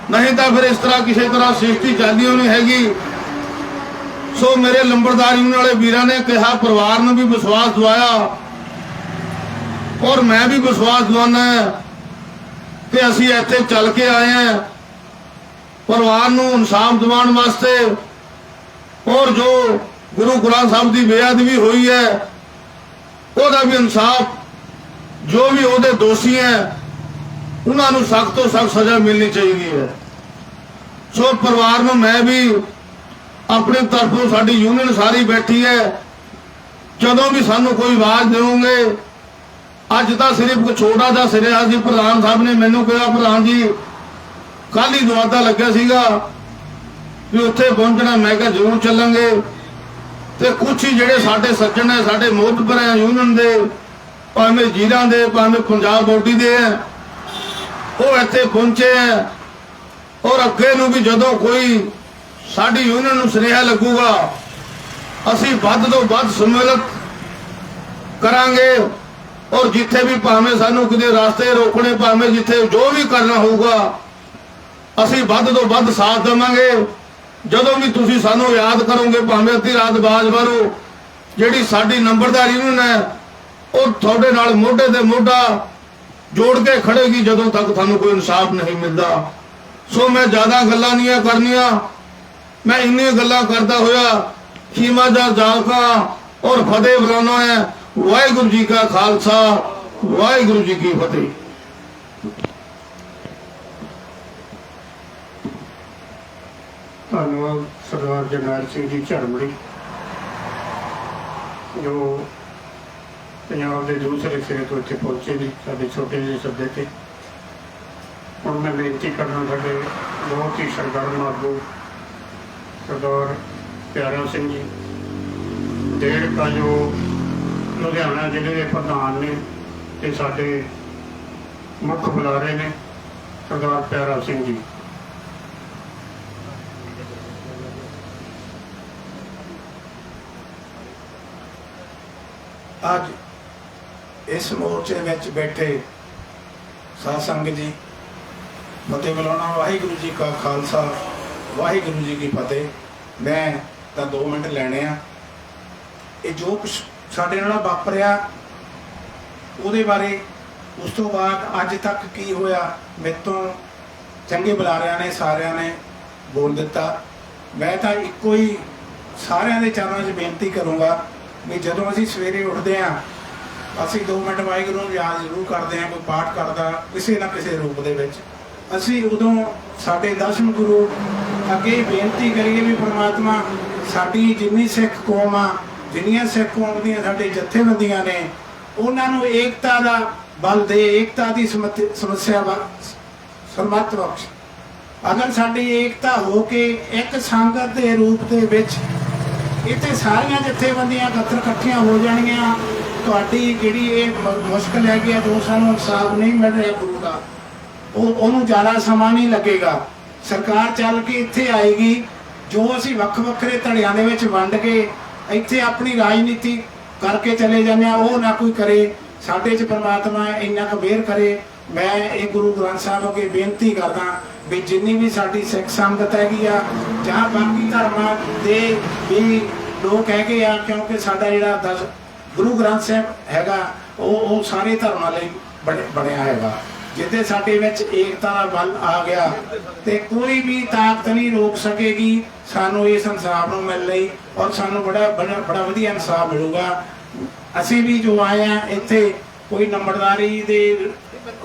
ਨਹੀਂ ਤਾਂ ਫਿਰ ਇਸ ਤਰ੍ਹਾਂ ਕਿਸੇ ਤਰ੍ਹਾਂ ਸ੍ਰਿਸ਼ਟੀ ਚੱਲਦੀ ਨਹੀਂ ਹੈਗੀ। ਸੋ ਮੇਰੇ ਲੰਬੜਦਾਰ ਯੂਨੀਅਨ ਵਾਲੇ ਵੀਰਾਂ ਨੇ ਕਿਹਾ, ਪਰਿਵਾਰ ਨੂੰ ਵੀ ਵਿਸ਼ਵਾਸ ਦਵਾਇਆ ਔਰ ਮੈਂ ਵੀ ਵਿਸ਼ਵਾਸ ਦਵਾਉਣਾ ਕਿ ਅਸੀਂ ਇੱਥੇ ਚੱਲ ਕੇ ਆਏ ਹਾਂ ਪਰਿਵਾਰ ਨੂੰ ਇਨਸਾਫ ਦਿਵਾਉਣ ਵਾਸਤੇ, ਔਰ ਜੋ ਗੁਰੂ ਗ੍ਰੰਥ ਸਾਹਿਬ ਦੀ ਬੇਅਦਬੀ ਹੋਈ ਹੈ ਉਹਦਾ ਵੀ ਇਨਸਾਫ, ਜੋ ਵੀ ਉਹਦੇ ਦੋਸ਼ੀ ਹੈ ਉਹਨਾਂ ਨੂੰ ਸਖਤ ਤੋਂ ਸਖਤ ਸਜ਼ਾ ਮਿਲਣੀ ਚਾਹੀਦੀ ਹੈ। ਸੋ ਪਰਿਵਾਰ ਨੂੰ ਮੈਂ ਵੀ ਆਪਣੀ ਤਰਫੋਂ, ਸਾਡੀ ਯੂਨੀਅਨ ਸਾਰੀ ਬੈਠੀ ਹੈ, ਜਦੋਂ ਵੀ ਸਾਨੂੰ ਕੋਈ ਆਵਾਜ਼ ਦੇਵੋਗੇ। ਅੱਜ ਤਾਂ ਸਿਰਫ ਇੱਕ ਛੋਟਾ ਜਿਹਾ ਸਿਰਿਆ ਸੀ, ਪ੍ਰਧਾਨ ਸਾਹਿਬ ਨੇ ਮੈਨੂੰ ਕਿਹਾ, ਪ੍ਰਧਾਨ ਜੀ ਕੱਲ ਹੀ ਦਰਵਾਜ਼ਾ ਲੱਗਿਆ ਸੀਗਾ ਵੀ ਉੱਥੇ ਪਹੁੰਚਣਾ, ਮੈਂ ਕਿਹਾ ਜ਼ਰੂਰ ਚੱਲਾਂਗੇ। ਤੇ ਕੁਛ ਹੀ ਜਿਹੜੇ ਸਾਡੇ ਸੱਜਣ ਹੈ, ਸਾਡੇ ਮੋਹਤਬਰ ਹੈ ਯੂਨੀਅਨ ਦੇ, ਭਾਵੇਂ ਜੀਰਾਂ ਦੇ, ਭਾਵੇਂ ਪੰਜਾਬ ਬੋਡੀ ਦੇ ਹੈ, ਉਹ ਇੱਥੇ ਪਹੁੰਚੇ ਹੈ। ਔਰ ਅੱਗੇ ਨੂੰ ਵੀ ਜਦੋਂ ਕੋਈ ਸਾਡੀ ਯੂਨੀਅਨ ਨੂੰ ਸੁਨੇਹਾ ਲੱਗੂਗਾ, ਅਸੀਂ ਵੱਧ ਤੋਂ ਵੱਧ ਸਮੂਲਤ ਕਰਾਂਗੇ। ਔਰ ਜਿੱਥੇ ਵੀ ਭਾਵੇਂ ਸਾਨੂੰ ਕਿਤੇ ਰਸਤੇ ਰੋਕਣੇ, ਭਾਵੇਂ ਜਿੱਥੇ ਜੋ ਵੀ ਕਰਨਾ ਹੋਊਗਾ, ਅਸੀਂ ਵੱਧ ਤੋਂ ਵੱਧ ਸਾਥ ਦੇਵਾਂਗੇ। ਜਦੋਂ ਵੀ ਤੁਸੀਂ ਸਾਨੂੰ ਯਾਦ ਕਰੋਗੇ, ਭਾਵੇਂ ਅੱਧੀ ਰਾਤ ਬਾਜ਼ ਮਾਰੋ, ਜਿਹੜੀ ਸਾਡੀ ਨੰਬਰਦਾਰ ਯੂਨੀਅਨ ਹੈ ਉਹ ਤੁਹਾਡੇ ਨਾਲ ਮੋਢੇ ਤੇ ਮੋਢਾ ਜੋੜ ਕੇ ਖੜੇਗੀ ਜਦੋਂ ਤੱਕ ਤੁਹਾਨੂੰ ਕੋਈ ਇਨਸਾਫ ਨਹੀਂ ਮਿਲਦਾ। ਸੋ ਮੈਂ ਜ਼ਿਆਦਾ ਗੱਲਾਂ ਨਹੀਂ ਕਰਨੀਆਂ, ਮੈਂ ਇੰਨੀਆਂ ਗੱਲਾਂ ਕਰਦਾ ਹੋਇਆ ਖੀਮਾ ਦਾ ਜਾਲਕਾ ਔਰ ਫਤਿਹ ਬੁਲਾਉਣਾ ਹੈ। ਵਾਹਿਗੁਰੂ ਜੀ ਕਾ ਖਾਲਸਾ, ਵਾਹਿਗੁਰੂ ਜੀ ਕੀ ਫਤਿਹ। ਧੰਨਵਾਦ ਸਰਦਾਰ ਜਰਨੈਲ ਸਿੰਘ ਜੀ ਝਰਮੜੀ, ਜੋ ਪੰਜਾਬ ਦੇ ਦੂਸਰੇ ਸਿਰੇ ਤੋਂ ਇੱਥੇ ਪਹੁੰਚੇ ਨੇ ਸਾਡੇ ਛੋਟੇ ਜਿਹੇ ਸੱਦੇ ਤੇ। ਹੁਣ ਮੈਂ ਬੇਨਤੀ ਕਰਨਾ, ਸਾਡੇ ਬਹੁਤ ਹੀ ਸਰਗਰਮ ਆਗੂ ਸਰਦਾਰ ਪਿਆਰਾ ਸਿੰਘ ਜੀ ਡੇਢਕਾ, ਜੋ ਲੁਧਿਆਣਾ ਜ਼ਿਲ੍ਹੇ ਦੇ ਪ੍ਰਧਾਨ ਨੇ ਤੇ ਸਾਡੇ ਮੁੱਖ ਬੁਲਾਰੇ ਨੇ ਸਰਦਾਰ ਪਿਆਰਾ ਸਿੰਘ ਜੀ। ਅੱਜ ਇਸ ਮੋਰਚੇ ਵਿੱਚ ਬੈਠੇ ਸਾਧ ਸੰਗਤ ਜੀ, ਫਤਿਹ ਬੁਲਾਉਣਾ। ਵਾਹਿਗੁਰੂ ਜੀ ਕਾ ਖਾਲਸਾ, ਵਾਹਿਗੁਰੂ ਜੀ ਕੀ ਫਤਿਹ। ਮੈਂ ਤਾਂ 2 ਮਿੰਟ ਲੈਣੇ ਆ। ਇਹ ਜੋ ਕੁਛ ਸਾਡੇ ਨਾਲ ਵਾਪਰਿਆ ਉਹਦੇ ਬਾਰੇ, ਉਸ ਤੋਂ ਬਾਅਦ ਅੱਜ ਤੱਕ ਕੀ ਹੋਇਆ, ਮੇਰੇ ਤੋਂ ਚੰਗੇ ਬੁਲਾਰਿਆਂ ਨੇ ਸਾਰਿਆਂ ਨੇ ਬੋਲ ਦਿੱਤਾ। ਮੈਂ ਤਾਂ ਇੱਕੋ ਹੀ ਸਾਰਿਆਂ ਦੇ ਚਰਨਾਂ 'ਚ ਬੇਨਤੀ ਕਰੂੰਗਾ ਵੀ ਜਦੋਂ ਅਸੀਂ ਸਵੇਰੇ ਉੱਠਦੇ ਹਾਂ, ਅਸੀਂ 2 ਮਿੰਟ ਵਾਹਿਗੁਰੂ ਨੂੰ ਯਾਦ ਜ਼ਰੂਰ ਕਰਦੇ ਹਾਂ। ਕੋਈ ਪਾਠ ਕਰਦਾ ਕਿਸੇ ਨਾ ਕਿਸੇ ਰੂਪ ਦੇ ਵਿੱਚ, ਅਸੀਂ ਉਦੋਂ ਸਾਡੇ ਦਸਮ ਗੁਰੂ ਅੱਗੇ ਬੇਨਤੀ ਕਰੀਏ ਵੀ ਪਰਮਾਤਮਾ ਸਾਡੀ ਜਿੰਨੀ ਸਿੱਖ ਕੌਮ ਆ, ਜਿੰਨੀਆਂ ਸਿੱਖ ਕੌਮ ਦੀਆਂ ਸਾਡੇ ਜਥੇਬੰਦੀਆਂ ਨੇ, ਉਹਨਾਂ ਨੂੰ ਏਕਤਾ ਦਾ ਬਲ ਦੇ, ਏਕਤਾ ਦੀ ਸਮੱਸਿਆ ਸਰਮਤ ਬਖਸ਼। ਅਗਰ ਸਾਡੀ ਏਕਤਾ ਹੋ ਕੇ ਇੱਕ ਸੰਗਤ ਦੇ ਰੂਪ ਦੇ ਵਿੱਚ ਇੱਥੇ ਸਾਰੀਆਂ ਜਥੇਬੰਦੀਆਂ ਇਕੱਠੀਆਂ ਹੋ ਜਾਣਗੀਆਂ, ਤੁਹਾਡੀ ਜਿਹੜੀ ਇਹ ਮੁਸ਼ਕਲ ਹੈਗੀ ਆ, ਜੋ ਸਾਨੂੰ ਇਨਸਾਫ ਨਹੀਂ ਮਿਲ ਰਿਹਾ ਗੁਰੂ ਦਾ, ਉਹਨੂੰ ਜ਼ਿਆਦਾ ਸਮਾਂ ਨਹੀਂ ਲੱਗੇਗਾ। ਸਰਕਾਰ ਚੱਲ ਕੇ ਇੱਥੇ ਆਏਗੀ। ਜੋ ਅਸੀਂ ਵੱਖ ਵੱਖਰੇ ਧੜਿਆਂ ਦੇ ਵਿੱਚ ਵੰਡ ਕੇ ਇੱਥੇ ਆਪਣੀ ਰਾਜਨੀਤੀ ਕਰਕੇ ਚਲੇ ਜਾਂਦੇ ਹਾਂ, ਉਹ ਨਾ ਕੋਈ ਕਰੇ। ਸਾਡੇ 'ਚ ਪਰਮਾਤਮਾ ਇੰਨਾ ਕੁ ਮਿਹਰ ਕਰੇ। ਮੈਂ ਇਹ ਗੁਰੂ ਗ੍ਰੰਥ ਸਾਹਿਬ ਅੱਗੇ ਬੇਨਤੀ ਕਰਦਾ ਵੀ ਜਿੰਨੀ ਵੀ ਸਾਡੀ ਸਿੱਖ ਸੰਗਤ ਹੈਗੀ ਆ, ਜਾਂ ਬਾਕੀ ਧਰਮਾਂ ਦੇ ਵੀ ਲੋਕ ਹੈਗੇ ਆ, ਕਿਉਂਕਿ ਸਾਡਾ ਜਿਹੜਾ ਗੁਰੂ ਗ੍ਰੰਥ ਸਾਹਿਬ ਹੈਗਾ ਉਹ ਸਾਰੇ ਧਰਮਾਂ ਲਈ ਬਣਿਆ ਹੈਗਾ। ਜਿੱਥੇ ਸਾਡੇ ਵਿੱਚ ਏਕਤਾ ਦਾ ਬਲ ਆ ਗਿਆ ਤੇ ਕੋਈ ਵੀ ਤਾਕਤ ਨਹੀਂ ਰੋਕ ਸਕੇਗੀ ਸਾਨੂੰ ਇਸ ਇਨਸਾਫ ਨੂੰ ਮਿਲਣ ਲਈ, ਔਰ ਸਾਨੂੰ ਬੜਾ ਵਧੀਆ ਇਨਸਾਫ ਮਿਲੂਗਾ। ਅਸੀਂ ਵੀ ਜੋ ਆਏ ਆ ਇੱਥੇ ਕੋਈ ਨੰਬਰਦਾਰੀ ਦੇ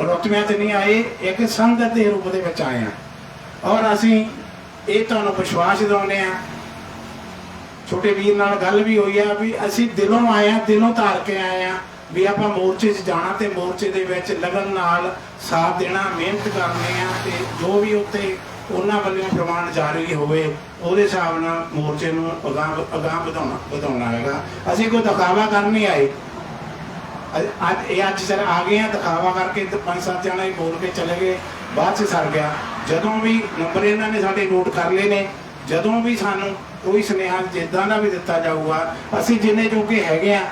ਰੁਤਬਿਆਂ ਤੇ ਨਹੀਂ ਆਏ, ਇੱਕ ਸੰਗਤ ਦੇ ਰੂਪ ਦੇ ਵਿੱਚ ਆਏ ਆ। ਔਰ ਅਸੀਂ ਇਹ ਤੁਹਾਨੂੰ ਵਿਸ਼ਵਾਸ ਦਿਵਾਉਂਦੇ ਆ ਛੋਟੇ ਵੀਰ ਨਾਲ ਗੱਲ ਵੀ ਹੋਈ ਆ ਵੀ ਅਸੀਂ ਦਿਲੋਂ ਆਏ ਆ, ਦਿਲੋਂ ਧਾਰ ਕੇ ਆਏ ਆ ਵੀ ਆਪਾਂ ਮੋਰਚੇ 'ਚ ਜਾਣਾ ਤੇ ਮੋਰਚੇ ਦੇ ਵਿੱਚ ਲਗਨ ਨਾਲ ਸਾਥ ਦੇਣਾ, ਮਿਹਨਤ ਕਰਨੀ ਆ ਤੇ ਜੋ ਵੀ ਉੱਤੇ ਉਹਨਾਂ ਵੱਲੋਂ ਪ੍ਰਮਾਣ ਜਾਰੀ ਹੋਵੇ ਉਹਦੇ ਹਿਸਾਬ ਨਾਲ ਮੋਰਚੇ ਨੂੰ ਅਗਾਂਹ ਵਧਾਉਣਾ ਹੈਗਾ। ਅਸੀਂ ਕੋਈ ਦਿਖਾਵਾ ਕਰਨ ਨਹੀਂ ਆਏ। ਅੱਜ ਸਰ ਆ ਗਏ ਆ ਦਿਖਾਵਾ ਕਰਕੇ 5-7 ਜਣੇ ਬੋਲ ਕੇ ਚਲੇ ਗਏ, ਬਾਅਦ 'ਚ ਸਰ ਗਿਆ। ਜਦੋਂ ਵੀ ਨੰਬਰ ਇਹਨਾਂ ਨੇ ਸਾਡੇ ਨੋਟ ਕਰ ਲਏ ਨੇ, ਜਦੋਂ ਵੀ ਸਾਨੂੰ ਕੋਈ ਸੁਨੇਹਾ ਜਿੱਦਾਂ ਦਾ ਵੀ ਦਿੱਤਾ ਜਾਊਗਾ ਅਸੀਂ ਜਿੰਨੇ ਜੋਗੇ ਹੈਗੇ ਆ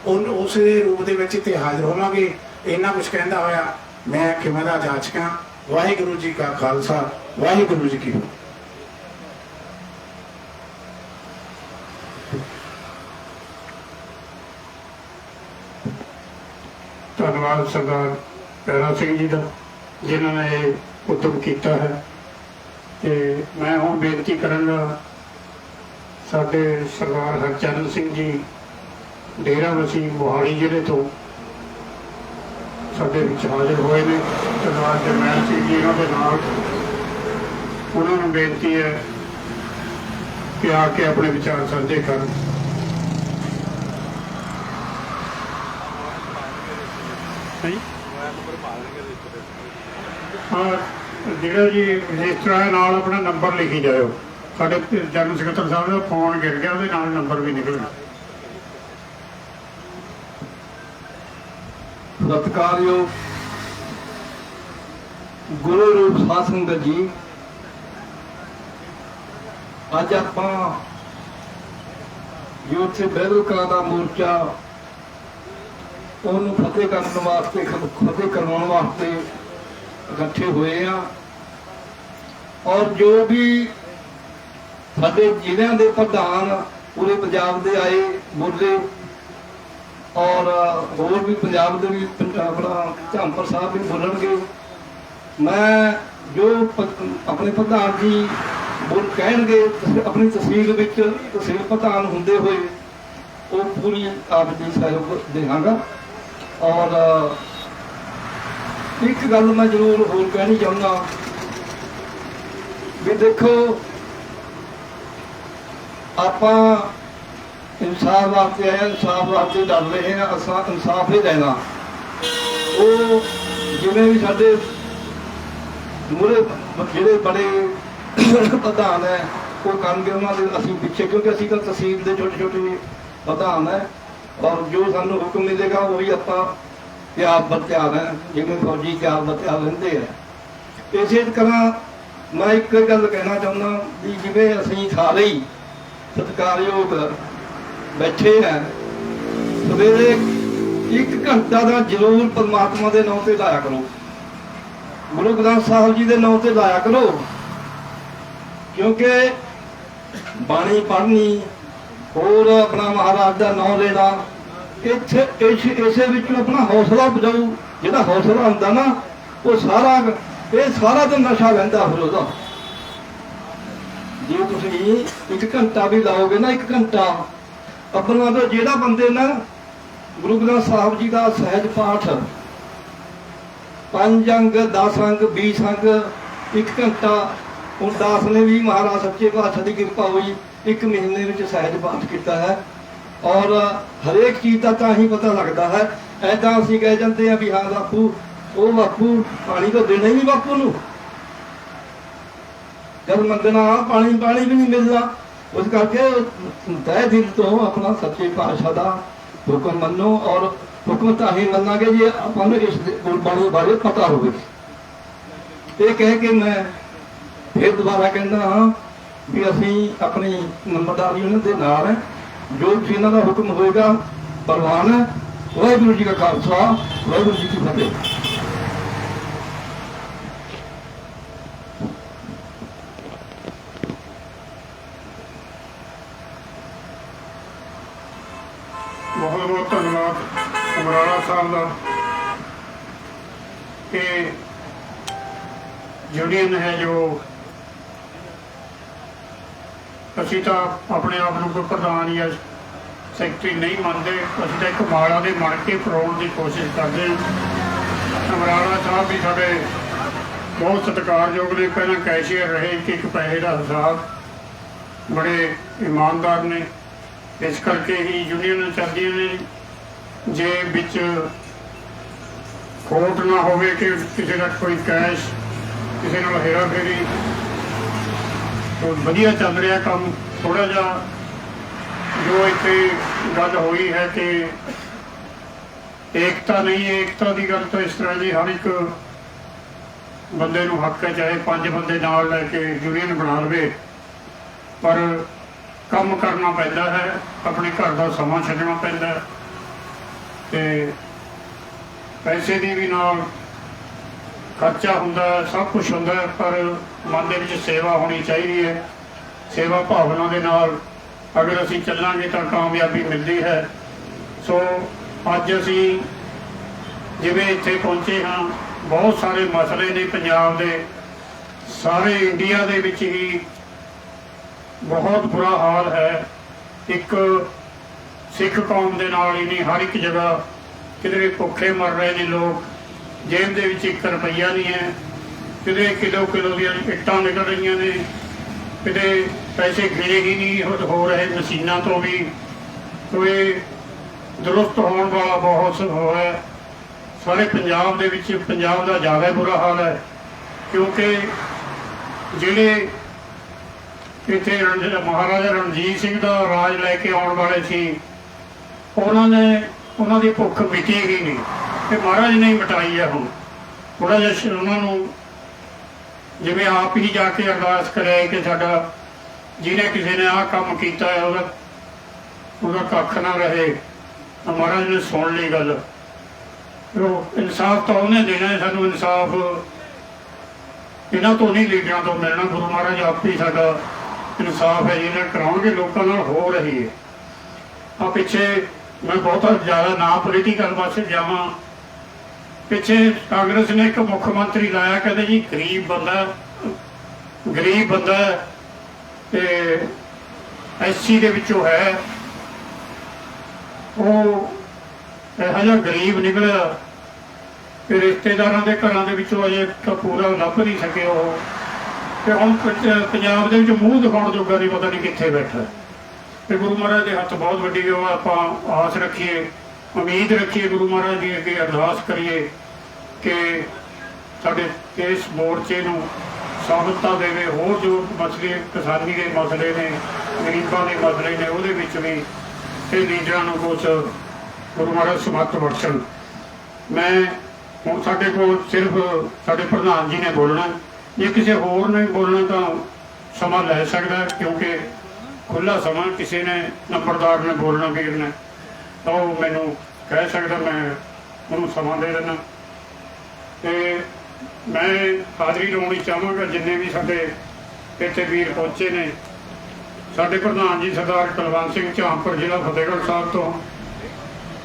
ਉਸ ਦੇ ਰੂਪ ਦੇ ਵਿੱਚ ਇੱਥੇ ਹਾਜ਼ਰ ਹੋਵਾਂਗੇ। ਇੰਨਾ ਕੁਝ ਕਹਿੰਦਾ ਹੋਇਆ ਮੈਂ ਖਿਮਾ ਦਾ ਜਾਚਕਾਂ। ਵਾਹਿਗੁਰੂ ਜੀ ਕਾ ਖਾਲਸਾ, ਵਾਹਿਗੁਰੂ ਜੀ ਕੀ ਫਤਿਹ। ਧੰਨਵਾਦ ਸਰਦਾਰ ਪੈਰਾ ਸਿੰਘ ਜੀ ਦਾ ਜਿਨ੍ਹਾਂ ਨੇ ਇਹ ਉਦਮ ਕੀਤਾ ਹੈ। ਤੇ ਮੈਂ ਹੁਣ ਬੇਨਤੀ ਕਰਾਂਗਾ ਸਾਡੇ ਸਰਦਾਰ ਹਰਚਰਨ ਸਿੰਘ ਜੀ ਡੇਰਾਬੱਸੀ ਮੋਹਾਲੀ ਜ਼ਿਲ੍ਹੇ ਤੋਂ ਸਾਡੇ ਵਿੱਚ ਹਾਜ਼ਰ ਹੋਏ ਨੇ। ਸਰਦਾਰ ਜਰਨੈਲ ਸਿੰਘ ਜੀ ਉਹਨਾਂ ਦੇ ਨਾਲ, ਉਹਨਾਂ ਨੂੰ ਬੇਨਤੀ ਹੈ ਕਿ ਆ ਕੇ ਆਪਣੇ ਵਿਚਾਰ ਸਾਂਝੇ ਕਰਨ। ਹਾਂ, ਜਿਹੜਾ ਜੀ ਰਜਿਸਟਰ ਨਾਲ ਆਪਣਾ ਨੰਬਰ ਲਿਖੀ ਜਾਇਓ। ਸਾਡੇ ਜਨਰਲ ਸਕੱਤਰ ਸਾਹਿਬ ਦਾ ਫੋਨ ਗਿਰ ਗਿਆ, ਉਹਦੇ ਨਾਲ ਨੰਬਰ ਵੀ ਨਿਕਲ ਗਿਆ। ਸਤਿਕਾਰਯੋਗ ਗੁਰੂ ਰੂਪ ਸਾਧ ਸੰਗਤ ਜੀ, ਅੱਜ ਆਪਾਂ ਜੋ ਉੱਥੇ ਬਹਿਬਲ ਕਲਾਂ ਦਾ ਮੋਰਚਾ ਉਹਨੂੰ ਫਤਿਹ ਕਰਨ ਵਾਸਤੇ, ਫਤਿਹ ਕਰਵਾਉਣ ਵਾਸਤੇ ਇਕੱਠੇ ਹੋਏ ਆ। ਔਰ ਜੋ ਵੀ ਸਾਡੇ ਜ਼ਿਲ੍ਹਿਆਂ ਦੇ ਪ੍ਰਧਾਨ ਪੂਰੇ ਪੰਜਾਬ ਦੇ ਆਏ ਬੋਲੇ, ਔਰ ਹੋਰ ਵੀ ਪੰਜਾਬ ਦੇ ਵੀ ਆਪਣਾ ਝਾਂਪਰ ਸਾਹਿਬ ਵੀ ਬੋਲਣਗੇ। ਮੈਂ ਜੋ ਆਪਣੇ ਪ੍ਰਧਾਨ ਜੀ ਬੋਲ ਕਹਿਣਗੇ ਆਪਣੀ ਤਹਿਸੀਲ ਵਿੱਚ ਤਹਿਸੀਲ ਪ੍ਰਧਾਨ ਹੁੰਦੇ ਹੋਏ ਉਹ ਪੂਰੀ ਆਪ ਜੀ ਸਹਿਯੋਗ ਦੇਵਾਂਗਾ। ਔਰ ਇੱਕ ਗੱਲ ਮੈਂ ਜ਼ਰੂਰ ਹੋਰ ਕਹਿਣੀ ਚਾਹੁੰਦਾ ਵੀ ਦੇਖੋ, ਆਪਾਂ ਇਨਸਾਫ ਵਾਸਤੇ ਆਏ, ਇਨਸਾਫ ਵਾਸਤੇ ਲੜ ਰਹੇ ਹਾਂ। ਅਸਾਂ ਇਨਸਾਫ ਹੀ ਲੈਣਾ। ਉਹ ਜਿਵੇਂ ਵੀ ਸਾਡੇ ਮੂਹਰੇ ਜਿਹੜੇ ਬੜੇ ਪ੍ਰਧਾਨ ਹੈ ਉਹ ਕਰਨਗੇ, ਉਹਨਾਂ ਦੇ ਅਸੀਂ ਪਿੱਛੇ, ਕਿਉਂਕਿ ਅਸੀਂ ਤਾਂ ਤਹਿਸੀਲ ਦੇ ਛੋਟੇ ਛੋਟੇ ਪ੍ਰਧਾਨ ਹੈ। ਔਰ ਜੋ ਸਾਨੂੰ ਹੁਕਮ ਮਿਲੇਗਾ ਉਹੀ ਆਪਾਂ ਤਿਆਰ ਬਤਿਆਰ ਹੈ, ਜਿਵੇਂ ਫੌਜੀ ਤਿਆਰ ਬਤਿਆਰ ਰਹਿੰਦੇ ਹੈ। ਇਸੇ ਤਰ੍ਹਾਂ ਮੈਂ ਇੱਕ ਗੱਲ ਕਹਿਣਾ ਚਾਹੁੰਦਾ ਵੀ ਜਿਵੇਂ ਅਸੀਂ ਸਾਰੇ ਹੀ ਸਤਿਕਾਰਯੋਗ ਬੈਠੇ ਹੈ, ਸਵੇਰੇ 1 ਘੰਟਾ ਦਾ ਜ਼ਰੂਰ ਪਰਮਾਤਮਾ ਦੇ ਨਾਂ ਤੇ ਲਾਇਆ ਕਰੋ, ਗੁਰੂ ਗ੍ਰੰਥ ਸਾਹਿਬ ਜੀ ਦੇ ਨਾਂ ਤੇ ਲਾਇਆ ਕਰੋ। ਕਿਉਂਕਿ ਬਾਣੀ ਪੜ੍ਹਨੀ, ਹੋਰ ਆਪਣਾ ਮਹਾਰਾਜ ਦਾ ਨਾਂ ਲੈਣਾ, ਇਸੇ ਵਿੱਚੋਂ ਆਪਣਾ ਹੌਸਲਾ ਵਧਾਊ। ਜਿਹੜਾ ਹੌਸਲਾ ਹੁੰਦਾ ਨਾ ਉਹ ਸਾਰਾ ਦਿਨ ਨਸ਼ਾ ਲੈਂਦਾ ਫਿਰ ਉਹਦਾ। ਜੇ ਤੁਸੀਂ 1 ਘੰਟਾ ਵੀ ਲਾਓਗੇ ਨਾ, 1 ਘੰਟਾ ਆਪਣਾ ਤਾਂ ਜਿਹੜਾ ਬੰਦੇ ਨਾ ਗੁਰੂ ਗ੍ਰੰਥ ਸਾਹਿਬ ਜੀ ਦਾ ਸਹਿਜ ਪਾਠ 5 ਅੰਗ 10 ਅੰਗ 20 ਅੰਗ 1 ਘੰਟਾ, ਹੁਣ ਦਾਸ ਨੇ ਵੀ ਮਹਾਰਾਜ ਸੱਚੇ ਪਾਤਸ਼ਾਹ ਦੀ ਕਿਰਪਾ ਹੋਈ 1 ਮਹੀਨੇ ਵਿੱਚ ਸਹਿਜ ਪਾਠ ਕੀਤਾ ਹੈ। ਔਰ ਹਰੇਕ ਚੀਜ਼ ਦਾ ਤਾਂ ਹੀ ਪਤਾ ਲੱਗਦਾ ਹੈ। ਐਦਾਂ ਅਸੀਂ ਕਹਿ ਜਾਂਦੇ ਆ ਵੀ ਹਾਂ ਬਾਪੂ, ਉਹ ਬਾਪੂ ਪਾਣੀ ਤਾਂ ਦੇਣਾ ਹੀ ਨਹੀਂ ਬਾਪੂ ਨੂੰ, ਜਦ ਮੰਗਣਾ ਪਾਣੀ ਵੀ ਨਹੀਂ ਮਿਲਣਾ। ਉਸ ਕਰਕੇ ਤਹਿ ਦਿਲ ਤੋਂ ਆਪਣਾ ਸੱਚੇ ਪਾਤਸ਼ਾਹ ਦਾ ਹੁਕਮ ਮੰਨੋ। ਔਰ ਹੁਕਮ ਤਾਂ ਹੀ ਮੰਨਾਂਗੇ ਜੇ ਆਪਾਂ ਨੂੰ ਇਸ ਗੁਰਬਾਣੀ ਬਾਰੇ ਪਤਾ ਹੋਵੇ। ਇਹ ਕਹਿ ਕੇ ਮੈਂ ਫਿਰ ਦੁਬਾਰਾ ਕਹਿੰਦਾ ਹਾਂ ਵੀ ਅਸੀਂ ਆਪਣੀ ਨੰਬਰਦਾਰੀ ਉਹਨਾਂ ਦੇ ਨਾਲ ਹੈ। ਜੋ ਵੀ ਇਹਨਾਂ ਦਾ ਹੁਕਮ ਹੋਏਗਾ ਪ੍ਰਵਾਨ ਹੈ। ਵਾਹਿਗੁਰੂ ਜੀ ਕਾ ਖਾਲਸਾ, ਵਾਹਿਗੁਰੂ ਜੀ ਕੀ ਫਤਿਹ। ਬਹੁਤ ਬਹੁਤ ਧੰਨਵਾਦ ਸਮਰਾਲਾ ਸਾਹਿਬ ਦਾ। ਇਹ ਯੂਨੀਅਨ ਹੈ ਜੋ ਅਸੀਂ ਤਾਂ ਆਪਣੇ ਆਪ ਨੂੰ ਕੋਈ ਪ੍ਰਧਾਨ ਜਾਂ ਸੈਕਟਰੀ ਨਹੀਂ ਮੰਨਦੇ, ਅਸੀਂ ਤਾਂ ਇੱਕ ਮਾਲਾ ਦੇ ਮਣ ਕੇ ਫਰੋਣ ਦੀ ਕੋਸ਼ਿਸ਼ ਕਰਦੇ ਹਾਂ। ਸਮਰਾਲਾ ਸਾਹਿਬ ਵੀ ਸਾਡੇ ਬਹੁਤ ਸਤਿਕਾਰਯੋਗ ਨੇ, ਪਹਿਲਾਂ ਕੈਸ਼ੀਅਰ ਰਹੇ, ਇੱਕ ਪੈਸੇ ਦਾ ਹਿਸਾਬ, ਬੜੇ ਇਮਾਨਦਾਰ ਨੇ। ਇਸ ਕਰਕੇ ਹੀ ਯੂਨੀਅਨ ਚੱਲਦੀਆਂ ਨੇ। ਜੇ ਵਿੱਚ ਖੋਟ ਨਾ ਹੋਵੇ ਕਿ ਕਿਸੇ ਦਾ ਕੋਈ ਕੈਸ਼, ਕਿਸੇ ਨਾਲ ਹੇਰਾ ਫੇਰੀ, ਵਧੀਆ ਚੱਲ ਰਿਹਾ ਕੰਮ। ਥੋੜਾ ਜਿਹਾ ਜੋ ਇੱਥੇ ਗੱਲ ਹੋਈ ਹੈ ਕਿ ਏਕਤਾ ਨਹੀਂ, ਏਕਤਾ ਦੀ ਗੱਲ ਤਾਂ ਇਸ ਤਰ੍ਹਾਂ ਜੀ, ਹਰ ਇੱਕ ਬੰਦੇ ਨੂੰ ਹੱਕ ਹੈ, ਚਾਹੇ 5 ਬੰਦੇ ਨਾਲ ਲੈ ਕੇ ਯੂਨੀਅਨ ਬਣਾ ਲਵੇ, ਪਰ ਕੰਮ ਕਰਨਾ ਪੈਂਦਾ ਹੈ, ਆਪਣੇ ਘਰ ਦਾ ਸਮਾਂ ਛੱਡਣਾ ਪੈਂਦਾ ਹੈ, ਤੇ ਪੈਸੇ ਦੀ ਵੀ ਨਾਲ ਖਰਚਾ ਹੁੰਦਾ, ਸਭ ਕੁਝ ਹੁੰਦਾ, ਪਰ ਮਨ ਦੇ ਵਿੱਚ ਸੇਵਾ ਹੋਣੀ ਚਾਹੀਦੀ ਹੈ। ਸੇਵਾ ਭਾਵਨਾ ਦੇ ਨਾਲ ਅਗਰ ਅਸੀਂ ਚੱਲਾਂਗੇ ਤਾਂ ਕਾਮਯਾਬੀ ਮਿਲਦੀ ਹੈ। ਸੋ ਅੱਜ ਅਸੀਂ ਜਿਵੇਂ ਇੱਥੇ ਪਹੁੰਚੇ ਹਾਂ, ਬਹੁਤ ਸਾਰੇ ਮਸਲੇ ਨੇ ਪੰਜਾਬ ਦੇ, ਸਾਰੇ ਇੰਡੀਆ ਦੇ ਵਿੱਚ ਹੀ ਬਹੁਤ ਬੁਰਾ ਹਾਲ ਹੈ। ਇੱਕ ਸਿੱਖ ਕੌਮ ਦੇ ਨਾਲ ਹੀ ਨਹੀਂ, ਹਰ ਇੱਕ ਜਗ੍ਹਾ ਕਿਧਰੇ ਭੁੱਖੇ ਮਰ ਰਹੇ ਨੇ ਲੋਕ, ਜੇਬ ਦੇ ਵਿੱਚ 1 ਰੁਪਈਆ ਨਹੀਂ ਹੈ, ਕਿਧਰੇ ਕਿਲੋ ਦੀਆਂ ਇੱਟਾਂ ਨਿਕਲ ਰਹੀਆਂ ਨੇ, ਕਿਤੇ ਪੈਸੇ ਗਿਣੇ ਹੀ ਨਹੀਂ ਹੋ ਰਹੇ ਮਸ਼ੀਨਾਂ ਤੋਂ ਵੀ। ਕੋਈ ਦਰੁਸਤ ਹੋਣ ਵਾਲਾ ਬਹੁਤ ਹੋਇਆ ਸਾਰੇ ਪੰਜਾਬ ਦੇ ਵਿੱਚ। ਪੰਜਾਬ ਦਾ ਜ਼ਿਆਦਾ ਬੁਰਾ ਹਾਲ ਹੈ, ਕਿਉਂਕਿ ਜਿਹੜੇ ਇੱਥੇ ਮਹਾਰਾਜਾ ਰਣਜੀਤ ਸਿੰਘ ਦਾ ਰਾਜ ਲੈ ਕੇ ਆਉਣ ਵਾਲੇ ਸੀ, ਉਹਨਾਂ ਦੀ ਭੁੱਖ ਮਿਟੀ ਹੀ ਨਹੀਂ, ਤੇ ਮਹਾਰਾਜ ਨੇ ਹੀ ਮਿਟਾਈ ਹੈ। ਹੁਣ ਥੋੜਾ ਜਿਹਾ ਉਹਨਾਂ ਨੂੰ ਜਿਵੇਂ ਆਪ ਹੀ ਜਾ ਕੇ ਅਰਦਾਸ ਕਰਿਆ ਕਿ ਸਾਡਾ ਜਿਹਨੇ ਕਿਸੇ ਨੇ ਆਹ ਕੰਮ ਕੀਤਾ ਹੈ ਉਹਦਾ ਕੱਖ ਨਾ ਰਹੇ, ਮਹਾਰਾਜ ਨੇ ਸੁਣ ਲਈ ਗੱਲ। ਉਹ ਇਨਸਾਫ ਤਾਂ ਉਹਨੇ ਦੇਣਾ ਹੈ, ਸਾਨੂੰ ਇਨਸਾਫ ਇਹਨਾਂ ਤੋਂ ਨਹੀਂ, ਲੀਡਰਾਂ ਤੋਂ ਮਿਲਣਾ। ਗੁਰੂ ਮਹਾਰਾਜ ਆਪ ਹੀ ਸਾਡਾ ਇਨਸਾਫ ਹੈ ਜਿਹਨਾਂ ਕਰਾਉਣਗੇ, ਲੋਕਾਂ ਨਾਲ ਹੋ ਰਹੀ ਹੈ। ਆ ਪਿੱਛੇ ਮੈਂ ਬਹੁਤਾ ਜ਼ਿਆਦਾ ਨਾ ਪੋਲੀਟੀਕਲ ਪਾਸੇ ਜਾਵਾਂ, ਪਿੱਛੇ ਕਾਂਗਰਸ ਨੇ ਇੱਕ ਮੁੱਖ ਮੰਤਰੀ ਲਾਇਆ, ਕਹਿੰਦੇ ਜੀ ਗਰੀਬ ਬੰਦਾ ਤੇ SC ਦੇ ਵਿੱਚੋਂ ਹੈ, ਉਹ ਇਹੋ ਜਿਹਾ ਗਰੀਬ ਨਿਕਲਿਆ ਕਿ ਰਿਸ਼ਤੇਦਾਰਾਂ ਦੇ ਘਰਾਂ ਦੇ ਵਿੱਚੋਂ ਅਜੇ ਤਾਂ ਪੂਰਾ ਲੱਭ ਨਹੀਂ ਸਕੇ ਉਹ, ਤੇ ਹੁਣ ਪੰਜਾਬ ਦੇ ਵਿੱਚ ਮੂੰਹ ਦਿਖਾਉਣ ਜੋਗਾ ਨਹੀਂ, ਪਤਾ ਨਹੀਂ ਕਿੱਥੇ ਬੈਠਾ। ਤੇ ਗੁਰੂ ਮਹਾਰਾਜ ਦੇ ਹੱਥ ਬਹੁਤ ਵੱਡੀ ਉਹ, ਆਪਾਂ ਆਸ ਰੱਖੀਏ, ਉਮੀਦ ਰੱਖੀਏ, ਗੁਰੂ ਮਹਾਰਾਜ ਦੀ ਅੱਗੇ ਅਰਦਾਸ ਕਰੀਏ ਕਿ ਸਾਡੇ ਇਸ ਮੋਰਚੇ ਨੂੰ ਸਹਾਇਤਾ ਦੇਵੇ। ਹੋਰ ਜੋ ਮਸਲੇ, ਕਿਸਾਨੀ ਦੇ ਮਸਲੇ ਨੇ, ਗਰੀਬਾਂ ਦੇ ਮਸਲੇ ਨੇ, ਉਹਦੇ ਵਿੱਚ ਵੀ ਇਹ ਲੀਡਰਾਂ ਨੂੰ ਕੁਛ ਗੁਰੂ ਮਹਾਰਾਜ ਸਮਰਥ ਬਖਸ਼ਣ। ਮੈਂ ਹੁਣ ਸਾਡੇ ਕੋਲ ਸਿਰਫ ਸਾਡੇ ਪ੍ਰਧਾਨ ਜੀ ਨੇ ਬੋਲਣਾ, ਜੇ ਕਿਸੇ ਹੋਰ ਨੇ ਬੋਲਣਾ ਤਾਂ ਸਮਾਂ ਲੈ ਸਕਦਾ, ਕਿਉਂਕਿ ਖੁੱਲ੍ਹਾ ਸਮਾਂ, ਕਿਸੇ ਨੇ ਨੰਬਰਦਾਰ ਨੇ ਬੋਲਣਾ, ਵੀਰ ਨੇ, ਤਾਂ ਉਹ ਮੈਨੂੰ ਕਹਿ ਸਕਦਾ, ਮੈਂ ਉਹਨੂੰ ਸਮਾਂ ਦੇ ਦੇਣਾ। ਤੇ ਮੈਂ ਹਾਜ਼ਰੀ ਲਾਉਣੀ ਚਾਹਾਂਗਾ ਜਿੰਨੇ ਵੀ ਸਾਡੇ ਇੱਥੇ ਵੀਰ ਪਹੁੰਚੇ ਨੇ। ਸਾਡੇ ਪ੍ਰਧਾਨ ਜੀ ਸਰਦਾਰ ਕੁਲਵੰਤ ਸਿੰਘ ਝਾਂਪੁਰ, ਜ਼ਿਲ੍ਹਾ ਫਤਿਹਗੜ੍ਹ ਸਾਹਿਬ ਤੋਂ,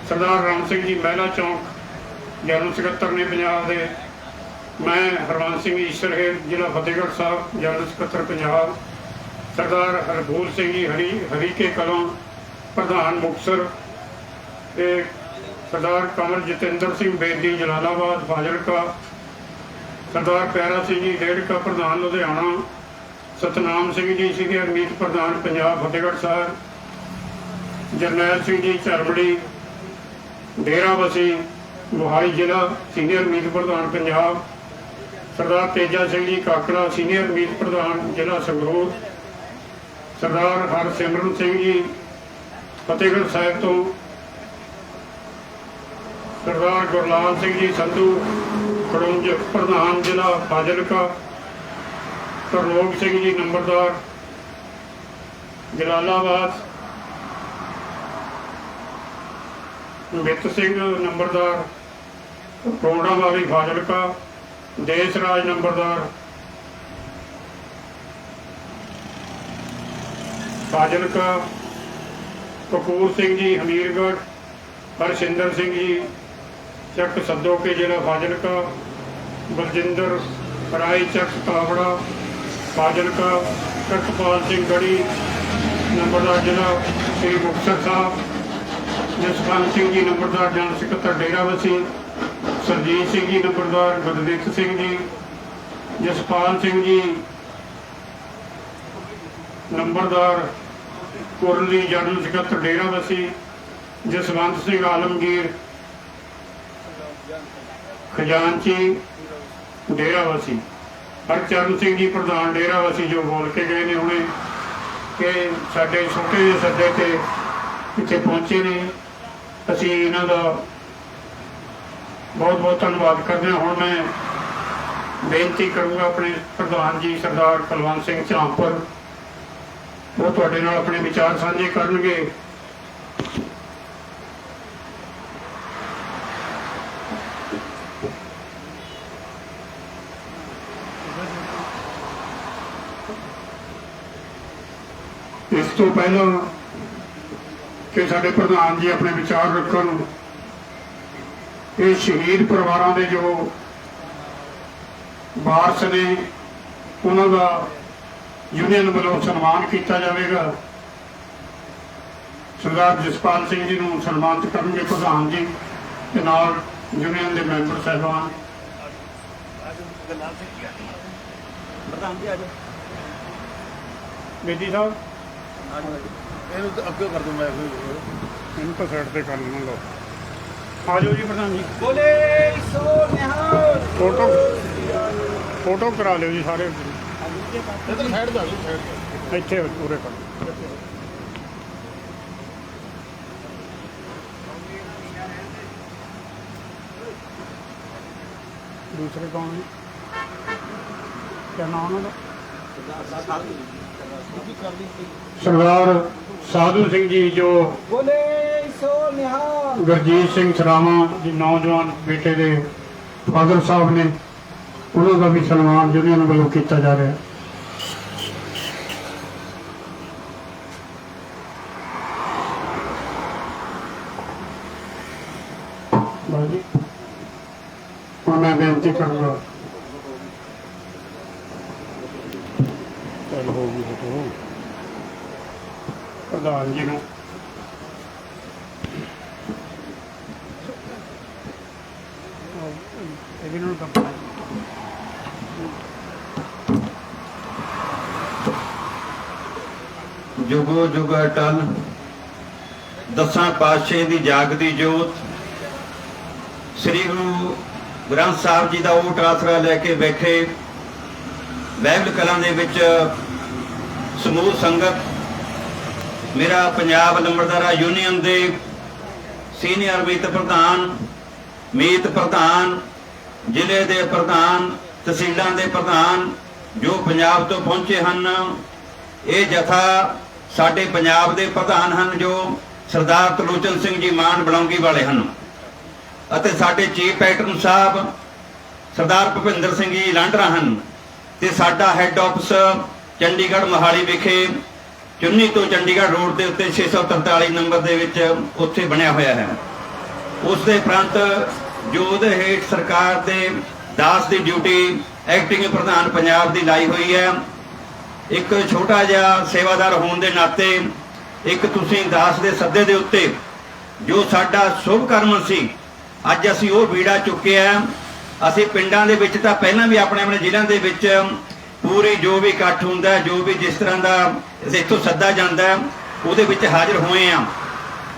ਸਰਦਾਰ ਰਾਮ ਸਿੰਘ ਜੀ ਮਹਿਲਾ ਚੌਂਕ ਜਨਰਲ ਸਕੱਤਰ ਨੇ ਪੰਜਾਬ ਦੇ। ਮੈਂ ਹਰਵੰਤ ਸਿੰਘ ਈਸ਼ਰਹੇਰ, ਜ਼ਿਲ੍ਹਾ ਫਤਿਹਗੜ੍ਹ ਸਾਹਿਬ, ਜਨਰਲ ਸਕੱਤਰ ਪੰਜਾਬ। ਸਰਦਾਰ ਹਰਬੂਲ ਸਿੰਘ ਜੀ ਹਰੀਕੇ ਕਲਾਂ, ਪ੍ਰਧਾਨ ਮੁਕਤਸਰ, ਤੇ ਸਰਦਾਰ ਕਮਲ ਜਤਿੰਦਰ ਸਿੰਘ ਬੇਦੀ, ਜਲਾਲਾਬਾਦ ਫਾਜ਼ਿਲਕਾ। ਸਰਦਾਰ ਪਿਆਰਾ ਸਿੰਘ ਜੀ ਡੇਢਕਾ, ਪ੍ਰਧਾਨ ਲੁਧਿਆਣਾ। ਸਤਨਾਮ ਸਿੰਘ ਜੀ ਸੀਗੇ ਅਮੀਤ ਪ੍ਰਧਾਨ ਪੰਜਾਬ ਫਤਿਹਗੜ੍ਹ ਸਾਹਿਬ। ਜਰਨੈਲ ਸਿੰਘ ਜੀ ਝਰਮੜੀ, ਡੇਰਾਬੱਸੀ ਮੋਹਾਲੀ ਜ਼ਿਲ੍ਹਾ, ਸੀਨੀਅਰ ਮੀਤ ਪ੍ਰਧਾਨ ਪੰਜਾਬ। ਸਰਦਾਰ ਤੇਜਾ ਸਿੰਘ ਜੀ ਕਾਕੜਾ, ਸੀਨੀਅਰ ਮੀਤ ਪ੍ਰਧਾਨ ਜ਼ਿਲ੍ਹਾ ਸੰਗਰੂਰ। ਸਰਦਾਰ ਹਰਸਿਮਰਨ ਸਿੰਘ ਜੀ ਫਤਿਹਗੜ੍ਹ ਸਾਹਿਬ ਤੋਂ। ਸਰਦਾਰ ਗੁਰਲਾਲ ਸਿੰਘ ਜੀ ਸੰਧੂ ਖੜੂੰਜ, ਪ੍ਰਧਾਨ ਜ਼ਿਲ੍ਹਾ ਫਾਜ਼ਿਲਕਾ। ਤਰਲੋਕ ਸਿੰਘ ਜੀ ਨੰਬਰਦਾਰ ਜਲਾਲਾਬਾਦ। ਮਿੱਤ ਸਿੰਘ ਨੰਬਰਦਾਰ ਕੋਂਡਾ ਵਾਲੀ ਫਾਜ਼ਿਲਕਾ। ਦੇਸ਼ ਰਾਜ ਨੰਬਰਦਾਰ ਫਾਜ਼ਿਲਕਾ। ਕਪੂਰ ਸਿੰਘ ਜੀ ਹਮੀਰਗੜ੍ਹ। ਹਰਸ਼ਿੰਦਰ ਸਿੰਘ ਜੀ ਚੱਕ ਸੱਦੋਕੇ, ਜ਼ਿਲ੍ਹਾ ਫਾਜ਼ਿਲਕਾ। ਬਲਜਿੰਦਰ ਰਾਏ ਚੱਕ ਕਾਵੜਾ ਫਾਜ਼ਿਲਕਾ। ਕਟਪਾਲ ਸਿੰਘ ਗੜੀ ਨੰਬਰਦਾਰ, ਜ਼ਿਲ੍ਹਾ ਸ੍ਰੀ ਮੁਕਤਸਰ ਸਾਹਿਬ। ਜਸਪਾਲ ਸਿੰਘ ਜੀ ਨੰਬਰਦਾਰ, ਜਨਰਲ ਸਕੱਤਰ ਡੇਰਾਬੱਸੀ। ਸਰਜੀਤ ਸਿੰਘ ਜੀ ਨੰਬਰਦਾਰ, ਗੁਰਦੀਪ ਸਿੰਘ ਜੀ। ਜਸਪਾਲ ਸਿੰਘ ਜੀ ਨੰਬਰਦਾਰ ਕੁਰਲੀ ਜਨਰਲ ਸਕੱਤਰ ਡੇਰਾਬੱਸੀ, ਜਸਵੰਤ ਸਿੰਘ ਆਲਮਗੀਰ ਖਜ਼ਾਨਚੀ ਡੇਰਾਬੱਸੀ, ਹਰਚਰਨ ਸਿੰਘ ਜੀ ਪ੍ਰਧਾਨ ਡੇਰਾਬੱਸੀ ਜੋ ਬੋਲ ਕੇ ਗਏ ਨੇ ਹੁਣੇ ਕਿ ਸਾਡੇ ਛੋਟੇ ਜਿਹੇ ਸੱਦੇ ਤੇ ਇੱਥੇ ਪਹੁੰਚੇ ਨੇ। ਅਸੀਂ ਇਹਨਾਂ ਦਾ ਬਹੁਤ ਬਹੁਤ ਧੰਨਵਾਦ ਕਰਦੇ ਹਾਂ। ਹੁਣ ਮੈਂ ਬੇਨਤੀ ਕਰੂੰਗਾ ਆਪਣੇ ਪ੍ਰਧਾਨ ਜੀ ਸਰਦਾਰ ਕੁਲਵੰਤ ਸਿੰਘ ਝਾਂਪੁਰ, ਉਹ ਤੁਹਾਡੇ ਨਾਲ ਆਪਣੇ ਵਿਚਾਰ ਸਾਂਝੇ ਕਰਨਗੇ। ਇਸ ਤੋਂ ਪਹਿਲਾਂ ਕਿ ਸਾਡੇ ਪ੍ਰਧਾਨ ਜੀ ਆਪਣੇ ਵਿਚਾਰ ਰੱਖਣ, ਇਹ ਸ਼ਹੀਦ ਪਰਿਵਾਰਾਂ ਦੇ ਜੋ ਵਾਰਸ ਨੇ ਉਹਨਾਂ ਦਾ ਯੂਨੀਅਨ ਵੱਲੋਂ ਸਨਮਾਨ ਕੀਤਾ ਜਾਵੇਗਾ। ਸਰਦਾਰ ਜਸਪਾਲ ਸਿੰਘ ਜੀ ਨੂੰ ਸਨਮਾਨਿਤ ਕਰਨਗੇ ਪ੍ਰਧਾਨ ਜੀ ਤੇ ਨਾਲ ਯੂਨੀਅਨ ਦੇ ਮੈਂਬਰ ਸਾਹਿਬਾਨ। ਪ੍ਰਧਾਨ ਜੀ ਆਜੋ। ਬੇਦੀ ਸਾਹਿਬ ਇਹਨੂੰ ਅੱਗੇ ਕਰ ਦੂੰ ਮੈਂ, ਇਹਨੂੰ ਤਾਂ ਸਾਈਡ ਤੇ ਕਰ ਲੈਣਾ। ਲਓ ਆ ਜਾਓ ਜੀ ਪ੍ਰਧਾਨ ਜੀ। ਬੋਲੇ ਸੋ ਨਿਹਾਲ। ਫੋਟੋ ਕਰਾ ਲਿਓ ਜੀ ਸਾਰੇ। ਇਧਰ ਸਾਈਡ ਜਾ, ਸਾਈਡ ਇੱਥੇ ਪੂਰੇ ਕਰ। ਦੂਸਰੇ ਕੌਣ ਜੀ? ਕਿਆ ਨਾਮ ਉਹਨਾਂ ਦਾ? ਸਰਦਾਰ ਸਾਧੂ ਸਿੰਘ ਜੀ ਜੋ ਬੋਲੇ ਸੋ ਨਿਹਾਲ। ਗੁਰਜੀਤ ਸਿੰਘ ਸਰਾਵਾਂ ਜੀ ਨੌਜਵਾਨ ਬੇਟੇ ਦੇ ਫਾਦਰ ਸਾਹਿਬ ਨੇ, ਉਹਨਾਂ ਦਾ ਵੀ ਸਨਮਾਨ ਯੂਨੀਅਨ ਵੱਲੋਂ ਕੀਤਾ ਜਾ ਰਿਹਾ। ਬਾਜੀ ਹੁਣ ਮੈਂ ਬੇਨਤੀ ਕਰਾਂਗਾ। ਚੱਲ ਹੋ ਗਈ ਫੋਟੋ ਪ੍ਰਧਾਨ ਜੀ ਨੂੰ। ਇਹ ਵੀ ਨੂੰ ਕੰਮ ਜੁਗੋ ਜੁਗ ਅਟਲ, ਦਸਾਂ ਪਾਤਸ਼ਾਹਾਂ ਦੀ ਜਾਗਦੀ ਜੋਤ, ਸ੍ਰੀ ਗੁਰੂ ਗ੍ਰੰਥ ਸਾਹਿਬ ਜੀ ਦਾ ਓਟ ਆਸਰਾ ਲੈ ਕੇ ਬੈਠੇ ਬਹਿਬਲ ਕਲਾਂ ਦੇ ਵਿੱਚ ਸਮੂਹ ਸੰਗਤ, ਮੇਰਾ ਪੰਜਾਬ ਲੰਬੜਦਾਰਾ ਯੂਨੀਅਨ ਦੇ ਸੀਨੀਅਰ ਮੀਤ ਪ੍ਰਧਾਨ, ਜ਼ਿਲ੍ਹੇ ਦੇ ਪ੍ਰਧਾਨ, ਤਹਿਸੀਲਾਂ ਦੇ ਪ੍ਰਧਾਨ ਜੋ ਪੰਜਾਬ ਤੋਂ ਪਹੁੰਚੇ ਹਨ। ਇਹ ਜਥਾ ਸਾਡੇ ਪੰਜਾਬ ਦੇ ਪ੍ਰਧਾਨ ਹਨ ਜੋ ਸਰਦਾਰ ਤਰਲੋਚਨ ਸਿੰਘ ਜੀ ਮਾਨ ਬਲੌਂਗੀ ਵਾਲੇ ਹਨ, ਅਤੇ ਸਾਡੇ ਚੀਫ ਪੈਟਰਨ ਸਾਹਿਬ ਸਰਦਾਰ ਭੁਪਿੰਦਰ ਸਿੰਘ ਜੀ ਲਾਂਡਰਾ ਹਨ, ਤੇ ਸਾਡਾ ਹੈੱਡ ਆਫਿਸ ਚੰਡੀਗੜ੍ਹ ਮੋਹਾਲੀ ਵਿਖੇ ਚੁੰਨੀ ਤੋਂ ਚੰਡੀਗੜ੍ਹ ਰੋਡ ਦੇ ਉੱਤੇ 643 ਨੰਬਰ ਦੇ ਵਿੱਚ ਉੱਥੇ ਬਣਿਆ ਹੋਇਆ ਹੈ। ਉਸ ਦੇ ਉਪਰੰਤ ਜੋ ਉਹਦੇ ਹੇਠ ਸਰਕਾਰ ਦੇ ਦਾਸ ਦੀ ਡਿਊਟੀ ਐਕਟਿੰਗ ਪ੍ਰਧਾਨ ਪੰਜਾਬ ਦੀ ਲਾਈ ਹੋਈ ਹੈ। ਇੱਕ ਛੋਟਾ ਜਿਹਾ ਸੇਵਾਦਾਰ ਹੋਣ ਦੇ ਨਾਤੇ, ਇੱਕ ਤੁਸੀਂ ਦਾਸ ਦੇ ਸੱਦੇ ਦੇ ਉੱਤੇ ਜੋ ਸਾਡਾ ਸ਼ੁਭ ਕਰਮ ਸੀ, ਅੱਜ ਅਸੀਂ ਉਹ ਬੀੜਾ ਚੁੱਕਿਆ। ਅਸੀਂ ਪਿੰਡਾਂ ਦੇ ਵਿੱਚ ਤਾਂ ਪਹਿਲਾਂ ਵੀ ਆਪਣੇ ਆਪਣੇ ਜ਼ਿਲ੍ਹਿਆਂ ਦੇ ਵਿੱਚ ਪੂਰੀ ਜੋ ਵੀ ਇਕੱਠ ਹੁੰਦਾ, ਜੋ ਵੀ ਜਿਸ ਤਰ੍ਹਾਂ ਦਾ ਇੱਥੋਂ ਸੱਦਾ ਜਾਂਦਾ, ਉਹਦੇ ਵਿੱਚ ਹਾਜ਼ਰ ਹੋਏ ਆ।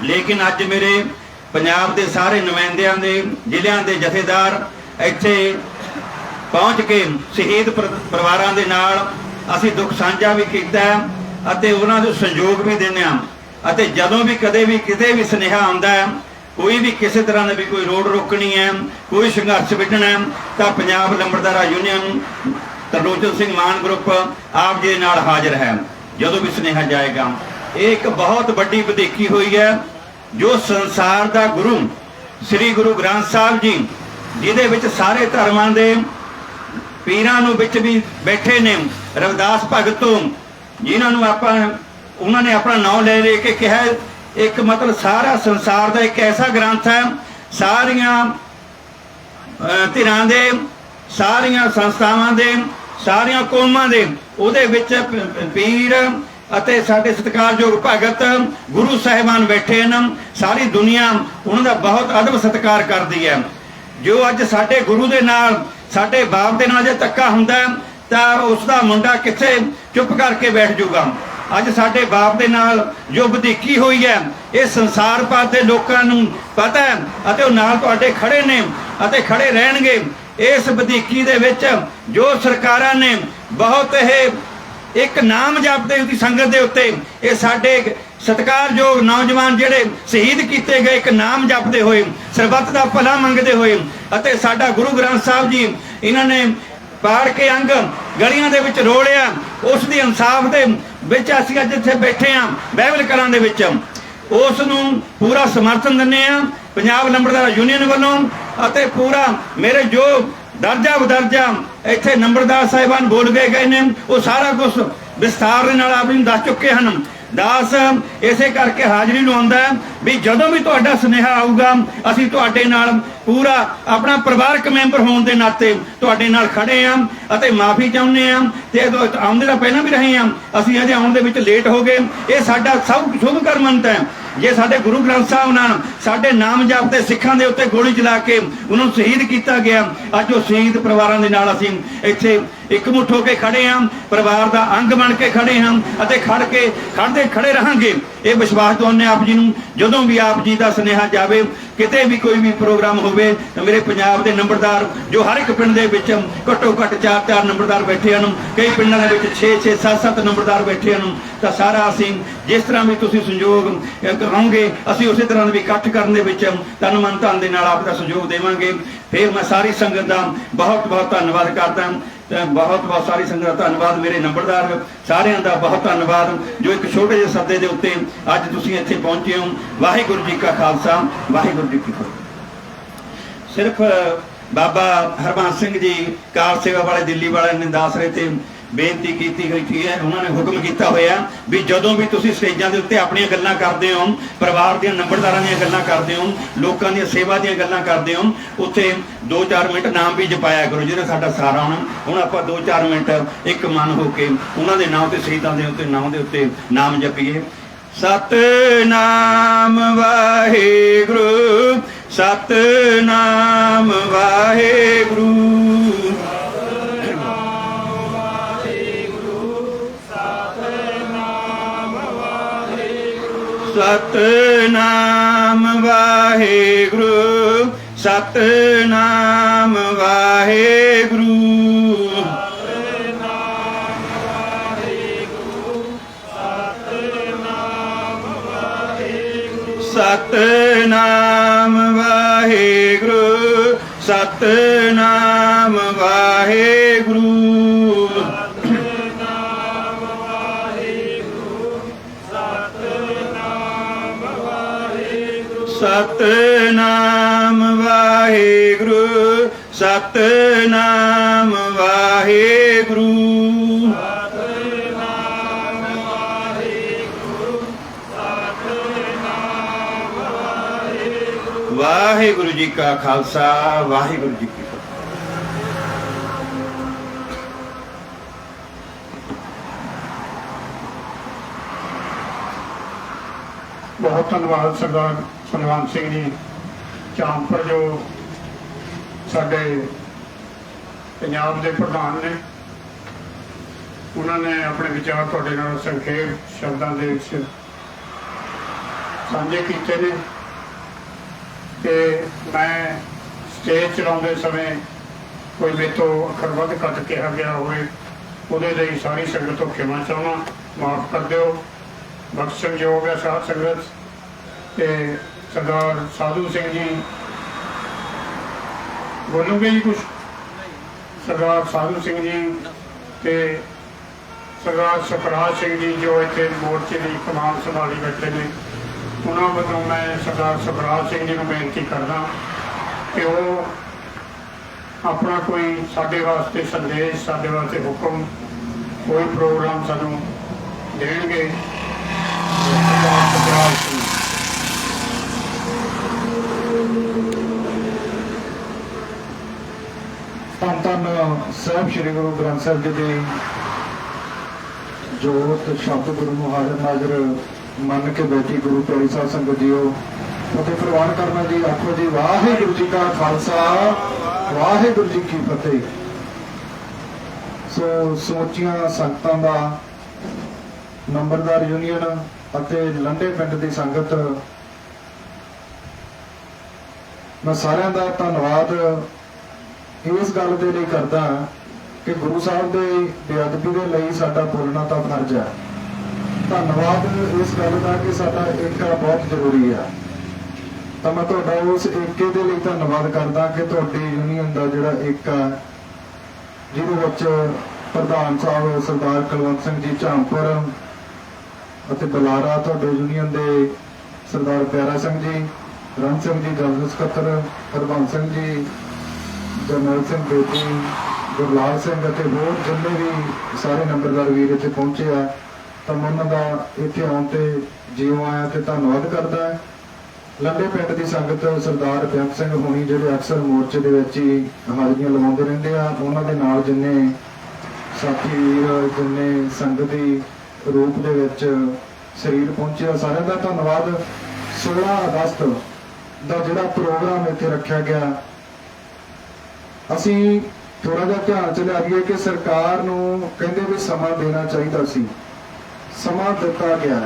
ਲੇਕਿਨ ਅੱਜ ਮੇਰੇ ਪੰਜਾਬ ਦੇ ਸਾਰੇ ਨੁਮਾਇੰਦਿਆਂ ਦੇ ਜ਼ਿਲ੍ਹਿਆਂ ਦੇ ਜਥੇਦਾਰ ਇੱਥੇ ਪਹੁੰਚ ਕੇ ਸ਼ਹੀਦ ਪਰਿਵਾਰਾਂ ਦੇ ਨਾਲ ਅਸੀਂ ਦੁੱਖ ਸਾਂਝਾ ਵੀ ਕੀਤਾ ਅਤੇ ਉਹਨਾਂ ਨੂੰ ਸਹਿਯੋਗ ਵੀ ਦਿੰਦੇ ਹਾਂ। ਅਤੇ ਜਦੋਂ ਵੀ ਕਦੇ ਵੀ ਕਿਤੇ ਵੀ ਸੁਨੇਹਾ ਆਉਂਦਾ ਹੈ, ਕੋਈ ਵੀ ਕਿਸੇ ਤਰ੍ਹਾਂ ਦੀ ਵੀ ਕੋਈ ਰੋਡ ਰੋਕਣੀ ਹੈ, ਕੋਈ ਸੰਘਰਸ਼ ਵਿੱਢਣਾ ਹੈ, ਤਾਂ ਪੰਜਾਬ ਲੰਬੜਦਾਰਾ ਯੂਨੀਅਨ ਤਰਲੋਚਨ ਸਿੰਘ ਮਾਨ ਗਰੁੱਪ ਆਪ ਜੀ ਨਾਲ ਹਾਜ਼ਰ ਹੈ ਜਦੋਂ ਵੀ ਸੁਨੇਹਾ ਜਾਏਗਾ। ਇਹ ਇੱਕ ਬਹੁਤ ਵੱਡੀ ਵਧੀਕੀ ਹੋਈ ਹੈ ਜੋ ਸੰਸਾਰ ਦਾ ਗੁਰੂ ਸ੍ਰੀ ਗੁਰੂ ਗ੍ਰੰਥ ਸਾਹਿਬ ਜੀ, ਜਿਹਦੇ ਵਿੱਚ ਸਾਰੇ ਧਰਮਾਂ ਦੇ ਪੀਰਾਂ ਨੂੰ ਵਿੱਚ ਵੀ ਬੈਠੇ ਨੇ, ਰਵਿਦਾਸ ਭਗਤ ਤੋਂ ਜਿਨ੍ਹਾਂ ਨੂੰ ਉਹਨਾਂ ਨੇ ਆਪਣਾ ਨਾਮ ਲੈ ਕੇ ਕਿਹਾ, ਇੱਕ ਮਤਲਬ ਸਾਰਾ ਸੰਸਾਰ ਦਾ ਇੱਕ ਐਸਾ ਗ੍ਰੰਥ ਹੈ, ਸਾਰੀਆਂ ਧਿਰਾਂ ਦੇ, ਸਾਰੀਆਂ ਸੰਸਥਾਵਾਂ ਦੇ, ਸਾਰੀਆਂ ਕੌਮਾਂ ਦੇ ਉਹਦੇ ਵਿੱਚ ਪੀਰ ਅਤੇ ਸਾਡੇ ਸਤਿਕਾਰਯੋਗ ਭਗਤ ਗੁਰੂ ਸਾਹਿਬਾਨ ਬੈਠੇ ਹਨ। ਸਾਰੀ ਦੁਨੀਆ ਉਹਨਾਂ ਦਾ ਬਹੁਤ ਅਦਬ ਸਤਿਕਾਰ ਕਰਦੀ ਹੈ। ਜੋ ਅੱਜ ਸਾਡੇ ਗੁਰੂ ਦੇ ਨਾਲ, ਸਾਡੇ ਬਾਪ ਦੇ ਨਾਲ ਜੇ ਧੱਕਾ ਹੁੰਦਾ ਤਾਂ ਉਸ ਦਾ ਮੁੰਡਾ ਕਿੱਥੇ ਚੁੱਪ ਕਰਕੇ ਬੈਠ ਜਾਊਗਾ। ਅੱਜ ਸਾਡੇ ਬਾਪ ਦੇ ਨਾਲ ਜੋ ਵਧੀਕੀ ਹੋਈ ਹੈ ਇਹ ਸੰਸਾਰ ਭਰ ਦੇ ਲੋਕਾਂ ਨੂੰ ਪਤਾ ਹੈ ਅਤੇ ਉਹ ਨਾਲ ਤੁਹਾਡੇ ਖੜੇ ਨੇ ਅਤੇ ਖੜੇ ਰਹਿਣਗੇ। ਇਸ ਵਧੀਕੀ ਦੇ ਵਿੱਚ ਜੋ ਸਰਕਾਰਾਂ ਨੇ ਬਹੁਤ ਇੱਕ ਨਾਮ ਜਪਦੇ ਉਹਦੀ ਸੰਗਤ ਦੇ ਉੱਤੇ ਇਹ ਸਾਡੇ ਸਤਿਕਾਰਯੋਗ ਨੌਜਵਾਨ ਜਿਹੜੇ ਸ਼ਹੀਦ ਕੀਤੇ ਗਏ ਇੱਕ ਨਾਮ ਜਪਦੇ ਹੋਏ ਸਰਬੱਤ ਦਾ ਭਲਾ ਮੰਗਦੇ ਹੋਏ ਅਤੇ ਸਾਡਾ ਗੁਰੂ ਗ੍ਰੰਥ ਸਾਹਿਬ ਜੀ ਇਹਨਾਂ ਨੇ ਪਾੜ ਕੇ ਅੰਗ ਗਲੀਆਂ ਦੇ ਵਿੱਚ ਰੋਲਿਆ। ਉਸ ਦੀ ਇਨਸਾਫ ਦੇ ਵਿੱਚ ਅਸੀਂ ਅੱਜ ਇੱਥੇ ਬੈਠੇ ਹਾਂ ਬਾਈਬਲ ਕਲਾਂ ਦੇ ਵਿੱਚ। ਉਸ ਨੂੰ ਪੂਰਾ ਸਮਰਥਨ ਦਿੰਦੇ ਹਾਂ ਪੰਜਾਬ ਨੰਬਰਦਾਰ ਯੂਨੀਅਨ ਵੱਲੋਂ ਅਤੇ ਪੂਰਾ ਮੇਰੇ ਜੋ ਦਰਜਾ ਬਦਰਜਾ ਇੱਥੇ ਨੰਬਰਦਾਰ ਸਾਹਿਬਾਨ ਬੋਲ ਗਏ ਨੇ ਉਹ ਸਾਰਾ ਕੁਝ ਵਿਸਥਾਰ ਦੇ ਨਾਲ ਆਪ ਨੂੰ ਦੱਸ ਚੁੱਕੇ ਹਨ। ਦਾਸ ਇਸੇ ਕਰਕੇ ਹਾਜ਼ਰੀ ਲਵਾਉਂਦਾ ਵੀ ਜਦੋਂ ਵੀ ਤੁਹਾਡਾ ਸੁਨੇਹਾ ਆਊਗਾ ਅਸੀਂ ਤੁਹਾਡੇ ਨਾਲ ਪੂਰਾ ਆਪਣਾ ਪਰਿਵਾਰਕ ਮੈਂਬਰ ਹੋਣ ਦੇ ਨਾਤੇ ਤੁਹਾਡੇ ਨਾਲ ਖੜੇ ਹਾਂ ਅਤੇ ਮਾਫੀ ਚਾਹੁੰਦੇ ਹਾਂ ਤੇ ਆਉਂਦੇ ਤਾਂ ਪਹਿਲਾਂ ਵੀ ਰਹੇ ਹਾਂ, ਅਸੀਂ ਅਜੇ ਆਉਣ ਦੇ ਵਿੱਚ ਲੇਟ ਹੋ ਗਏ। ਇਹ ਸਾਡਾ ਸਭ ਸ਼ੁਭ ਕਰਮੰਤ ਹੈ। ਜੇ ਸਾਡੇ ਗੁਰੂ ਗ੍ਰੰਥ ਸਾਹਿਬ ਨਾਲ ਸਾਡੇ ਨਾਮ ਜਪਦੇ ਸਿੱਖਾਂ ਦੇ ਉੱਤੇ ਗੋਲੀ ਚਲਾ ਕੇ ਉਹਨਾਂ ਨੂੰ ਸ਼ਹੀਦ ਕੀਤਾ ਗਿਆ, ਅੱਜ ਉਹ ਸ਼ਹੀਦ ਪਰਿਵਾਰਾਂ ਦੇ ਨਾਲ ਅਸੀਂ ਇੱਥੇ ਇਕਮੁੱਠ ਹੋ ਕੇ ਖੜੇ ਹਾਂ, ਪਰਿਵਾਰ ਦਾ ਅੰਗ ਬਣ ਕੇ ਖੜੇ ਹਾਂ ਅਤੇ ਖੜੇ ਰਹਾਂਗੇ। ਇਹ ਵਿਸ਼ਵਾਸ ਦਵਾਉਂਦੇ ਆਪ ਜੀ ਨੂੰ। ਜਦੋਂ ਵੀ ਆਪ ਜੀ ਦਾ ਸੁਨੇਹਾ ਜਾਵੇ ਕਿਤੇ ਵੀ ਕੋਈ ਵੀ ਪ੍ਰੋਗਰਾਮ ਹੋਵੇ ਤਾਂ ਮੇਰੇ ਪੰਜਾਬ ਦੇ ਨੰਬਰਦਾਰ ਜੋ ਹਰ ਇੱਕ ਪਿੰਡ ਦੇ ਵਿੱਚ ਘੱਟੋ ਘੱਟ 4-4 ਨੰਬਰਦਾਰ ਬੈਠੇ ਹਨ, ਕਈ ਪਿੰਡਾਂ ਦੇ ਵਿੱਚ 6-6 7-7 ਨੰਬਰਦਾਰ ਬੈਠੇ ਹਨ, ਤਾਂ ਸਾਰਾ ਅਸੀਂ ਜਿਸ ਤਰ੍ਹਾਂ ਵੀ ਤੁਸੀਂ ਸੰਯੋਗ ਕਰੋਗੇ ਅਸੀਂ ਉਸੇ ਤਰ੍ਹਾਂ ਵੀ ਇਕੱਠ ਕਰਨ ਦੇ ਵਿੱਚ ਤਨ ਮਨ ਧਨ ਦੇ ਨਾਲ ਆਪ ਦਾ ਸਹਿਯੋਗ ਦੇਵਾਂਗੇ। ਫਿਰ ਮੈਂ ਸਾਰੀ ਸੰਗਤ ਦਾ ਬਹੁਤ ਬਹੁਤ ਧੰਨਵਾਦ ਕਰਦਾ। ਬਹੁਤ ਬਹੁਤ ਸਾਰੀ ਸੰਗਤ ਦਾ ਧੰਨਵਾਦ। ਮੇਰੇ ਨੰਬਰਦਾਰ ਸਾਰਿਆਂ ਦਾ ਬਹੁਤ ਧੰਨਵਾਦ ਜੋ ਇੱਕ ਛੋਟੇ ਜਿਹੇ ਸੱਦੇ ਦੇ ਉੱਤੇ ਅੱਜ ਤੁਸੀਂ ਇੱਥੇ ਪਹੁੰਚੇ ਹੋ। ਵਾਹਿਗੁਰੂ ਜੀ ਕਾ ਖਾਲਸਾ, ਵਾਹਿਗੁਰੂ ਜੀ ਕੀ ਫਤਿਹ। ਸਿਰਫ ਬਾਬਾ ਹਰਬੰਸ ਸਿੰਘ ਜੀ ਕਾਰ ਸੇਵਾ ਵਾਲੇ ਦਿੱਲੀ ਵਾਲਿਆਂ ਨੇ ਦੱਸ ਰਹੇ ਤੇ ਬੇਨਤੀ ਕੀਤੀ ਗਈ ਹੈ, ਉਹਨਾਂ ਨੇ ਹੁਕਮ ਕੀਤਾ ਹੋਇਆ ਵੀ ਜਦੋਂ ਵੀ ਤੁਸੀਂ ਸਟੇਜਾਂ ਦੇ ਉੱਤੇ ਆਪਣੀਆਂ ਗੱਲਾਂ ਕਰਦੇ ਹੋ, ਪਰਿਵਾਰ ਦੀਆਂ ਨੰਬਰਦਾਰਾਂ ਦੀਆਂ ਗੱਲਾਂ ਕਰਦੇ ਹੋ, ਲੋਕਾਂ ਦੀਆਂ ਸੇਵਾ ਦੀਆਂ ਗੱਲਾਂ ਕਰਦੇ ਹੋ, ਉੱਥੇ 2-4 ਮਿੰਟ ਨਾਮ ਵੀ ਜਪਾਇਆ ਕਰੋ ਜਿਹਨੇ ਸਾਡਾ ਸਹਾਰਾ ਹੋਣਾ। ਹੁਣ ਆਪਾਂ 2-4 ਮਿੰਟ ਇੱਕ ਮਨ ਹੋ ਕੇ ਉਹਨਾਂ ਦੇ ਨਾਮ ਤੇ ਸ਼ਹੀਦਾਂ ਦੇ ਉੱਤੇ ਨਾਮ ਦੇ ਉੱਤੇ ਨਾਮ ਜਪੀਏ। ਸਤਿਨਾਮ ਵਾਹਿਗੁਰੂ, ਸਤਿਨਾਮ ਵਾਹਿਗੁਰੂ, ਸਤਿਨਾਮ ਵਾਹਿਗੁਰੂ, ਸਤਿਨਾਮ ਵਾਹਿਗੁਰੂ, ਸਤਿਨਾਮ ਵਾਹਿਗੁਰੂ, ਸਤਿਨਾਮ ਵਾਹਿਗੁਰੂ, ਸਤਿਨਾਮ ਵਾਹਿਗੁਰੂ, ਸਤਿਨਾਮ ਵਾਹਿਗੁਰੂ, ਵਾਹਿਗੁਰੂ ਜੀ ਕਾ ਖਾਲਸਾ, ਵਾਹਿਗੁਰੂ ਜੀ ਕੀ ਫਤਿਹ। ਬਹੁਤ ਧੰਨਵਾਦ ਸਰਦਾਰ ਕੁਲਵੰਤ ਸਿੰਘ ਜੀ ਚਾਂਪਰ ਜੋ ਸਾਡੇ ਪੰਜਾਬ ਦੇ ਪ੍ਰਧਾਨ ਨੇ। ਉਹਨਾਂ ਨੇ ਆਪਣੇ ਵਿਚਾਰ ਤੁਹਾਡੇ ਨਾਲ ਸੰਖੇਪ ਸ਼ਬਦਾਂ ਦੇ ਵਿੱਚ ਸਾਂਝੇ ਕੀਤੇ ਨੇ ਤੇ ਮੈਂ ਸਟੇਜ ਚਲਾਉਂਦੇ ਸਮੇਂ ਕੋਈ ਮੇਰੇ ਤੋਂ ਅੱਖਰ ਵੱਧ ਘੱਟ ਕਿਹਾ ਗਿਆ ਹੋਵੇ ਉਹਦੇ ਲਈ ਸਾਰੀ ਸੰਗਤ ਤੋਂ ਖਿਮਾ ਚਾਹੁੰਦਾ, ਮਾਫ ਕਰ ਦਿਓ। ਬਖਸ਼ਣਯੋਗ ਹੈ ਸਾਧ ਸੰਗਤ ਤੇ ਸਰਦਾਰ ਸਾਧੂ ਸਿੰਘ ਜੀ ਬੋਲੂਗੇ ਜੀ ਕੁਛ? ਸਰਦਾਰ ਸਾਧੂ ਸਿੰਘ ਜੀ ਤੇ ਸਰਦਾਰ ਸੁਖਰਾਜ ਸਿੰਘ ਜੀ ਜੋ ਇੱਥੇ ਮੋਰਚੇ ਦੀ ਕਮਾਨ ਸੰਭਾਲੀ ਬੈਠੇ ਨੇ, ਉਹਨਾਂ ਵੱਲੋਂ ਮੈਂ ਸਰਦਾਰ ਸੁਖਰਾਜ ਸਿੰਘ ਜੀ ਨੂੰ ਬੇਨਤੀ ਕਰਦਾ ਕਿ ਉਹ ਆਪਣਾ ਕੋਈ ਸਾਡੇ ਵਾਸਤੇ ਸੰਦੇਸ਼, ਸਾਡੇ ਵਾਸਤੇ ਹੁਕਮ, ਕੋਈ ਪ੍ਰੋਗਰਾਮ ਸਾਨੂੰ ਦੇਣਗੇ। ਧੰਨ ਧੰਨ ਸਾਹਿਬ ਸ੍ਰੀ ਗੁਰੂ ਗ੍ਰੰਥ ਸਾਹਿਬ ਜੀ ਦੀ ਜੋਤ ਸ਼ਬਦ ਗੁਰੂ ਨੂੰ ਹਾਜ਼ਰ ਨਾਜ਼ਰ ਮੰਨ ਕੇ ਬੈਠੀ ਗੁਰੂ ਪਿਆਰੀ ਸਾਹਿਬ ਸੰਗਤ ਜੀਓ, ਫਤਿਹ ਪ੍ਰਵਾਨ ਕਰਨਾ ਜੀ। ਆਖੋ ਜੀ ਵਾਹਿਗੁਰੂ ਜੀ ਕਾ ਖਾਲਸਾ, ਵਾਹਿਗੁਰੂ ਜੀ ਕੀ ਫਤਿਹ। ਸੋ ਸਮੁੱਚੀਆਂ ਸੰਗਤਾਂ ਦਾ ਨੰਬਰਦਾਰ ਯੂਨੀਅਨ ਅਤੇ ਲੰਡੇ ਪਿੰਡ ਦੀ ਸੰਗਤ, ਮੈਂ ਸਾਰਿਆਂ ਦਾ ਧੰਨਵਾਦ ਇਸ ਗੱਲ ਦੇ ਲਈ ਕਰਦਾ ਕਿ ਗੁਰੂ ਸਾਹਿਬ ਦੇ ਬੇਅਦਬੀ ਦੇ ਲਈ ਸਾਡਾ ਬੋਲਣਾ ਤਾਂ ਫਰਜ਼ ਹੈ। ਧੰਨਵਾਦ ਇਸ ਗੱਲ ਦਾ ਕਿ ਸਾਡਾ ਏਕਾ ਬਹੁਤ ਜ਼ਰੂਰੀ ਹੈ। ਤਾਂ ਮੈਂ ਤੁਹਾਡਾ ਉਸ ਏਕੇ ਦੇ ਲਈ ਧੰਨਵਾਦ ਕਰਦਾ ਕਿ ਤੁਹਾਡੀ ਯੂਨੀਅਨ ਦਾ ਜਿਹੜਾ ਏਕਾ, ਜਿਹਦੇ ਵਿੱਚ ਪ੍ਰਧਾਨ ਸਾਹਿਬ ਸਰਦਾਰ ਕੁਲਵੰਤ ਸਿੰਘ ਜੀ ਝਾਂਪੁਰ ਅਤੇ ਬੁਲਾਰਾ, ਤੁਹਾਡੇ ਯੂਨੀਅਨ ਦੇ ਸਰਦਾਰ ਪਿਆਰਾ ਸਿੰਘ ਜੀ, ਰਣ ਸਿੰਘ ਜੀ ਜਨਰਲ ਸਕੱਤਰ, ਹਰਬੰਸ ਸਿੰਘ ਜੀ, ਜਰਨੈਲ ਸਿੰਘ ਬੇਦੀ, ਗੁਰਲਾਲ ਸਿੰਘ ਅਤੇ ਹੋਰ ਜਿੰਨੇ ਵੀ ਸਾਰੇ ਨੰਬਰਦਾਰ ਵੀਰ ਇੱਥੇ ਪਹੁੰਚੇ ਆ, ਤਾਂ ਮੈਂ ਉਹਨਾਂ ਦਾ ਇੱਥੇ ਆਉਣ ਤੇ ਜਿਉਂ ਆਇਆ ਤੇ ਧੰਨਵਾਦ ਕਰਦਾ। ਲੰਡੇ ਪਿੰਡ ਦੀ ਸੰਗਤ, ਸਰਦਾਰ ਬੇਅੰਤ ਸਿੰਘ ਹੋਣੀ ਜਿਹੜੇ ਅਕਸਰ ਮੋਰਚੇ ਦੇ ਵਿੱਚ ਹੀ ਹਾਜ਼ਰੀਆਂ ਲਗਾਉਂਦੇ ਰਹਿੰਦੇ ਆ, ਉਹਨਾਂ ਦੇ ਨਾਲ ਜਿੰਨੇ ਸਾਥੀ ਵੀਰ, ਜਿੰਨੇ ਸੰਗਤੀ ਰੂਪ ਦੇ ਵਿੱਚ ਸਰੀਰ ਪਹੁੰਚੇ ਆ, ਸਾਰਿਆਂ ਦਾ ਧੰਨਵਾਦ। 16 ਅਗਸਤ ਦਾ ਜਿਹੜਾ ਪ੍ਰੋਗਰਾਮ ਇੱਥੇ ਰੱਖਿਆ ਗਿਆ, ਅਸੀਂ ਥੋੜਾ ਜਿਹਾ ਧਿਆਨ ਚ ਲਿਆਈਏ ਕਿ ਸਰਕਾਰ ਨੂੰ ਕਹਿੰਦੇ ਵੀ ਸਮਾਂ ਦੇਣਾ ਚਾਹੀਦਾ ਸੀ, ਸਮਾਂ ਦਿੱਤਾ ਗਿਆ।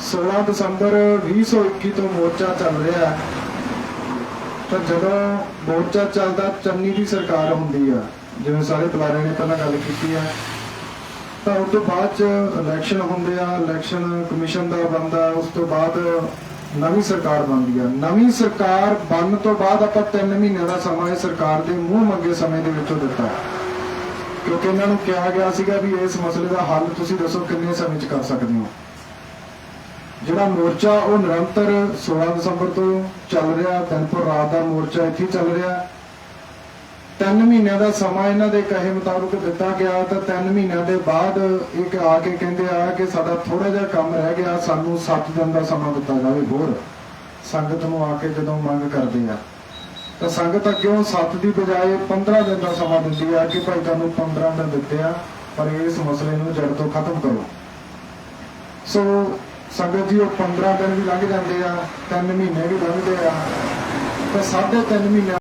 16 ਦਸੰਬਰ 2021 ਤੋਂ ਮੋਰਚਾ ਚੱਲ ਰਿਹਾ ਹੈ, ਤਾਂ ਜਦੋਂ ਮੋਰਚਾ ਚੱਲਦਾ ਚੰਨੀ ਦੀ ਸਰਕਾਰ ਹੁੰਦੀ ਆ, ਜਿਵੇਂ ਸਾਰੇ ਬੁਲਾਰਿਆਂ ਨੇ ਪਹਿਲਾਂ ਗੱਲ ਕੀਤੀ ਹੈ, ਤਾਂ ਉਸ ਤੋਂ ਬਾਅਦ ਚ ਇਲੈਕਸ਼ਨ ਹੁੰਦੇ ਆ, ਇਲੈਕਸ਼ਨ ਕਮਿਸ਼ਨ ਦਾ ਬਣਦਾ, ਉਸ ਤੋਂ ਬਾਅਦ ਨਵੀਂ ਸਰਕਾਰ ਬਣਦੀ ਆ। ਨਵੀਂ ਸਰਕਾਰ ਬਣਨ ਤੋਂ ਬਾਅਦ ਆਪਾਂ 3 ਮਹੀਨਿਆਂ ਦਾ ਸਮਾਂ ਇਹ ਸਰਕਾਰ ਦੇ ਮੂੰਹ ਮੰਗੇ ਸਮੇਂ ਦੇ ਵਿੱਚੋਂ ਦਿੱਤਾ, ਕਿਉਂਕਿ ਇਹਨਾਂ ਨੂੰ ਕਿਹਾ ਗਿਆ ਸੀਗਾ ਵੀ ਇਸ ਮਸਲੇ ਦਾ ਹੱਲ ਤੁਸੀਂ ਦੱਸੋ ਕਿੰਨੇ ਸਮੇਂ 'ਚ ਕਰ ਸਕਦੇ ਹੋ। ਜਿਹੜਾ ਮੋਰਚਾ ਉਹ ਨਿਰੰਤਰ 16 ਦਸੰਬਰ ਤੋਂ ਚੱਲ ਰਿਹਾ, ਦਿਨ ਪਰ ਰਾਤ ਦਾ ਮੋਰਚਾ ਇੱਥੇ ਚੱਲ ਰਿਹਾ। 3 ਮਹੀਨਿਆਂ ਦਾ ਸਮਾਂ ਇਹਨਾਂ ਦੇ ਕਹੇ ਮੁਤਾਬਕ ਦਿੱਤਾ ਗਿਆ, ਤਾਂ 3 ਮਹੀਨਿਆਂ ਦੇ ਬਾਅਦ ਇੱਕ ਆ ਕੇ ਕਹਿੰਦੇ ਆ ਕਿ ਸਾਡਾ ਥੋੜਾ ਜਿਹਾ ਕੰਮ ਰਹਿ ਗਿਆ, ਸਾਨੂੰ 7 ਦਿਨ ਦਾ ਸਮਾਂ ਦਿੱਤਾ ਜਾਵੇ ਹੋਰ। ਸੰਗਤ ਨੂੰ ਆ ਕੇ ਜਦੋਂ ਮੰਗ ਕਰਦੇ ਆ, ਤਾਂ ਸੰਗਤ ਅੱਗਿਓਂ 7 ਦੀ ਬਜਾਏ 15 ਦਿਨ ਦਾ ਸਮਾਂ ਦਿੰਦੀ ਆ ਕਿ ਭਾਈ ਤੁਹਾਨੂੰ 15 ਦਿਨ ਦਿੱਤੇ ਆ, ਪਰ ਇਸ ਮਸਲੇ ਨੂੰ ਜੜ ਤੋਂ ਖਤਮ ਕਰੋ। ਸੋ ਸੰਗਤ ਜੀ, ਉਹ 15 ਦਿਨ ਵੀ ਲੰਘ ਜਾਂਦੇ ਆ, 3 ਮਹੀਨੇ ਵੀ ਲੰਘਦੇ ਆ, ਤਾਂ 3.5 ਮਹੀਨੇ